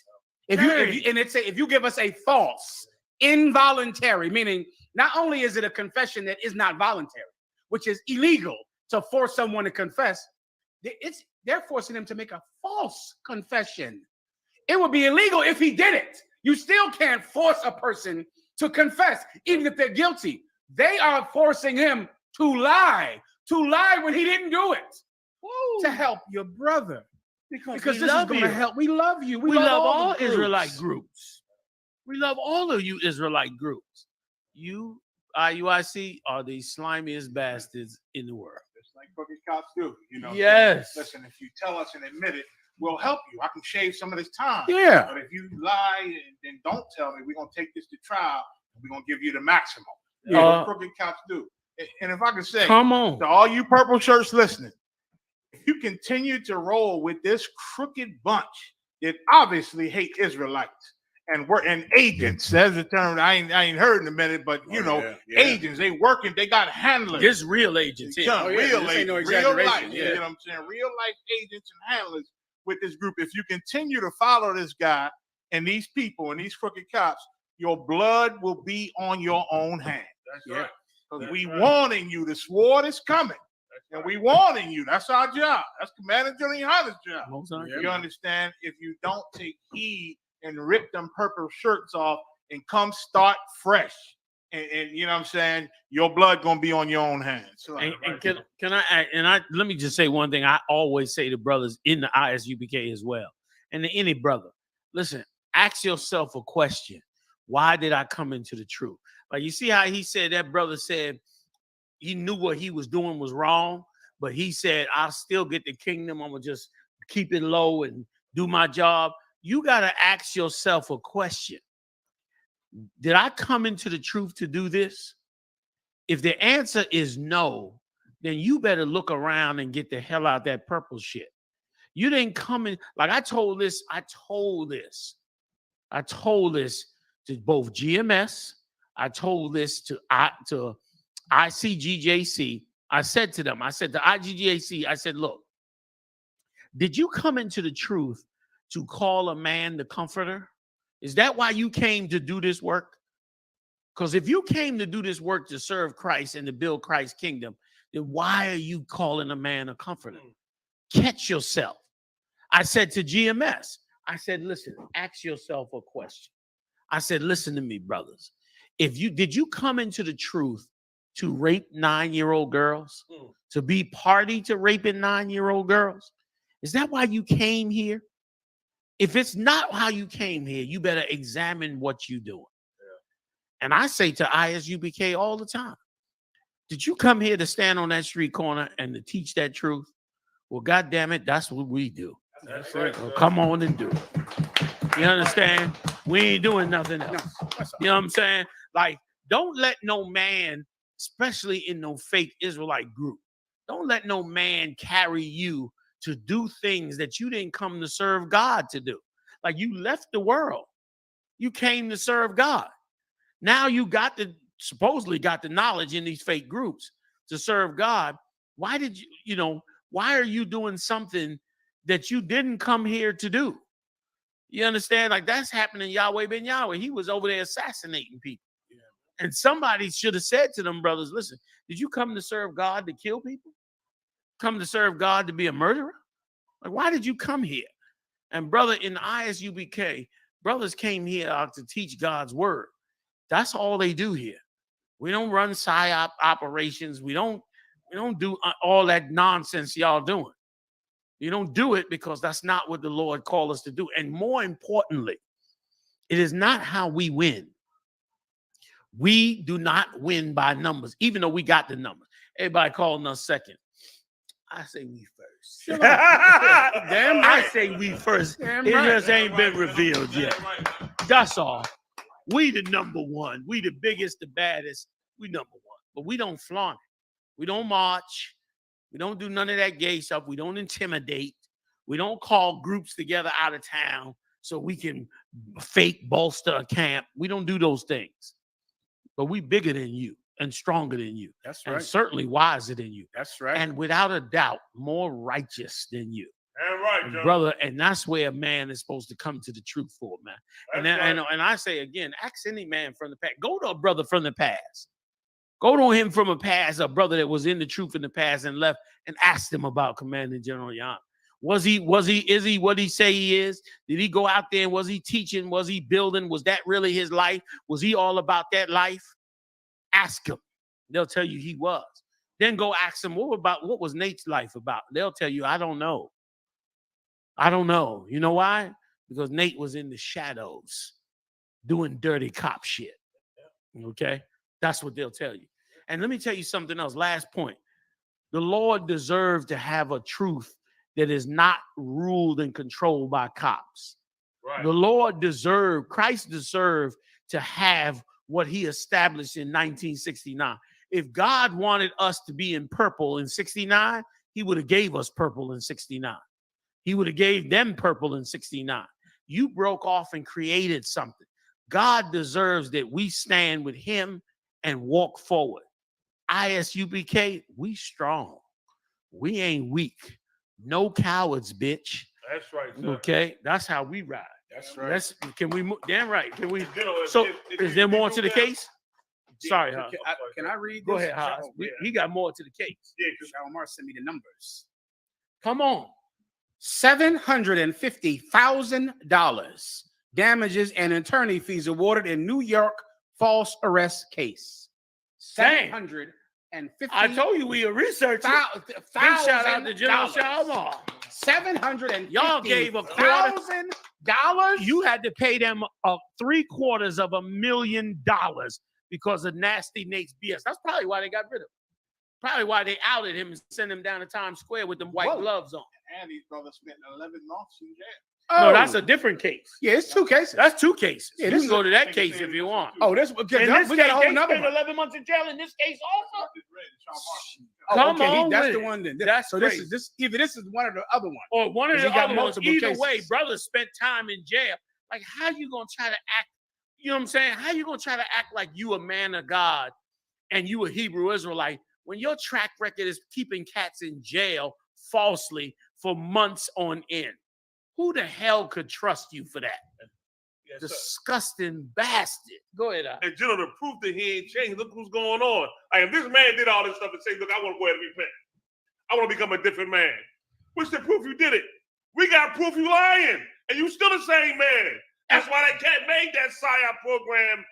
Speaker 8: If you give us a false, involuntary, meaning not only is it a confession that is not voluntary, which is illegal to force someone to confess, they're forcing him to make a false confession. It would be illegal if he did it. You still can't force a person to confess, even if they're guilty. They are forcing him to lie when he didn't do it. Woo. To help your brother. Because this is going to help. We love you.
Speaker 3: We love all Israelite groups. We love all of you Israelite groups. You, IUIC, are the slimiest bastards in the world.
Speaker 5: Just like crooked cops do. You know.
Speaker 3: Yes.
Speaker 5: Listen, if you tell us and admit it, we'll help you. I can shave some of this time.
Speaker 8: Yeah.
Speaker 5: But if you lie and don't tell me, we're going to take this to trial. And we're going to give you the maximum. That's what crooked cops do. And if I can say,
Speaker 3: come on,
Speaker 5: to all you purple shirts listening, if you continue to roll with this crooked bunch that obviously hate Israelites and work and agents, that's a term I ain't heard in a minute, but agents, they working, they got handlers.
Speaker 3: This real agents,
Speaker 5: real agents, real life, you know what I'm saying? Real life agents and handlers with this group. If you continue to follow this guy and these people and these crooked cops, your blood will be on your own hand. That's right. Because we warning you, the sword is coming. And we warning you. That's our job. That's Commander General Yohanna's job. You understand? If you don't take heed and rip them purple shirts off and come start fresh, and you know what I'm saying, your blood gonna be on your own hands. So,
Speaker 3: and can I let me just say one thing. I always say to brothers in the ISUPK as well, and to any brother, listen, ask yourself a question. Why did I come into the truth? Like, you see how he said that brother said he knew what he was doing was wrong, but he said, I'll still get the kingdom. I'm going to just keep it low and do my job. You got to ask yourself a question. Did I come into the truth to do this? If the answer is no, then you better look around and get the hell out that purple shit. You didn't come in. Like I told this to both GMS. I told this to ICGJC. I said to them, I said to IGJC, I said, look, did you come into the truth to call a man the comforter? Is that why you came to do this work? Because if you came to do this work to serve Christ and to build Christ's kingdom, then why are you calling a man a comforter? Catch yourself. I said to GMS, I said, listen, ask yourself a question. I said, listen to me, brothers. Did you come into the truth to rape 9-year-old girls, to be party to raping 9-year-old girls? Is that why you came here? If it's not how you came here, you better examine what you're doing. Yeah. And I say to ISUPK all the time, did you come here to stand on that street corner and to teach that truth? Well, God damn it, that's what we do. That's right. So come on and do it. You understand? We ain't doing nothing else. You know what I'm saying? Like, don't let no man, especially in no fake Israelite group, don't let no man carry you to do things that you didn't come to serve God to do. Like you left the world. You came to serve God. Now you supposedly got the knowledge in these fake groups to serve God. Why did why are you doing something that you didn't come here to do? You understand? Like that's happening. Yahweh ben Yahweh. He was over there assassinating people. Yeah. And somebody should have said to them brothers, listen, did you come to serve God to kill people? Come to serve God to be a murderer? Like, why did you come here? And brother, in the I.S.U.P.K, brothers came here to teach God's word. That's all they do here. We don't run PSYOP operations. We don't do all that nonsense y'all doing. You don't do it because that's not what the Lord called us to do. And more importantly, it is not how we win. We do not win by numbers, even though we got the numbers. Everybody calling us second. I say we first.
Speaker 8: Damn right.
Speaker 3: I say we first.
Speaker 8: Damn
Speaker 3: It
Speaker 8: right.
Speaker 3: just ain't been revealed yet. That's all. We the number one. We the biggest, the baddest. We number one. But we don't flaunt it. We don't march. We don't do none of that gay stuff. We don't intimidate. We don't call groups together out of town so we can fake bolster a camp. We don't do those things. But we bigger than you and stronger than you.
Speaker 8: That's right.
Speaker 3: And certainly wiser than you.
Speaker 8: That's right.
Speaker 3: And without a doubt, more righteous than you.
Speaker 10: Damn right,
Speaker 3: And
Speaker 10: Joe.
Speaker 3: brother, and that's where a man is supposed to come to the truth for, man. And I say again, ask any man from the past. Go to a brother from the past. Go to him from a past, a brother that was in the truth in the past and left, and ask him about Commanding General YAHANNA. Is he what he say he is? Did he go out there and was he teaching? Was he building? Was that really his life? Was he all about that life? Ask him. They'll tell you he was. Then go ask him, what was Nate's life about? They'll tell you, I don't know. I don't know. You know why? Because Nate was in the shadows doing dirty cop shit. Okay? That's what they'll tell you. And let me tell you something else. Last point. The Lord deserves to have a truth that is not ruled and controlled by cops. Right. The Lord Christ deserved to have what he established in 1969. If God wanted us to be in purple in 69, he would have gave us purple in 69. He would have gave them purple in 69. You broke off and created something. God deserves that we stand with him and walk forward. I.S.U.P.K, we strong. We ain't weak. No cowards, bitch.
Speaker 10: That's right, sir.
Speaker 3: Okay? That's how we ride.
Speaker 8: That's right.
Speaker 3: Can we move? Damn right. Can we?
Speaker 10: So,
Speaker 3: Is there more to the case? Sorry, Haas.
Speaker 8: Can I read this?
Speaker 3: Go ahead, Haas. He got more to the case.
Speaker 10: Yeah,
Speaker 8: Shalamar sent me the numbers.
Speaker 3: Come on.
Speaker 8: $750,000 damages and attorney fees awarded in New York false arrest case. $750,000.
Speaker 3: I told you we are researching. Big shout out to General Shalamar.
Speaker 8: $750,000.
Speaker 3: Y'all gave $250,000. You had to pay them $750,000 because of Nasty Nate's BS. That's probably why they got rid of him. Probably why they outed him and sent him down to Times Square with them white gloves on.
Speaker 5: And these brothers spent 11 months in jail.
Speaker 3: No, that's a different case.
Speaker 8: Yeah, it's two cases.
Speaker 3: That's two cases.
Speaker 8: Yeah,
Speaker 3: you can go to that case if you want.
Speaker 8: Oh, we got a whole nother one.
Speaker 3: 11 months in jail in this case also.
Speaker 8: Come on, that's the one then. So
Speaker 3: crazy.
Speaker 8: this is one of the other ones.
Speaker 3: Or one of the other ones. Either
Speaker 8: cases.
Speaker 3: way, brothers spent time in jail. Like, how you gonna try to act? You know what I'm saying? How you gonna try to act like you a man of God and you a Hebrew Israelite when your track record is keeping cats in jail falsely for months on end? Who the hell could trust you for that? Yes, disgusting bastard. Go ahead.
Speaker 10: And General, the proof that he ain't changed, look what's going on. Like, if this man did all this stuff and say, look, I want to go ahead and repent. I want to become a different man. What's the proof you did it? We got proof you lying. And you still the same man. That's why that cat made that PSYOP program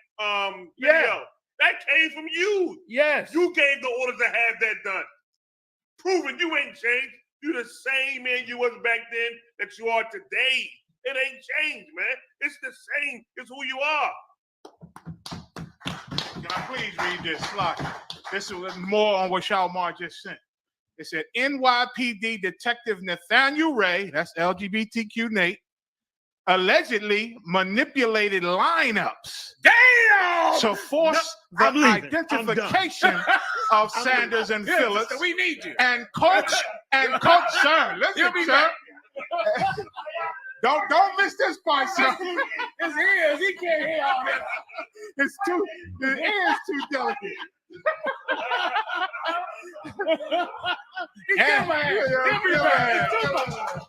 Speaker 10: video. That came from you.
Speaker 3: Yes.
Speaker 10: You gave the orders to have that done. Proving you ain't changed. You the same man you was back then that you are today. It ain't changed, man. It's the same. It's who you are.
Speaker 5: Can I please read this? Look, this is more on what Shalamar just sent. It said NYPD Detective Nathaniel Ray, that's LGBTQ Nate, allegedly manipulated lineups.
Speaker 3: Damn!
Speaker 5: To force the identification of Sanders and Phillips.
Speaker 8: We need you.
Speaker 5: And coach And Coach, sir, listen, sir. Don't miss this part, sir.
Speaker 8: His ears, he can't hear all that.
Speaker 5: His ear is too delicate.
Speaker 8: He's too mad.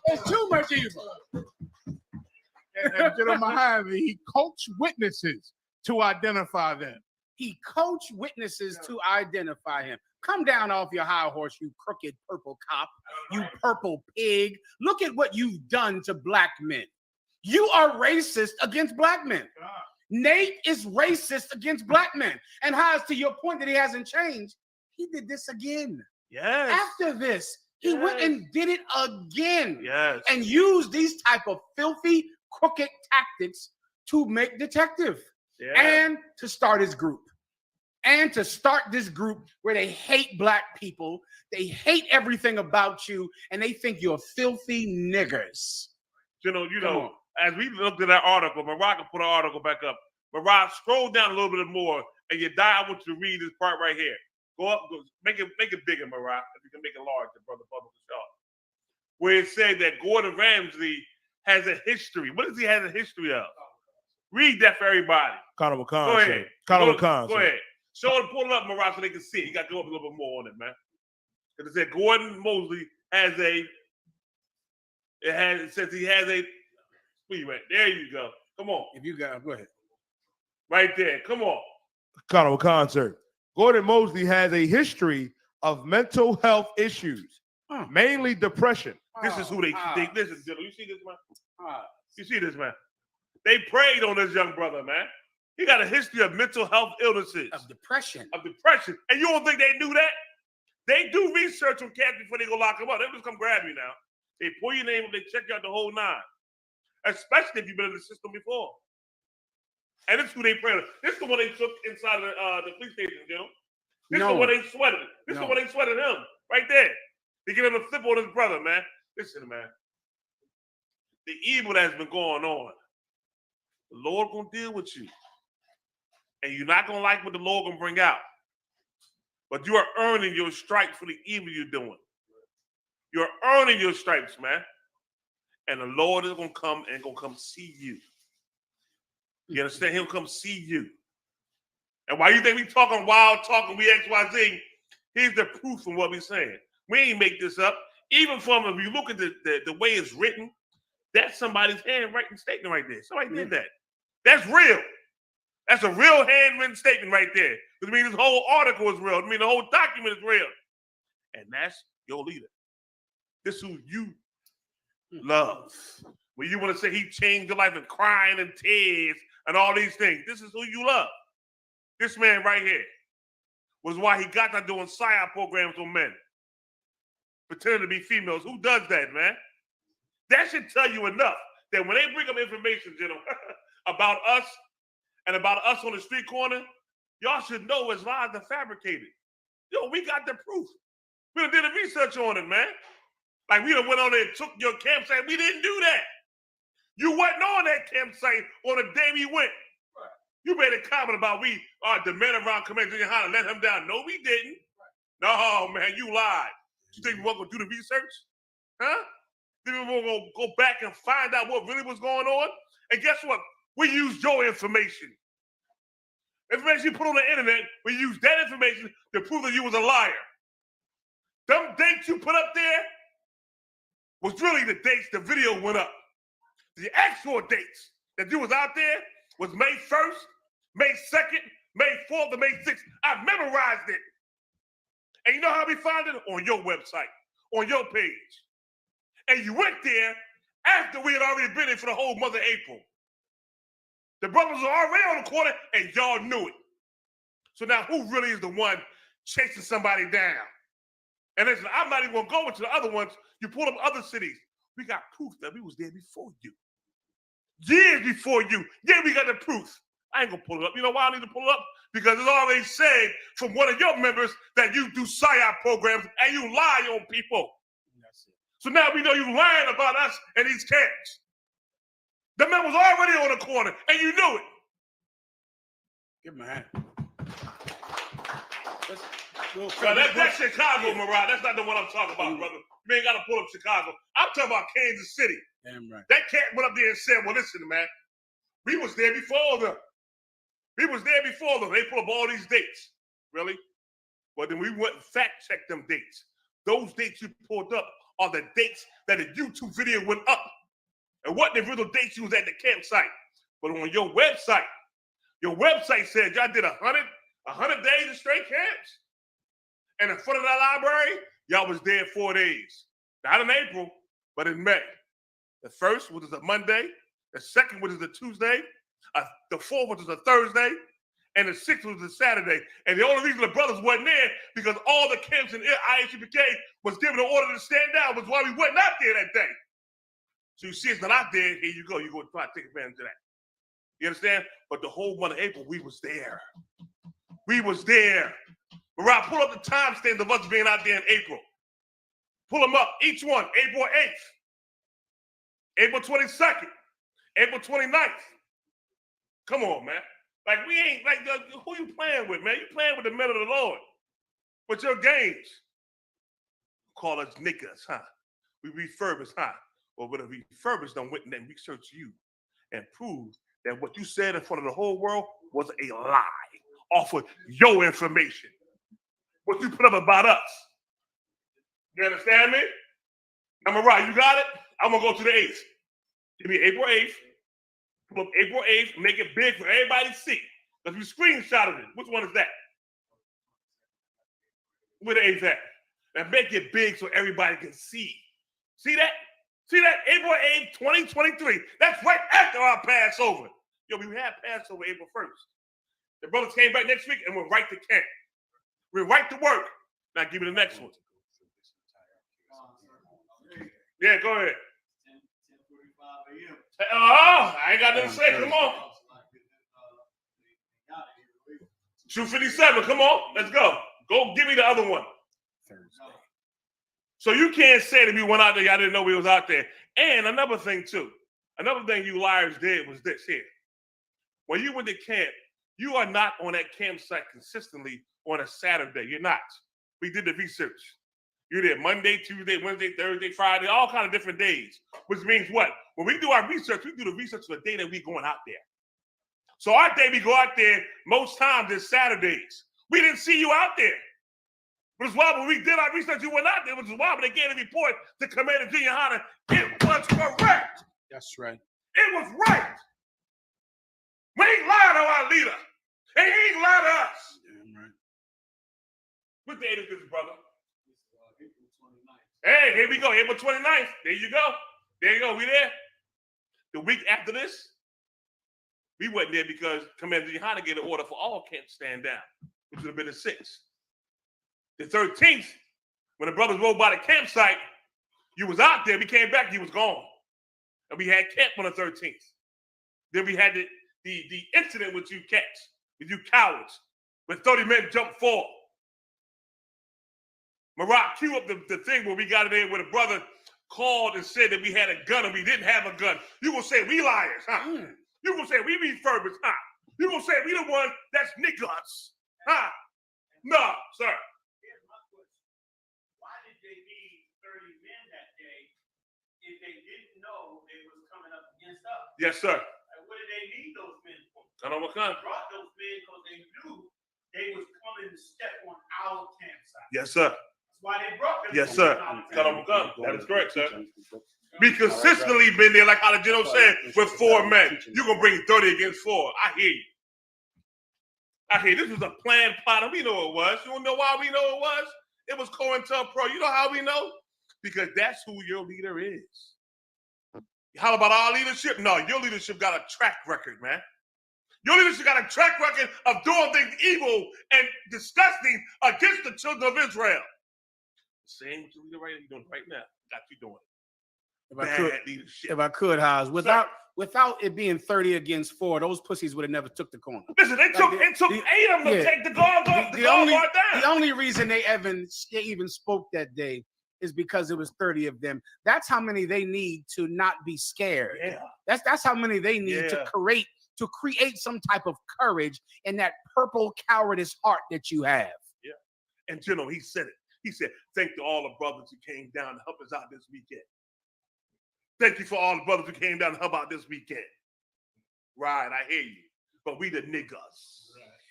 Speaker 8: It's too much evil.
Speaker 5: And General Muhammad, he coached witnesses to identify them.
Speaker 8: He coached witnesses to identify him. Come down off your high horse, you crooked purple cop, you purple pig. Look at what you've done to black men. You are racist against black men. Nate is racist against black men. And Haas, to your point that he hasn't changed, he did this again.
Speaker 10: Yes.
Speaker 8: After this, he went and did it again.
Speaker 10: Yes.
Speaker 8: And used these type of filthy, crooked tactics to make detective and to start his group. And to start this group where they hate black people, they hate everything about you, and they think you're filthy niggers.
Speaker 10: You know, as we looked at that article, Mariah put an article back up. Mariah, scroll down a little bit more, and I want you to read this part right here. Go up, make it bigger, Mariah. If you can make it larger, Brother Bubba Shaw. Where it said that Gordon Ramsay has a history. What does he have a history of? Read that for everybody.
Speaker 6: Conor McCon.
Speaker 10: Go ahead.
Speaker 6: Conor McCon.
Speaker 10: Go ahead. Show it, pull it up, Mariah, so they can see it. You got to go up a little bit more on it, man. It said Gordon Mosley has a. It says he has a. Where you at? There you go. Come on.
Speaker 8: If you got, go ahead.
Speaker 10: Right there. Come on.
Speaker 6: Conor McCon, sir. Gordon Mosley has a history of mental health issues, mainly depression.
Speaker 10: This is who they think. Listen, you see this, man? You see this, man? They preyed on this young brother, man. He got a history of mental health illnesses.
Speaker 8: Of depression.
Speaker 10: And you don't think they knew that? They do research on cats before they go lock him up. They just come grab you now. They pull your name up, they check you out the whole nine. Especially if you've been in the system before. And this is who they prey on. This is the one they took inside of the police station, you know? This is the one they sweated. This is the one they sweated him. Right there. They give him a flip on his brother, man. Listen, man. The evil that's been going on, the Lord gonna deal with you. And you're not gonna like what the Lord gonna bring out. But you are earning your stripes for the evil you're doing. You're earning your stripes, man. And the Lord is gonna come see you. You understand? He'll come see you. And while you think we talking wild talking, we XYZ, here's the proof of what we're saying. We ain't make this up. Even from if you look at the way it's written, that's somebody's handwritten statement right there. Somebody did that. That's real. That's a real handwritten statement right there. It means this whole article is real. It means the whole document is real. And that's your leader. This is who you love. When you want to say he changed your life and crying and tears and all these things, this is who you love. This man right here was why he got to doing PSYOP programs on men. Pretending to be females. Who does that, man? That should tell you enough that when they bring up information, gentlemen, about us and about us on the street corner, y'all should know it's lies are fabricated. Yo, we got the proof. We done did the research on it, man. Like we done went on there and took your campsite. We didn't do that. You wasn't on that campsite on the day we went. You made a comment about the men around Commander YAHANNA let him down. No, we didn't. No, man, you lied. You think we weren't going to do the research? Huh? Think we were going to go back and find out what really was going on? And guess what? We used your information. Information you put on the internet, we used that information to prove that you was a liar. Them dates you put up there was really the dates the video went up. The actual dates that you was out there was May 1st, May 2nd, May 4th, and May 6th. I memorized it. And you know how we found it? On your website, on your page. And you went there after we had already been in for the whole month of April. The brothers were already on the corner, and y'all knew it. So now who really is the one chasing somebody down? And listen, I'm not even going to go into the other ones. You pull up other cities. We got proof that we was there before you. Years before you. Yeah, we got the proof. I ain't going to pull it up. You know why I need to pull it up? Because it's already said from one of your members that you do PSYOP programs and you lie on people. So now we know you lying about us and these camps. The man was already on the corner and you knew it.
Speaker 8: Give him a hand.
Speaker 10: That's Chicago, Mariah. That's not the one I'm talking about, brother. We ain't got to pull up Chicago. I'm talking about Kansas City.
Speaker 8: Damn right.
Speaker 10: That cat went up there and said, well, listen, man, we was there before them. We was there before them. They pull up all these dates. Really? Well, then we went and fact-checked them dates. Those dates you pulled up are the dates that the YouTube video went up. And what the real dates you was at the campsite. But on your website said y'all did 100 days of straight camps. And in front of that library, y'all was there 4 days. Not in April, but in May. The first, which is a Monday. The second, which is a Tuesday. The fourth, which is a Thursday. And the sixth was a Saturday. And the only reason the brothers wasn't there because all the camps in I.S.U.P.K was given an order to stand down, which is why we wasn't out there that day. So you see it's not out there, here you go. You go try to take advantage of that. You understand? But the whole month of April, we was there. We was there. Mariah, pull up the timestamps of us being out there in April. Pull them up, each one. April 8th, April 22nd, April 29th. Come on, man. Like, we ain't, like, who you playing with, man? You playing with the men of the Lord. With your games. Call us niggas, huh? We refurbish, huh? Well, with a refurbish, don't went and then research you and prove that what you said in front of the whole world was a lie off of your information. What you put up about us. You understand me? I'm right. You got it? I'm going to go to the 8th. Give me April 8th. Pull up April 8th. Make it big for everybody to see. Because we screenshotted it. Which one is that? Where the 8th at? And make it big so everybody can see. See that? See that? April 8th, 2023. That's right after our Passover. Yo, we had Passover April 1st. The brothers came back next week and went right to camp. We're right to work. Now give me the next one. Yeah, go ahead. I ain't got nothing to say. Come on. 2:57. Come on. Let's go. Go give me the other one. So you can't say that we went out there, y'all didn't know we was out there. And another thing, too. Another thing you liars did was this here. When you went to camp, you are not on that campsite consistently on a Saturday. You're not. We did the research. You're there Monday, Tuesday, Wednesday, Thursday, Friday, all kind of different days. Which means what? When we do our research, we do the research for the day that we going out there. So our day we go out there most times is Saturdays. We didn't see you out there. Which is why when we did our research, you went out there, which is why when they gave the report to Commander YAHANNA, it was correct.
Speaker 8: That's right.
Speaker 10: It was right. We ain't lied to our leader. And he ain't lied to us.
Speaker 8: Damn right.
Speaker 10: What date is this, brother? Hey, here we go. April 29th. There you go. There you go. We there. The week after this, we wasn't there because Commander YAHANNA gave an order for all camps to stand down, which would have been the 6th. The 13th, when the brothers rode by the campsite, you was out there. We came back, you was gone. And we had camp on the 13th. Then we had the incident with you cats, with you cowards, when 30 men jumped 4. Marat, cue up the thing where we got it in where the brother called and said that we had a gun and we didn't have a gun. You gonna say we liars, huh? You gonna say we refurbished, huh? You gonna say we the one that's niggas, huh? No, sir.
Speaker 3: Here's my question. Why did they need 30 men that day if they didn't know they was coming up against us?
Speaker 10: Yes, sir.
Speaker 3: Like, what did they need those men for?
Speaker 10: I know what kind.
Speaker 3: They brought those men because they knew they was coming to step on our campsite.
Speaker 10: Yes, sir.
Speaker 3: That's why they brought them.
Speaker 10: Yes, sir. That is correct, sir. We consistently been there, like how the general said, with 4 men. You're going to bring 30 against 4. I hear you. I hear you. This was a planned plot, and we know it was. You don't know why we know it was? It was COINTELPRO. You know how we know? Because that's who your leader is. How about our leadership? No, your leadership got a track record, man. Your leadership got a track record of doing things evil and disgusting against the children of Israel. Same with your leader right now. You're doing it right now. Got you doing it.
Speaker 8: If I could, Haas, without it being 30 against 4, those pussies would have never took the corner.
Speaker 10: Listen, it took 8 of them to take the guard off. The guard down.
Speaker 8: The only reason they even spoke that day is because it was 30 of them. That's how many they need to not be scared.
Speaker 10: Yeah.
Speaker 8: That's how many they need to create some type of courage in that purple cowardice heart that you have.
Speaker 10: Yeah. And General, he said it. He said, thank to all the brothers who came down to help us out this weekend. Thank you for all the brothers who came down to help out this weekend. Right, I hear you. But we the niggas.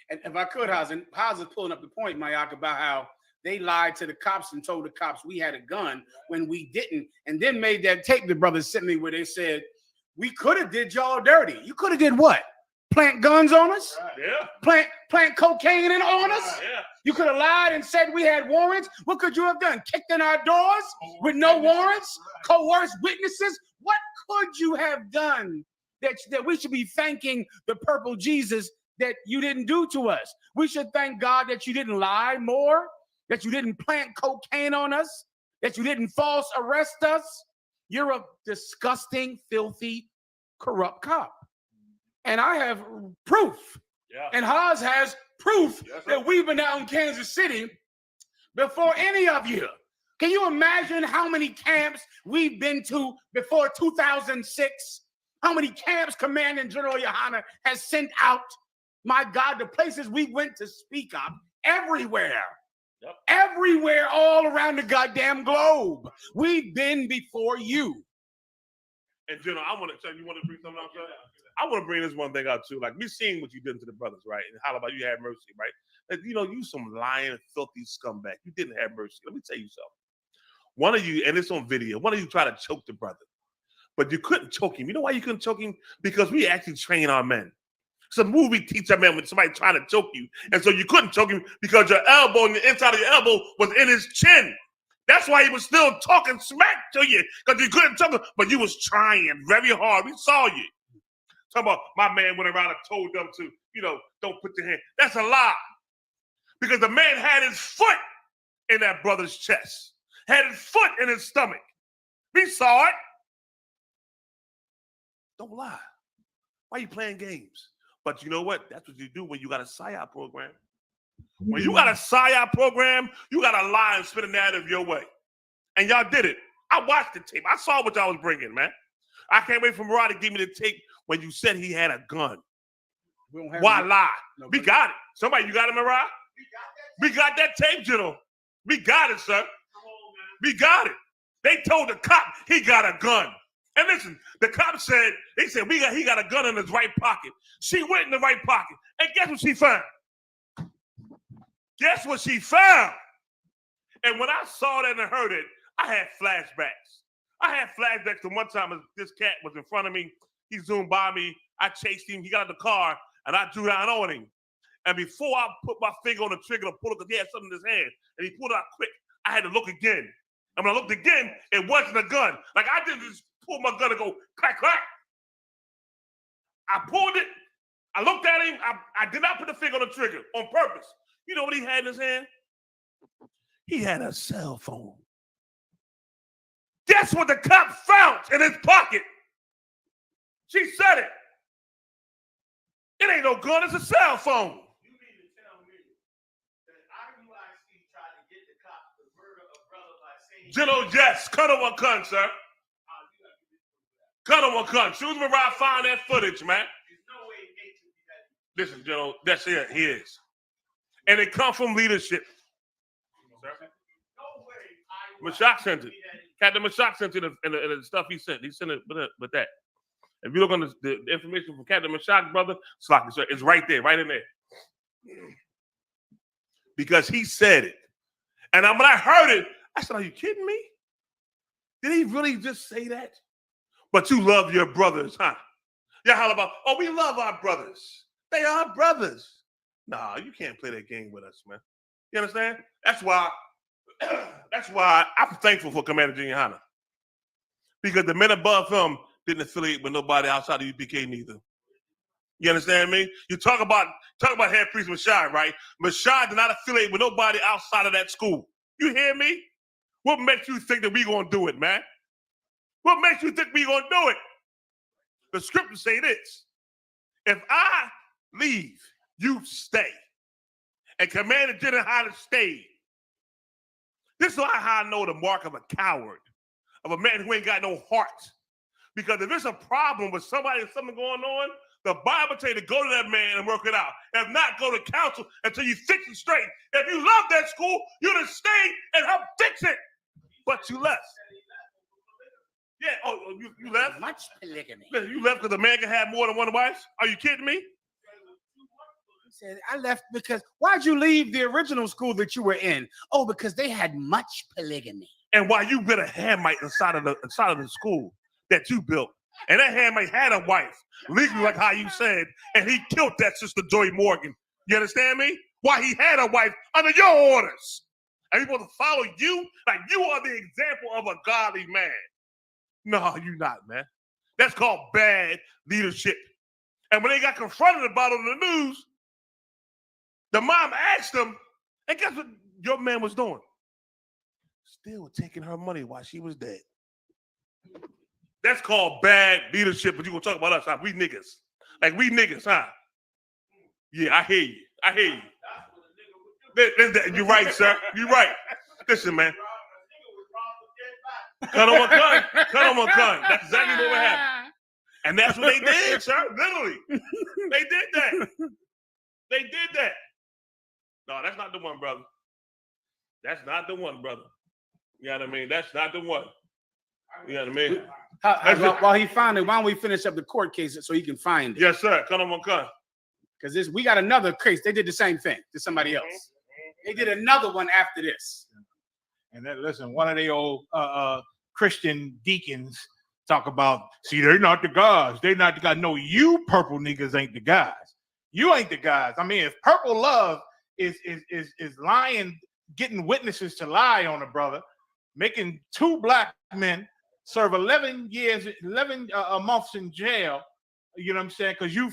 Speaker 8: And if I could, Hazen is pulling up the point, Mayak, about how they lied to the cops and told the cops we had a gun when we didn't, and then made that tape the brothers sent me where they said, we could have did y'all dirty. You could have did what? Plant guns on us?
Speaker 10: Yeah.
Speaker 8: Plant cocaine on us?
Speaker 10: Yeah.
Speaker 8: You could have lied and said we had warrants. What could you have done? Kicked in our doors with no warrants? Coerced witnesses? What could you have done that we should be thanking the purple Jesus that you didn't do to us? We should thank God that you didn't lie more, that you didn't plant cocaine on us, that you didn't false arrest us. You're a disgusting, filthy, corrupt cop. And I have proof. Yeah. And Haas has proof that we've been out in Kansas City before any of you. Can you imagine how many camps we've been to before 2006? How many camps Commanding General YAHANNA has sent out? My God, the places we went to speak of, everywhere. Yep. Everywhere, all around the goddamn globe. We've been before you.
Speaker 10: And General, I want to tell you, want to bring something out, sir? I want to bring this one thing out too. Like, we seen what you did to the brothers, right? And how about you had mercy, right? Like, you know, you some lying, filthy scumbag. You didn't have mercy. Let me tell you something. One of you, and it's on video, one of you tried to choke the brother, but you couldn't choke him. You know why you couldn't choke him? Because we actually train our men. It's a movie teach our men when somebody trying to choke you. And so you couldn't choke him because your elbow and the inside of your elbow was in his chin. That's why he was still talking smack to you, because you couldn't choke him, but you was trying very hard. We saw you. Talking about my man went around and told them to, you know, don't put your hand. That's a lie. Because the man had his foot in that brother's chest, had his foot in his stomach. We saw it. Don't lie. Why are you playing games? But you know what? That's what you do when you got a PSYOP program. When you got a PSYOP program, you got to lie and spin a narrative your way. And y'all did it. I watched the tape. I saw what y'all was bringing, man. I can't wait for Mariah to give me the tape when you said he had a gun. Why lie? No, we got it. Somebody, you got it, Mariah? We got that tape, General. We got it, sir. We got it. They told the cop he got a gun. And listen, the cop said, they said, he got a gun in his right pocket. She went in the right pocket. And guess what she found? Guess what she found? And when I saw that and heard it, I had flashbacks. I had flashbacks to one time this cat was in front of me. He zoomed by me. I chased him. He got in the car, and I drew down on him. And before I put my finger on the trigger to pull it, because he had something in his hand, and he pulled it out quick, I had to look again. And when I looked again, it wasn't a gun. Like, I didn't just pull my gun and go, clack, clack. I pulled it. I looked at him. I did not put the finger on the trigger on purpose. You know what he had in his hand? He had a cell phone. Guess what the cop found in his pocket? She said it. It ain't no gun, it's a cell phone. You mean to tell me that I.U.I.C. tried to get the cops to murder a brother by saying... General, yes, cut on one gun, sir. Cut on one gun. Soon as Mariah find that footage, man. There's no way Nate can be that. Listen, General, that's it. He is. And it comes from leadership. No way. Mashak sent it. Captain Mashak sent it and the stuff he sent. He sent it with that. If you look on the information from Captain Mashak, brother, it's right there, right in there. Because he said it. And when I heard it, I said, are you kidding me? Did he really just say that? But you love your brothers, huh? Y'all holler about, oh, we love our brothers. They are brothers. Nah, you can't play that game with us, man. You understand? That's why I'm thankful for Commander General YAHANNA. Because the men above him didn't affiliate with nobody outside of UPK neither. You understand me? You talk about Head Priest Mashai, right? Mashai did not affiliate with nobody outside of that school. You hear me? What makes you think that we gonna do it, man? What makes you think we gonna do it? The scriptures say this. If I leave, you stay. And Commander General YAHANNA stayed. This is how I know the mark of a coward, of a man who ain't got no heart. Because if there's a problem with somebody, something going on, The Bible tell you to go to that man and work it out. If not, go to counsel until you fix it straight. If you love that school, you'd have stayed and helped fix it. But you left. Yeah, you left?
Speaker 8: Much polygamy.
Speaker 10: Listen, you left because a man can have more than one wife? Are you kidding me?
Speaker 8: He said, I left because, why'd you leave the original school that you were in? Oh, because they had much polygamy.
Speaker 10: And why you been a Hamite inside of the school that you built. And that Hamite had a wife, legally like how you said, and he killed that sister Joy Morgan. You understand me? Why he had a wife under your orders. And he supposed to follow you like you are the example of a godly man. No, you're not, man. That's called bad leadership. And when they got confronted about it on the news, the mom asked them, and guess what your man was doing? Still taking her money while she was dead. That's called bad leadership, but you gonna talk about us, huh? We niggas. Like we niggas, huh? Yeah, I hear you. I hear you. You're right, sir. You're right. Listen, man. Cut on a gun. That's exactly what happened. And that's what they did, sir. Literally. They did that. They did that. No, that's not the one, brother. That's not the one, brother. You know what I mean? That's not the one. You know what I mean?
Speaker 8: While he found it, why don't we finish up the court case so he can find it?
Speaker 10: Yes, sir. Cut on one gun.
Speaker 8: Because we got another case. They did the same thing to somebody else. They did another one after this.
Speaker 5: And then, listen, one of the old Christian deacons talk about, see, they're not the guys. They're not the guys. No, you purple niggas ain't the guys. You ain't the guys. I mean, if Purple Love is lying, getting witnesses to lie on a brother, making 2 black men serve 11 months in jail, you know what I'm saying? Because you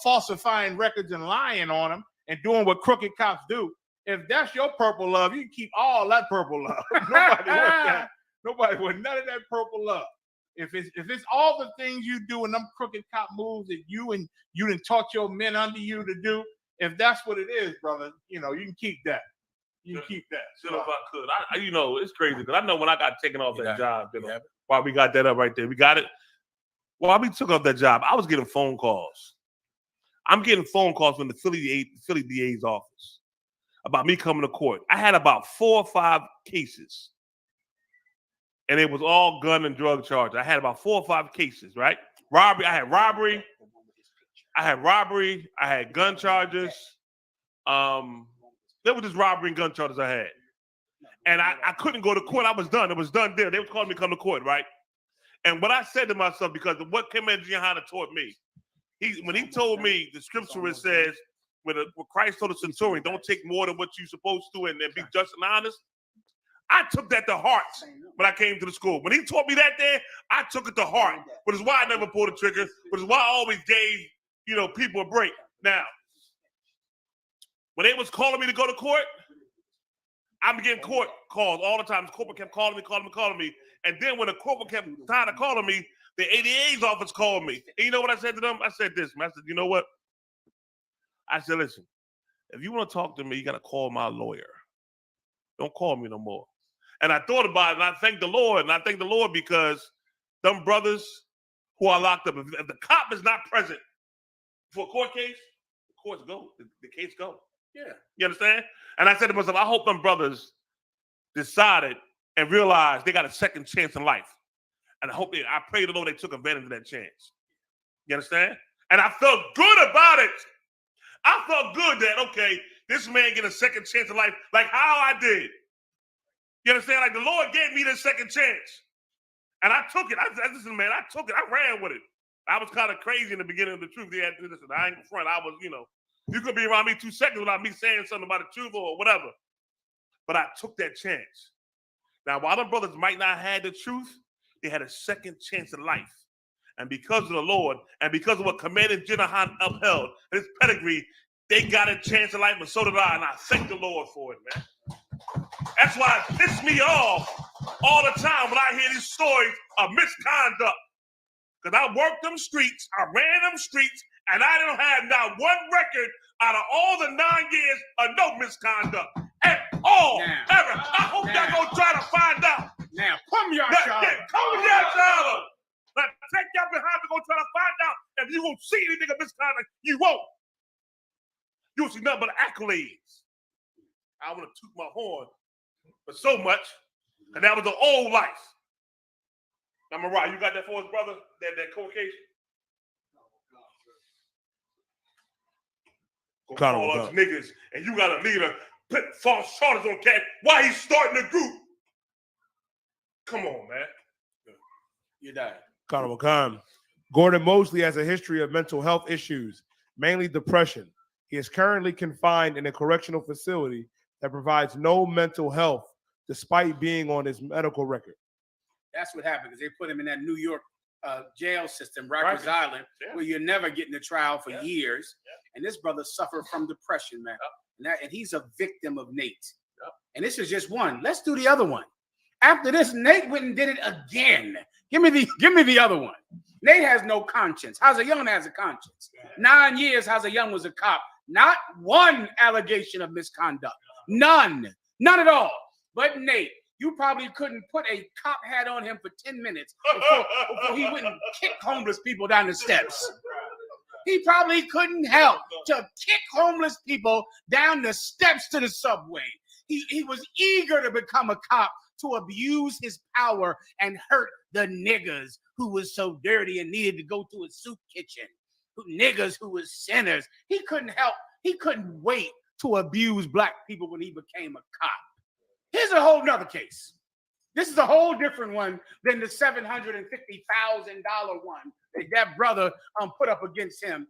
Speaker 5: falsifying records and lying on them and doing what crooked cops do. If that's your purple love, you can keep all that purple love. Nobody wants that. Nobody wants none of that purple love. If it's all the things you do and them crooked cop moves that you done taught your men under you to do, if that's what it is, brother, you know, you can keep that. You can keep that.
Speaker 10: Still, if I could. You know, it's crazy because I know when I got taken off that job, you know, while we got that up right there, we got it. While we took off that job, I was getting phone calls. I'm getting phone calls from the Philly DA's office about me coming to court. I had about 4 or 5 cases, and it was all gun and drug charges. I had about 4 or 5 cases, right? Robbery. I had robbery. I had gun charges. There was just robbery and gun charges I had. And I couldn't go to court. I was done. It was done there. They were calling me to come to court, right? And what I said to myself, because of what Commander YAHANNA taught me, when he told me, the scripture it says, when Christ told the centurion, don't take more than what you're supposed to and be just and honest, I took that to heart when I came to the school. When he taught me that there, I took it to heart, which is why I never pulled the trigger, which is why I always gave, you know, people a break. Now, when they was calling me to go to court, I'm getting court calls all the time. The corporate kept calling me. And then when the corporate kept tired of calling me, the ADA's office called me. And you know what I said to them? I said this, man. I said, you know what? I said, listen, if you want to talk to me, you got to call my lawyer. Don't call me no more. And I thought about it, and I thank the Lord. And I thank the Lord because them brothers who are locked up, if the cop is not present for a court case, the courts go. The case go.
Speaker 8: Yeah.
Speaker 10: You understand? And I said to myself, I hope them brothers decided and realized they got a second chance in life. And I pray the Lord they took advantage of that chance. You understand? And I felt good about it. I felt good that, okay, this man get a second chance in life, like how I did. You understand? Like the Lord gave me this second chance. And I took it. I listen, man, I took it. I ran with it. I was kind of crazy in the beginning of the truth. They had to listen. I ain't in front. I was, you know, you could be around me 2 seconds without me saying something about the truth or whatever. But I took that chance. Now, while the brothers might not have had the truth, they had a second chance in life. And because of the Lord, and because of what Commander YAHANNA upheld, his pedigree, they got a chance in life, and so did I. And I thank the Lord for it, man. That's why it pisses me off all the time when I hear these stories of misconduct. Because I worked them streets, I ran them streets, and I don't have not one record out of all the 9 years of no misconduct at all. Ever. I hope y'all gonna try to find out.
Speaker 8: Now, come y'all,
Speaker 10: Come y'all, child. Like, take y'all behind to go try to find out if if you won't see anything of misconduct, you won't. You'll see nothing but accolades. I want to toot my horn for so much, and that was the old life. Now, Mariah, you got that for us, brother? That Caucasian? Call us niggas, and you got a leader put false charges on cat while he's starting the group. Come on, man.
Speaker 8: You died.
Speaker 6: Gordon Mosley has a history of mental health issues, mainly depression. He is currently confined in a correctional facility that provides no mental health despite being on his medical record.
Speaker 8: That's what happened because they put him in that New York jail system, Rikers Island, where you're never getting a trial for years. And this brother suffered from depression, man. And he's a victim of Nate. And this is just one. Let's do the other one. After this, Nate went and did it again. Give me the other one. Nate has no conscience. How's a Young has a conscience? 9 years, How's a Young was a cop. Not one allegation of misconduct. None at all. But Nate, you probably couldn't put a cop hat on him for 10 minutes before he went and kicked homeless people down the steps. He probably couldn't help to kick homeless people down the steps to the subway. He was eager to become a cop, to abuse his power and hurt the niggas who was so dirty and needed to go to a soup kitchen. Niggas who was sinners. He couldn't help. He couldn't wait to abuse black people when he became a cop. Here's a whole nother case. This is a whole different one than the $750,000 one that brother put up against him.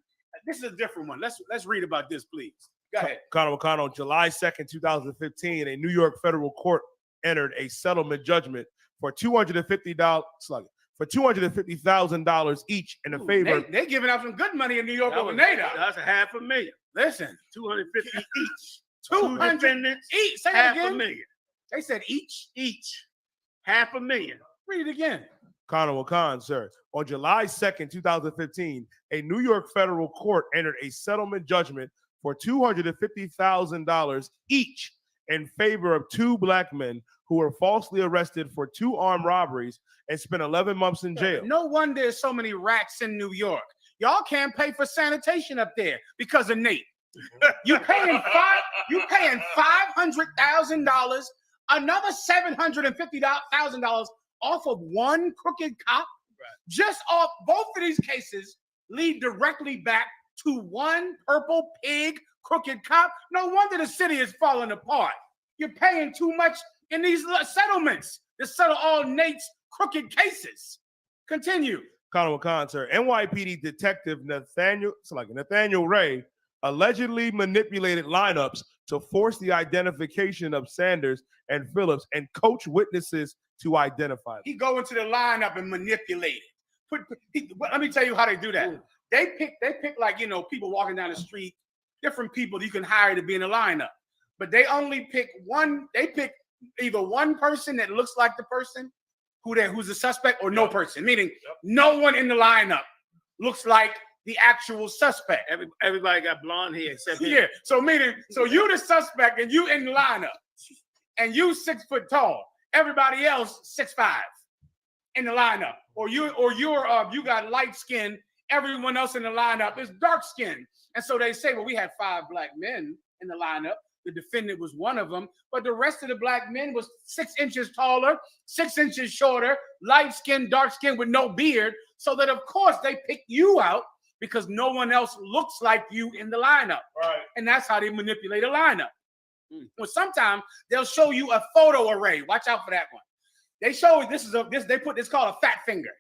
Speaker 8: This is a different one. Let's read about this, please. Go ahead.
Speaker 6: On July 2nd, 2015, a New York federal court entered a settlement judgment for $250,000 each in the favor.
Speaker 8: They giving out some good money in New York over Nate.
Speaker 3: That's $500,000.
Speaker 8: Listen,
Speaker 3: 250 each.
Speaker 8: 200
Speaker 3: defendants
Speaker 8: each. Say
Speaker 3: $500,000.
Speaker 8: They said each.
Speaker 3: $500,000.
Speaker 8: Read it again.
Speaker 6: Sir. On July 2nd, 2015, a New York federal court entered a settlement judgment for $250,000 each in favor of two black men who were falsely arrested for 2 armed robberies and spent 11 months in jail.
Speaker 8: No wonder there's so many rats in New York. Y'all can't pay for sanitation up there because of Nate. You paying $500,000, another $750,000 off of one crooked cop. Just off both of these cases lead directly back to one purple pig crooked cop. No wonder the city is falling apart. You're paying too much in these settlements to settle all Nate's crooked cases. Continue.
Speaker 6: Sir. NYPD detective Nathaniel Ray allegedly manipulated lineups to force the identification of Sanders and Phillips and coach witnesses to identify them.
Speaker 8: He go into the lineup and manipulate it. Let me tell you how they do that. They pick like, people walking down the street, different people you can hire to be in the lineup. But they only pick one. They pick either one person that looks like the person who's a suspect, or no person, meaning no one in the lineup looks like the actual suspect.
Speaker 3: Everybody got blonde hair except him.
Speaker 8: Yeah. So you the suspect and you in the lineup, and you 6 foot tall. Everybody else 6'5" in the lineup, or you got light skin. Everyone else in the lineup is dark skin. And so they say, well, we had 5 black men in the lineup. The defendant was one of them, but the rest of the black men was 6 inches taller, 6 inches shorter, light skin, dark skin with no beard. So that of course they pick you out because no one else looks like you in the lineup.
Speaker 10: Right.
Speaker 8: And that's how they manipulate a lineup. Well, sometimes they'll show you a photo array. Watch out for that one. They show you it's called a fat finger.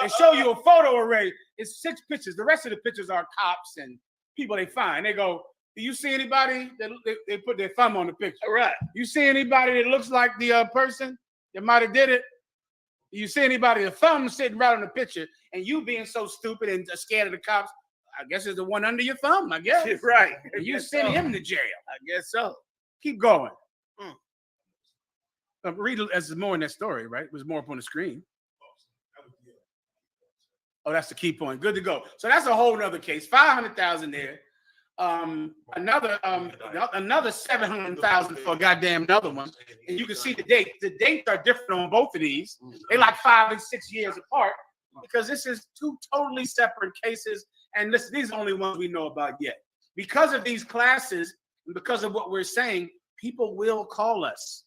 Speaker 8: They show you a photo array. It's 6 pictures. The rest of the pictures are cops and people they find. They go, do you see anybody that they put their thumb on the picture?
Speaker 3: All right.
Speaker 8: You see anybody that looks like the person that might have did it? You see anybody, the thumb sitting right on the picture, and you being so stupid and scared of the cops, I guess it's the one under your thumb, I guess.
Speaker 3: Right.
Speaker 8: And you send him to jail.
Speaker 3: I guess so.
Speaker 8: Keep going. Read as more in that story, right? It was more up on the screen. Oh, that's the key point. Good to go. So that's a whole nother case. 500,000 there. Another 700,000 for a goddamn another one. And you can see the date. The dates are different on both of these. They like 5 and 6 years apart because this is 2 totally separate cases. And listen, these are the only ones we know about yet. Because of these classes, and because of what we're saying, people will call us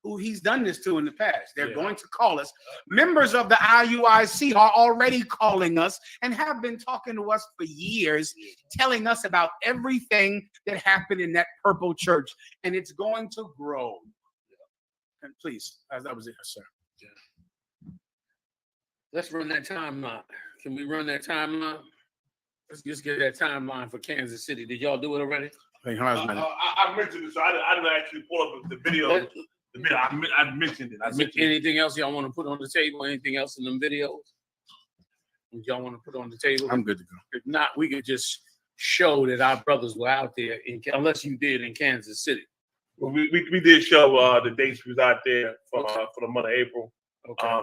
Speaker 8: who he's done this to in the past. They're going to call us. Members of the IUIC are already calling us and have been talking to us for years, telling us about everything that happened in that purple church. And it's going to grow. And please, that was it, sir.
Speaker 3: Let's run that timeline. Can we run that timeline? Let's just get that timeline for Kansas City. Did y'all do it already?
Speaker 10: I mentioned it, so I didn't actually pull up the video. I mentioned it.
Speaker 3: Anything else y'all want to put on the table? Anything else in them videos? Y'all want to put on the table?
Speaker 8: I'm good to go.
Speaker 3: If not, we could just show that our brothers were out there, unless you did in Kansas City.
Speaker 10: Well, we did show the dates we was out there for the month of April.
Speaker 3: Okay.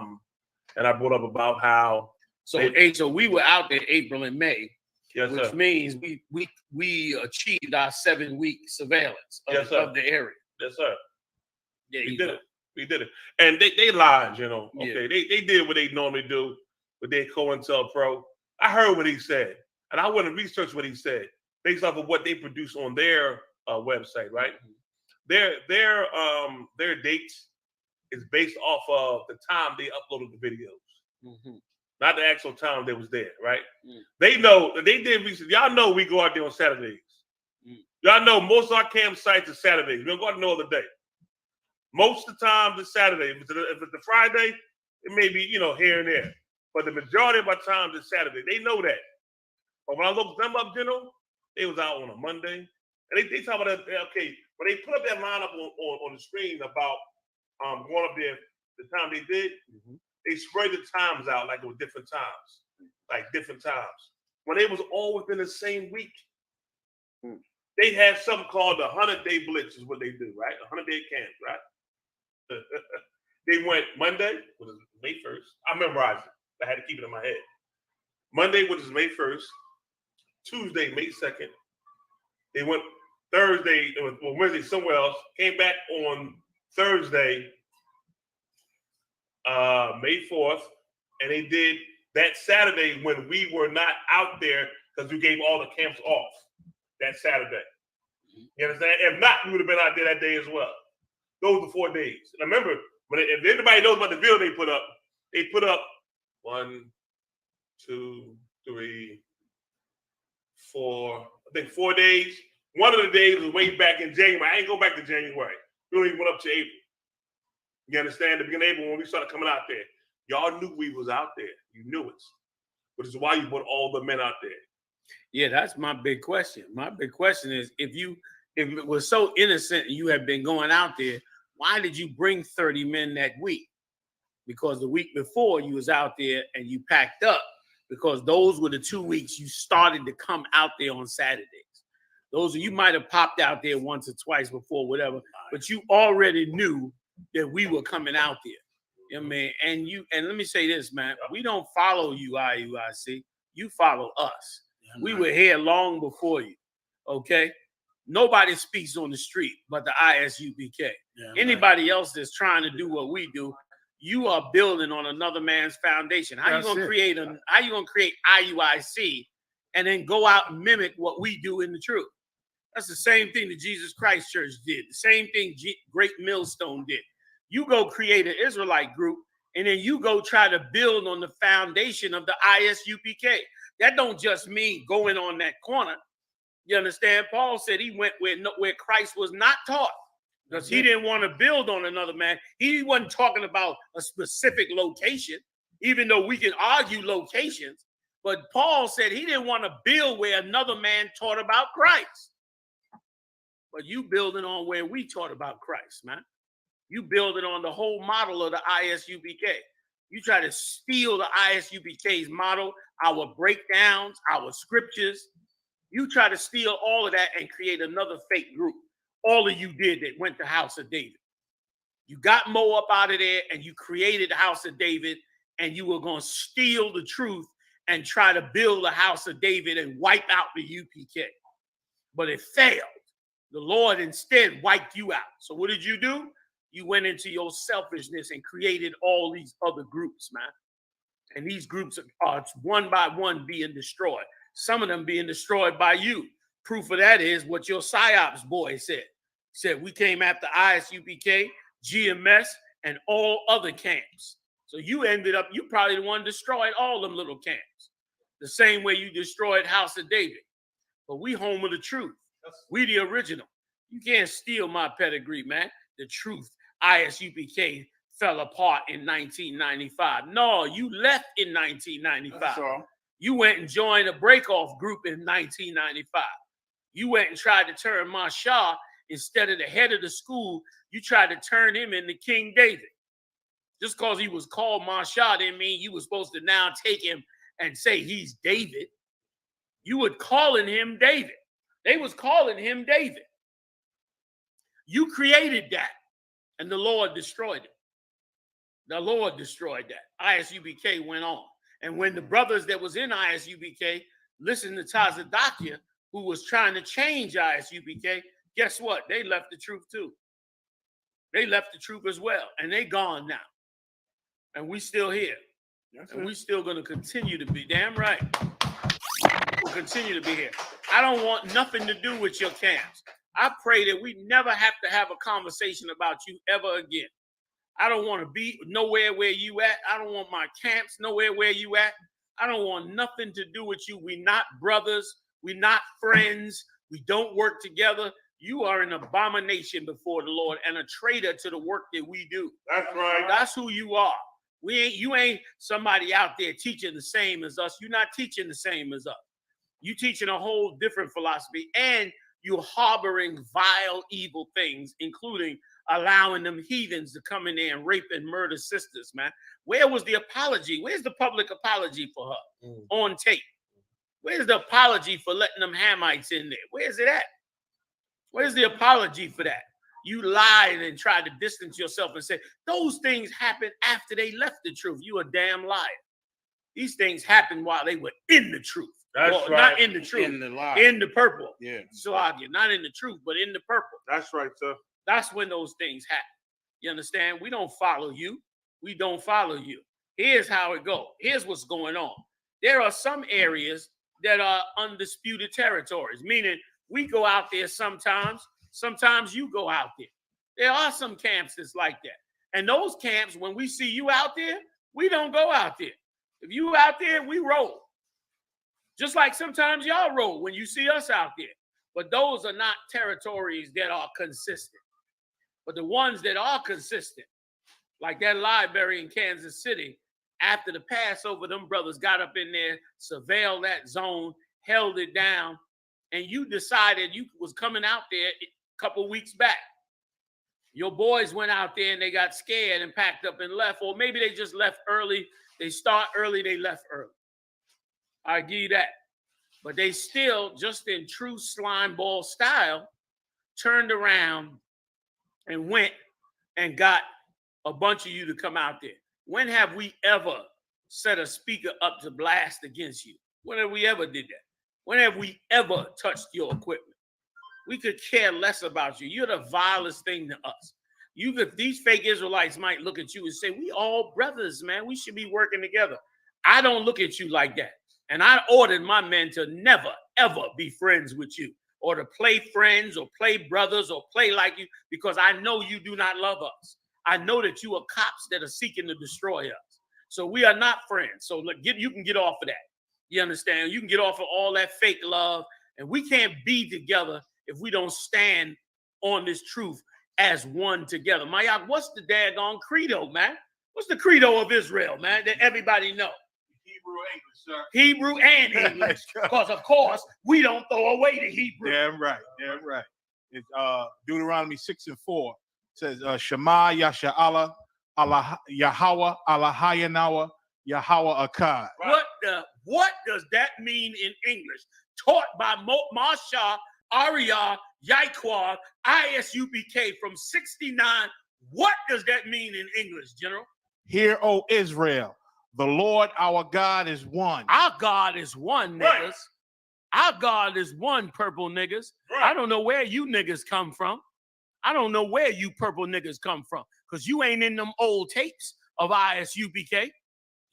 Speaker 10: And I brought up about how
Speaker 3: so we were out there April and May, which means we achieved our 7-week surveillance of the area.
Speaker 10: Yes, sir.
Speaker 3: Yeah,
Speaker 10: we did it. And they lied, you know. Okay, they did what they normally do with their COINTELPRO. I heard what he said, and I went and researched what he said based off of what they produce on their website, right? Their dates is based off of the time they uploaded the videos, not the actual time they was there, right? They know that they did research. Y'all know we go out there on Saturdays. Y'all know most of our campsites are Saturdays. We don't go out no other day. Most of the time, it's Saturday. If it's a Friday, it may be, here and there. But the majority of our time is Saturday. They know that. But when I looked them up, they was out on a Monday. And they talk about that, okay, when they put up that lineup on the screen about going up there, the time they did, they spread the times out like it was different times. When they was all within the same week. They had something called the 100-day blitz is what they do, right? 100-day camp, right? They went Monday, which is May 1st. I memorized it. I had to keep it in my head. Monday, which is May 1st. Tuesday, May 2nd. They went Thursday, or Wednesday somewhere else. Came back on Thursday, May 4th. And they did that Saturday when we were not out there because we gave all the camps off that Saturday. You understand? If not, we would have been out there that day as well. Those are the 4 days. And remember, if anybody knows about the video they put up 1, 2, 3, 4, I think 4 days. One of the days was way back in January. I ain't go back to January. We only went up to April. You understand? The beginning of April when we started coming out there. Y'all knew we was out there. You knew it. Which is why you put all the men out there.
Speaker 3: Yeah, that's my big question. My big question is, if it was so innocent and you had been going out there, why did you bring 30 men that week? Because the week before you was out there and you packed up, because those were the 2 weeks you started to come out there on Saturdays. You might have popped out there once or twice before, whatever, but you already knew that we were coming out there. You know what I mean? And let me say this, man, we don't follow you, IUIC. You follow us. We were here long before you, okay? Nobody speaks on the street but the I.S.U.P.K. Anybody else that's trying to do what we do, you are building on another man's foundation. How you gonna create IUIC and then go out and mimic what we do in the truth? That's the same thing the Jesus Christ Church did. The same thing Great Millstone did. You go create an Israelite group and then you go try to build on the foundation of the I.S.U.P.K. That don't just mean going on that corner. You understand? Paul said he went where Christ was not taught because he didn't want to build on another man. He wasn't talking about a specific location, even though we can argue locations. But Paul said he didn't want to build where another man taught about Christ. But you building on where we taught about Christ, man. You building on the whole model of the I.S.U.P.K. You try to steal the I.S.U.P.K's model, our breakdowns, our scriptures. You try to steal all of that and create another fake group. All of you did that went to House of David. You got Mo up out of there and you created the House of David and you were going to steal the truth and try to build a House of David and wipe out the UPK. But it failed. The Lord instead wiped you out. So what did you do? You went into your selfishness and created all these other groups, man. And these groups are one by one being destroyed. some of them being destroyed by you. Proof of that is what your PSYOPs boy said. He said, we came after I.S.U.P.K, GMS, and all other camps. So you ended up, you probably the one destroyed all them little camps. The same way you destroyed House of David. But we home of the truth. We the original. You can't steal my pedigree, man. The truth. I.S.U.P.K fell apart in 1995. No, you left in 1995. You went and joined a breakoff group in 1995. You went and tried to turn Mashah, instead of the head of the school, you tried to turn him into King David. Just because he was called Mashah didn't mean you were supposed to now take him and say he's David. You were calling him David. They was calling him David. You created that, and the Lord destroyed it. The Lord destroyed that. I.S.U.P.K went on. And when the brothers that was in I.S.U.P.K listened to Tazadakia, who was trying to change I.S.U.P.K, guess what? They left the truth too. They left the truth as well. And they gone now. And we still here. And we still going to continue to be. Damn right. We'll continue to be here. I don't want nothing to do with your camps. I pray that we never have to have a conversation about you ever again. I don't want to be nowhere where you at. I don't want my camps nowhere where you at. I don't want nothing to do with you. We not brothers. We not friends. We don't work together. You are an abomination before the Lord and a traitor to the work that we do.
Speaker 10: That's right.
Speaker 3: That's who you are. You ain't somebody out there teaching the same as us. You're not teaching the same as us. You teaching a whole different philosophy, and you're harboring vile, evil things, including allowing them heathens to come in there and rape and murder sisters, man. Where was the apology? Where's the public apology for her on tape? Where's the apology for letting them Hamites in there? Where's it at? Where's the apology for that? You lied and tried to distance yourself and say, those things happened after they left the truth. You a damn liar. These things happened while they were in the truth.
Speaker 10: That's
Speaker 3: well,
Speaker 10: right.
Speaker 3: Not in the truth.
Speaker 10: In the lie.
Speaker 3: In the purple.
Speaker 10: Yeah.
Speaker 3: Salakia. Not in the truth, but in the purple.
Speaker 10: That's right, sir.
Speaker 3: That's when those things happen. You understand? We don't follow you. We don't follow you. Here's how it goes. Here's what's going on. There are some areas that are undisputed territories, meaning we go out there sometimes. Sometimes you go out there. There are some camps that's like that. And those camps, when we see you out there, we don't go out there. If you out there, we roll. Just like sometimes y'all roll when you see us out there. But those are not territories that are consistent. But the ones that are consistent, like that library in Kansas City, after the Passover, them brothers got up in there, surveilled that zone, held it down, and you decided you was coming out there a couple weeks back. Your boys went out there and they got scared and packed up and left, or maybe they just left early. They start early, they left early. I give you that. But they still, just in true slime ball style, turned around and went and got a bunch of you to come out there. When have we ever set a speaker up to blast against you? When have we ever did that? When have we ever touched your equipment? We could care less about you. You're the vilest thing to us. These fake Israelites might look at you and say, we all brothers, man. We should be working together. I don't look at you like that. And I ordered my men to never, ever be friends with you, or to play friends or play brothers or play like you, because I know you do not love us. I know that you are cops that are seeking to destroy us. So we are not friends. So look, you can get off of that. You understand? You can get off of all that fake love. And we can't be together if we don't stand on this truth as one together. Mayak, what's the daggone credo, man? What's the credo of Israel, man, that everybody know?
Speaker 5: Hebrew, English, sir.
Speaker 3: Hebrew and English. Because, of course, we don't throw away the Hebrew.
Speaker 5: Damn right. Damn right. It's Deuteronomy 6:4 says, Shema Yasha Allah, Allah Yahweh, Allah Hayanawa, Yahweh Akkad.
Speaker 3: What does that mean in English? Taught by Masha, Arya, Yaquad, I.S.U.P.K from 69. What does that mean in English, General?
Speaker 5: Hear, O Israel, the Lord our God is one.
Speaker 3: Our God is one, niggas. Right. Our God is one, purple niggas. Right. I don't know where you niggas come from. I don't know where you purple niggas come from, because you ain't in them old tapes of I.S.U.P.K.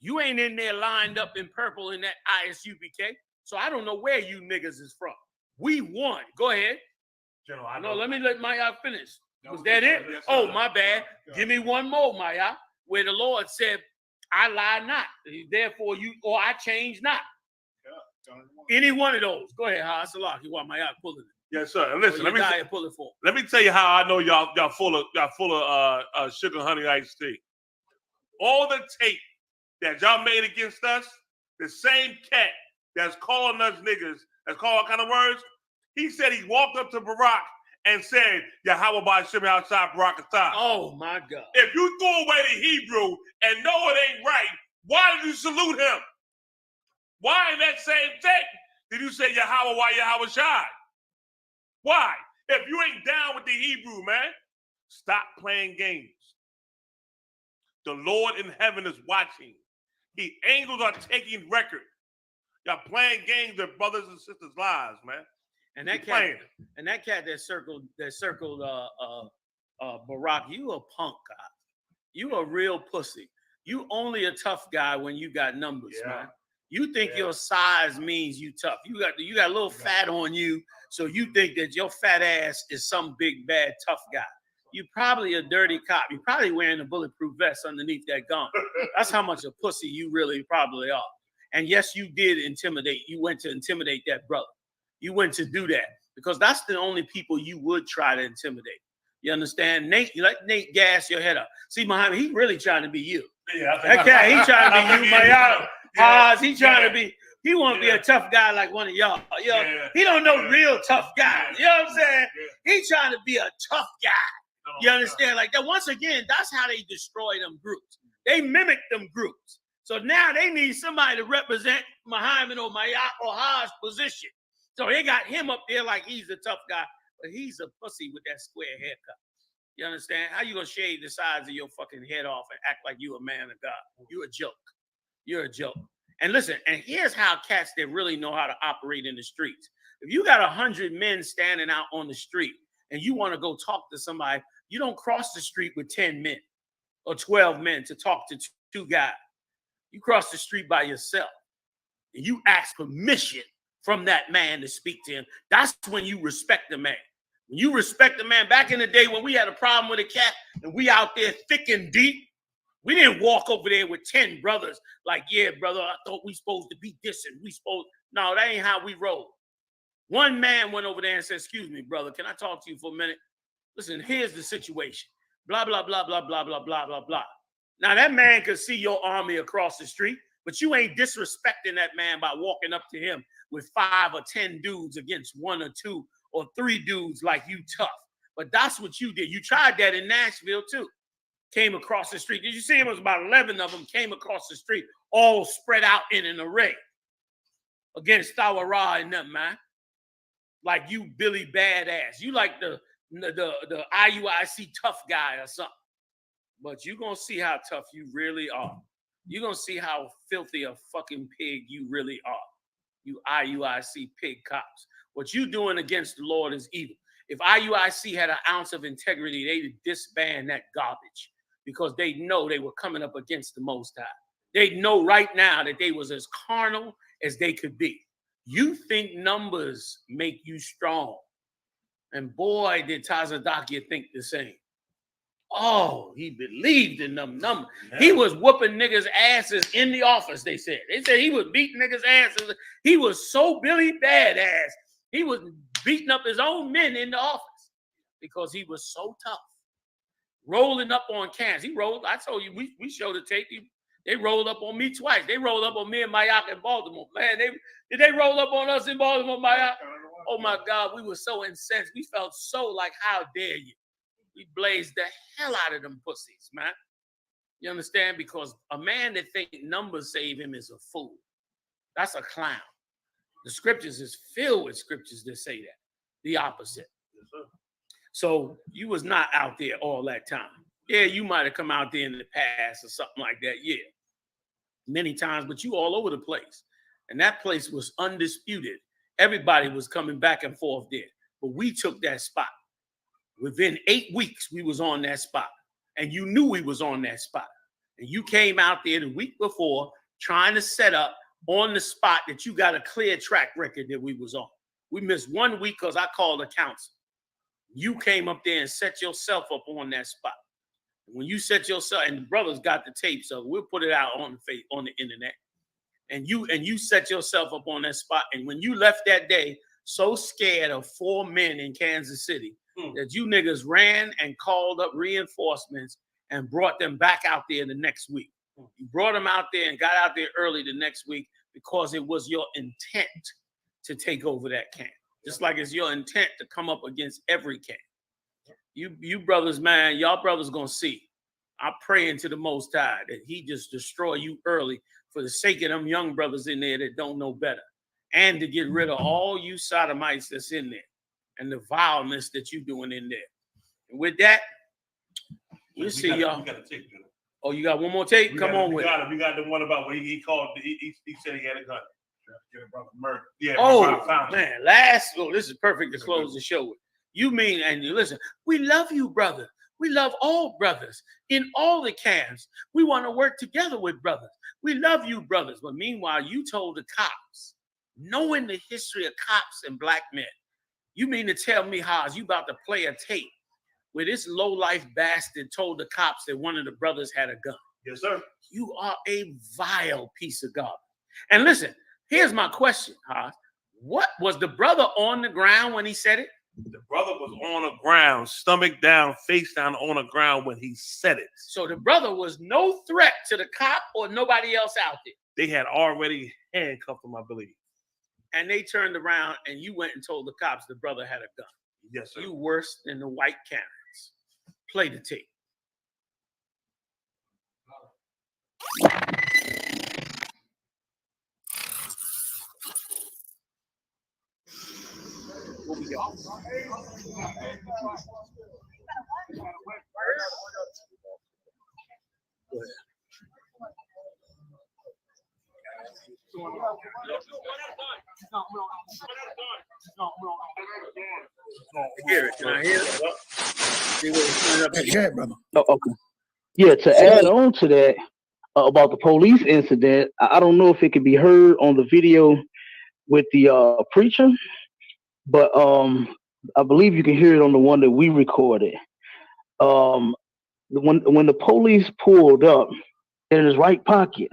Speaker 3: You ain't in there lined up in purple in that I.S.U.P.K. So I don't know where you niggas is from. We won. Go ahead.
Speaker 10: General, I
Speaker 3: No,
Speaker 10: know.
Speaker 3: let me let Maya finish. Was that it? Oh, my bad. Give me one more, Maya, where the Lord said, I lie not. Therefore, you or I change not. Any one of those. Go ahead, Salak. You want Maya pulling it?
Speaker 10: Yes, sir. And listen,
Speaker 3: pull it for.
Speaker 10: Let me tell you how I know y'all full of sugar honey iced tea. All the tape that y'all made against us, the same cat that's calling us niggas, that's calling all kind of words. He said he walked up to Barack and said, Yahweh by Shimmy outside Barakatah.
Speaker 3: Oh my God.
Speaker 10: If you throw away the Hebrew and know it ain't right, why did you salute him? Why in that same text did you say Yahweh, why Yahweh Shai? Why? If you ain't down with the Hebrew, man, stop playing games. The Lord in heaven is watching. The angels are taking record. Y'all playing games with brothers and sisters' lives, man.
Speaker 3: And that cat that circled Barack, you a punk guy. You a real pussy. You only a tough guy when you got numbers, man. You think your size means you tough. You got a little fat on you, so you think that your fat ass is some big bad tough guy. You probably a dirty cop. You probably wearing a bulletproof vest underneath that gun. That's how much a pussy you really probably are. And yes, you did intimidate. You went to intimidate that brother. You went to do that because that's the only people you would try to intimidate. You understand? Nate, you let Nate gas your head up. See, Muhammad, he really trying to be you.
Speaker 10: Yeah,
Speaker 3: that cat, he trying to be you, man. He trying to be. He want to be a tough guy like one of y'all. You know, he don't know real tough guys. You know what I'm saying? He trying to be a tough guy. You understand? Like that. Once again, that's how they destroy them groups. They mimic them groups. So now they need somebody to represent Muhammad or Mayat or Ha's position. So they got him up there like he's a tough guy, but he's a pussy with that square haircut. You understand? How you gonna shave the sides of your fucking head off and act like you a man of God? You a joke. You're a joke. And listen, and here's how cats that really know how to operate in the streets. If you got 100 men standing out on the street and you want to go talk to somebody, you don't cross the street with 10 men or 12 men to talk to two guys. You cross the street by yourself and you ask permission from that man to speak to him. That's when you respect the man. When you respect the man, back in the day when we had a problem with a cat and we out there thick and deep, we didn't walk over there with 10 brothers like, yeah, brother, I thought we supposed to be this and we supposed. No, that ain't how we roll. One man went over there and said, excuse me, brother, can I talk to you for a minute? Listen, here's the situation. Blah, blah, blah, blah, blah, blah, blah, blah, blah. Now, that man could see your army across the street, but you ain't disrespecting that man by walking up to him with 5 or 10 dudes against 1 or 2 or 3 dudes like you tough. But that's what you did. You tried that in Nashville, too. Came across the street. Did you see him? It was about 11 of them came across the street, all spread out in an array against Thawara and them, man. Like you Billy Badass. You like the IUIC tough guy or something. But you're going to see how tough you really are. You're going to see how filthy a fucking pig you really are. You IUIC pig cops. What you doing against the Lord is evil. If IUIC had an ounce of integrity, they would disband that garbage because they know they were coming up against the Most High. They know right now that they was as carnal as they could be. You think numbers make you strong. And boy, did Tazadakia think the same. Oh, he believed in them numbers. He was whooping niggas' asses in the office, they said. They said he was beating niggas' asses. He was so Billy Badass. He was beating up his own men in the office because he was so tough. Rolling up on cans. He rolled, I told you, we showed the tape. They rolled up on me twice. They rolled up on me and Mayak in Baltimore. Man, did they roll up on us in Baltimore, Mayak? Oh my God, we were so incensed. We felt so like, how dare you? We blazed the hell out of them pussies, man. You understand? Because a man that think numbers save him is a fool. That's a clown. The scriptures is filled with scriptures that say that. The opposite. Yes, sir. So you was not out there all that time. Yeah, you might have come out there in the past or something like that. Yeah. Many times, but you all over the place. And that place was undisputed. Everybody was coming back and forth there. But we took that spot. Within 8 weeks, we was on that spot. And you knew we was on that spot. And you came out there the week before trying to set up on the spot that you got a clear track record that we was on. We missed 1 week because I called the council. You came up there and set yourself up on that spot. When you set yourself, and the brothers got the tape, so we'll put it out on the internet. And you set yourself up on that spot. And when you left that day, so scared of 4 men in Kansas City that you niggas ran and called up reinforcements and brought them back out there the next week. You brought them out there and got out there early the next week because it was your intent to take over that camp. Just like it's your intent to come up against every camp. You brothers, man, y'all brothers gonna see. I'm praying to the Most High that he just destroy you early for the sake of them young brothers in there that don't know better. And to get rid of all you sodomites that's in there and the vileness that you doing in there. And with that, we'll see y'all.
Speaker 10: We got a tape.
Speaker 3: Oh, you got one more tape? Come on with it.
Speaker 10: We got the one about where he called, he said he had a gun. Get a brother murdered. Yeah.
Speaker 3: Oh, man, this is perfect to close the show with. You mean, and you listen, we love you, brother. We love all brothers in all the camps. We want to work together with brothers. We love you, brothers. But meanwhile, you told the cops, knowing the history of cops and black men, you mean to tell me, Haas, you about to play a tape where this low-life bastard told the cops that one of the brothers had a gun?
Speaker 10: Yes, sir.
Speaker 3: You are a vile piece of garbage. And listen, here's my question, Haas. What was the brother on the ground when he said it?
Speaker 10: The brother was on the ground, stomach down, face down on the ground when he said it.
Speaker 3: So the brother was no threat to the cop or nobody else out there.
Speaker 10: They had already handcuffed him, I believe.
Speaker 3: And they turned around and you went and told the cops the brother had a gun.
Speaker 10: Yes, sir.
Speaker 3: You worse than the white Karens. Play the tape. What we got? Go ahead. Hear it. Can I hear it?
Speaker 7: Yeah, brother.
Speaker 12: Oh, okay. Yeah, to add on to that about the police incident, I don't know if it could be heard on the video with the preacher, but I believe you can hear it on the one that we recorded. When the police pulled up in his right pocket,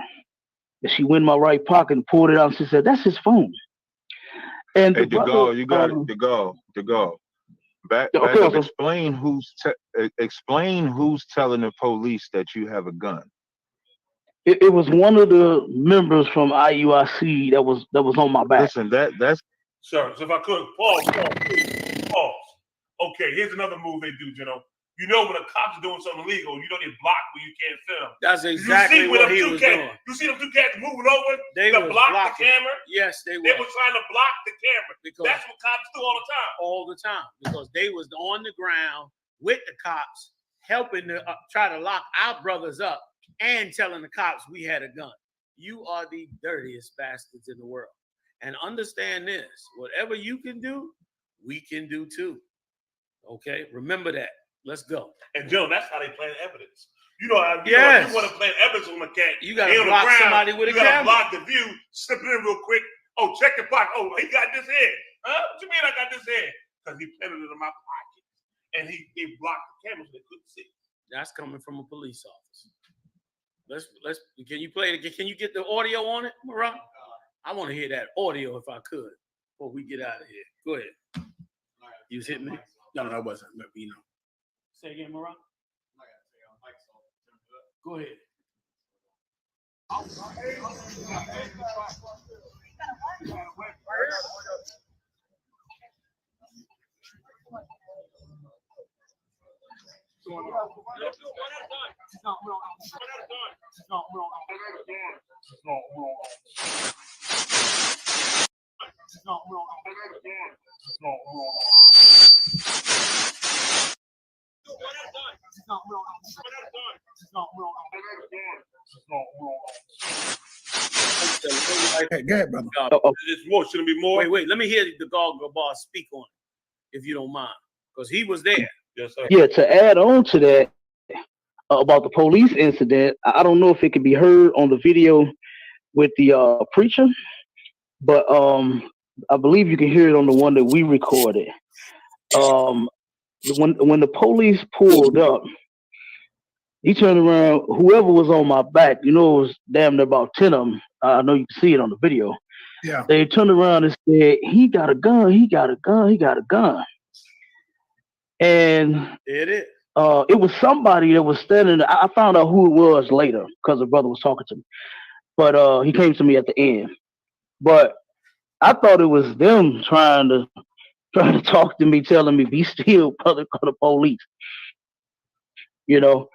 Speaker 12: and she went in my right pocket and pulled it out, and she said, "That's his phone." And
Speaker 13: hey,
Speaker 12: the brother,
Speaker 13: you got it. To go. Back
Speaker 12: okay,
Speaker 13: up. Explain who's telling the police that you have a gun.
Speaker 12: It was one of the members from IUIC that was on my back.
Speaker 13: Listen, that's
Speaker 10: Sir, so if I could, pause. Okay, here's another move they do, You know when a cop's doing something illegal, you know they block where you can't film.
Speaker 3: That's exactly what he was doing.
Speaker 10: You see them two cats moving over
Speaker 3: they
Speaker 10: to block
Speaker 3: blocking.
Speaker 10: the camera?
Speaker 3: Yes, they were.
Speaker 10: They were trying to block the camera.
Speaker 3: Because
Speaker 10: that's what cops do all the time.
Speaker 3: All the time. Because they was on the ground with the cops, helping to try to lock our brothers up and telling the cops we had a gun. You are the dirtiest bastards in the world. And understand this, whatever you can do, we can do too. Okay? Remember that. Let's go.
Speaker 10: And Joe, that's how they plant evidence. You know how you want to plant evidence on a cat.
Speaker 3: You got to block somebody with a camera.
Speaker 10: You got to block the view, slip it in real quick. Oh, check the pocket. Oh, he got this head. Huh? What you mean I got this head? Because he planted it in my pocket. And he blocked the camera so they couldn't see.
Speaker 3: That's coming from a police officer. Let's can you play it? Can you get the audio on it, Maran? I want to hear that audio if I could before we get out of here. Go ahead. You was hitting me?
Speaker 7: No, that wasn't. But,
Speaker 3: Say again, Maran. Go ahead.
Speaker 7: Hey, go ahead, brother.
Speaker 10: It's more. Shouldn't be more.
Speaker 3: Wait. Let me hear the Goggle boss speak on it, if you don't mind, because he was there.
Speaker 10: Yes, sir.
Speaker 12: Yeah, to add on to that about the police incident, I don't know if it could be heard on the video with the preacher, but I believe you can hear it on the one that we recorded. When the police pulled up, he turned around. Whoever was on my back, you know, it was damn near about 10 of them. I know you can see it on the video.
Speaker 7: Yeah.
Speaker 12: They turned around and said, "He got a gun. He got a gun. He got a gun." And
Speaker 3: it is.
Speaker 12: It was somebody that was standing. I found out who it was later because the brother was talking to me. But he came to me at the end. But I thought it was them trying to talk to me, telling me, "Be still, brother, call the police." You know,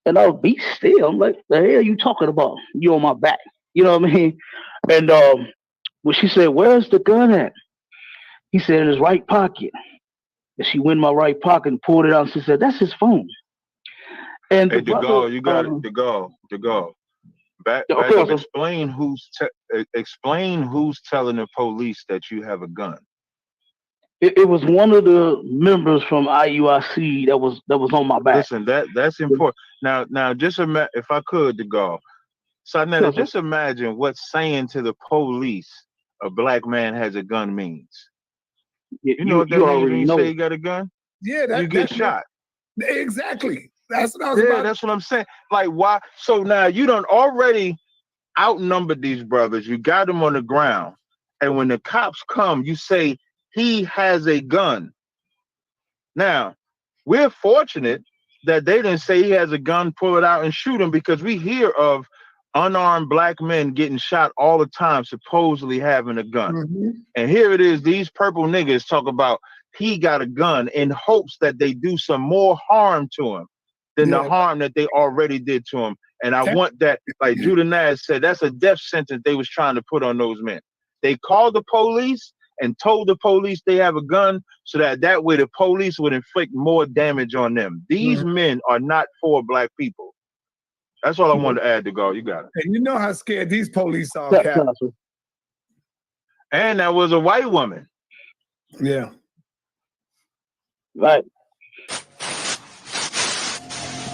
Speaker 12: and I'll be still. I'm like, "The hell you talking about? You on my back?" You know what I mean? And when she said, "Where's the gun at?" He said, "In his right pocket." And she went in my right pocket and pulled it out. And she said, "That's his phone." And
Speaker 13: Hey,
Speaker 12: the brother,
Speaker 13: you got it. To go. Back
Speaker 12: okay,
Speaker 13: up. Explain who's telling the police that you have a gun.
Speaker 12: It was one of the members from IUIC that was on my back.
Speaker 13: Listen, that's important. Now, just if I could, to go. So now, just imagine what saying to the police a black man has a gun means. You know what that means when you say you got a gun?
Speaker 7: Yeah,
Speaker 13: you get shot.
Speaker 7: Exactly. That's what I was
Speaker 13: Yeah,
Speaker 7: about.
Speaker 13: that's what I'm saying. Like, why? So now you done already outnumbered these brothers. You got them on the ground. And when the cops come, you say he has a gun. Now, we're fortunate that they didn't say he has a gun, pull it out and shoot him, because we hear of unarmed black men getting shot all the time, supposedly having a gun.
Speaker 7: Mm-hmm.
Speaker 13: And here it is, these purple niggas talk about he got a gun in hopes that they do some more harm to him than the harm that they already did to him. And I want that, like Judah Nash said, that's a death sentence they was trying to put on those men. They called the police and told the police they have a gun so that way the police would inflict more damage on them. These men are not for black people. That's all I wanted to add to go. You got it.
Speaker 7: And you know how scared these police are, Cap.
Speaker 13: And that was a white woman.
Speaker 7: Yeah.
Speaker 12: Right.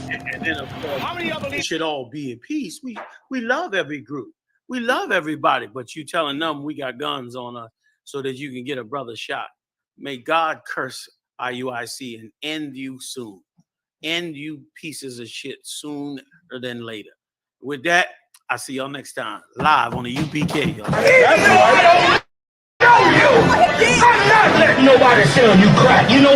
Speaker 3: And then, of course, we should all be at peace. We love every group. We love everybody, but you telling them we got guns on us so that you can get a brother shot. May God curse IUIC and end you soon. End you pieces of shit sooner than later. With that, I'll see y'all next time. Live on the UPK, y'all.
Speaker 7: I'm not letting nobody sell you crack. You know what?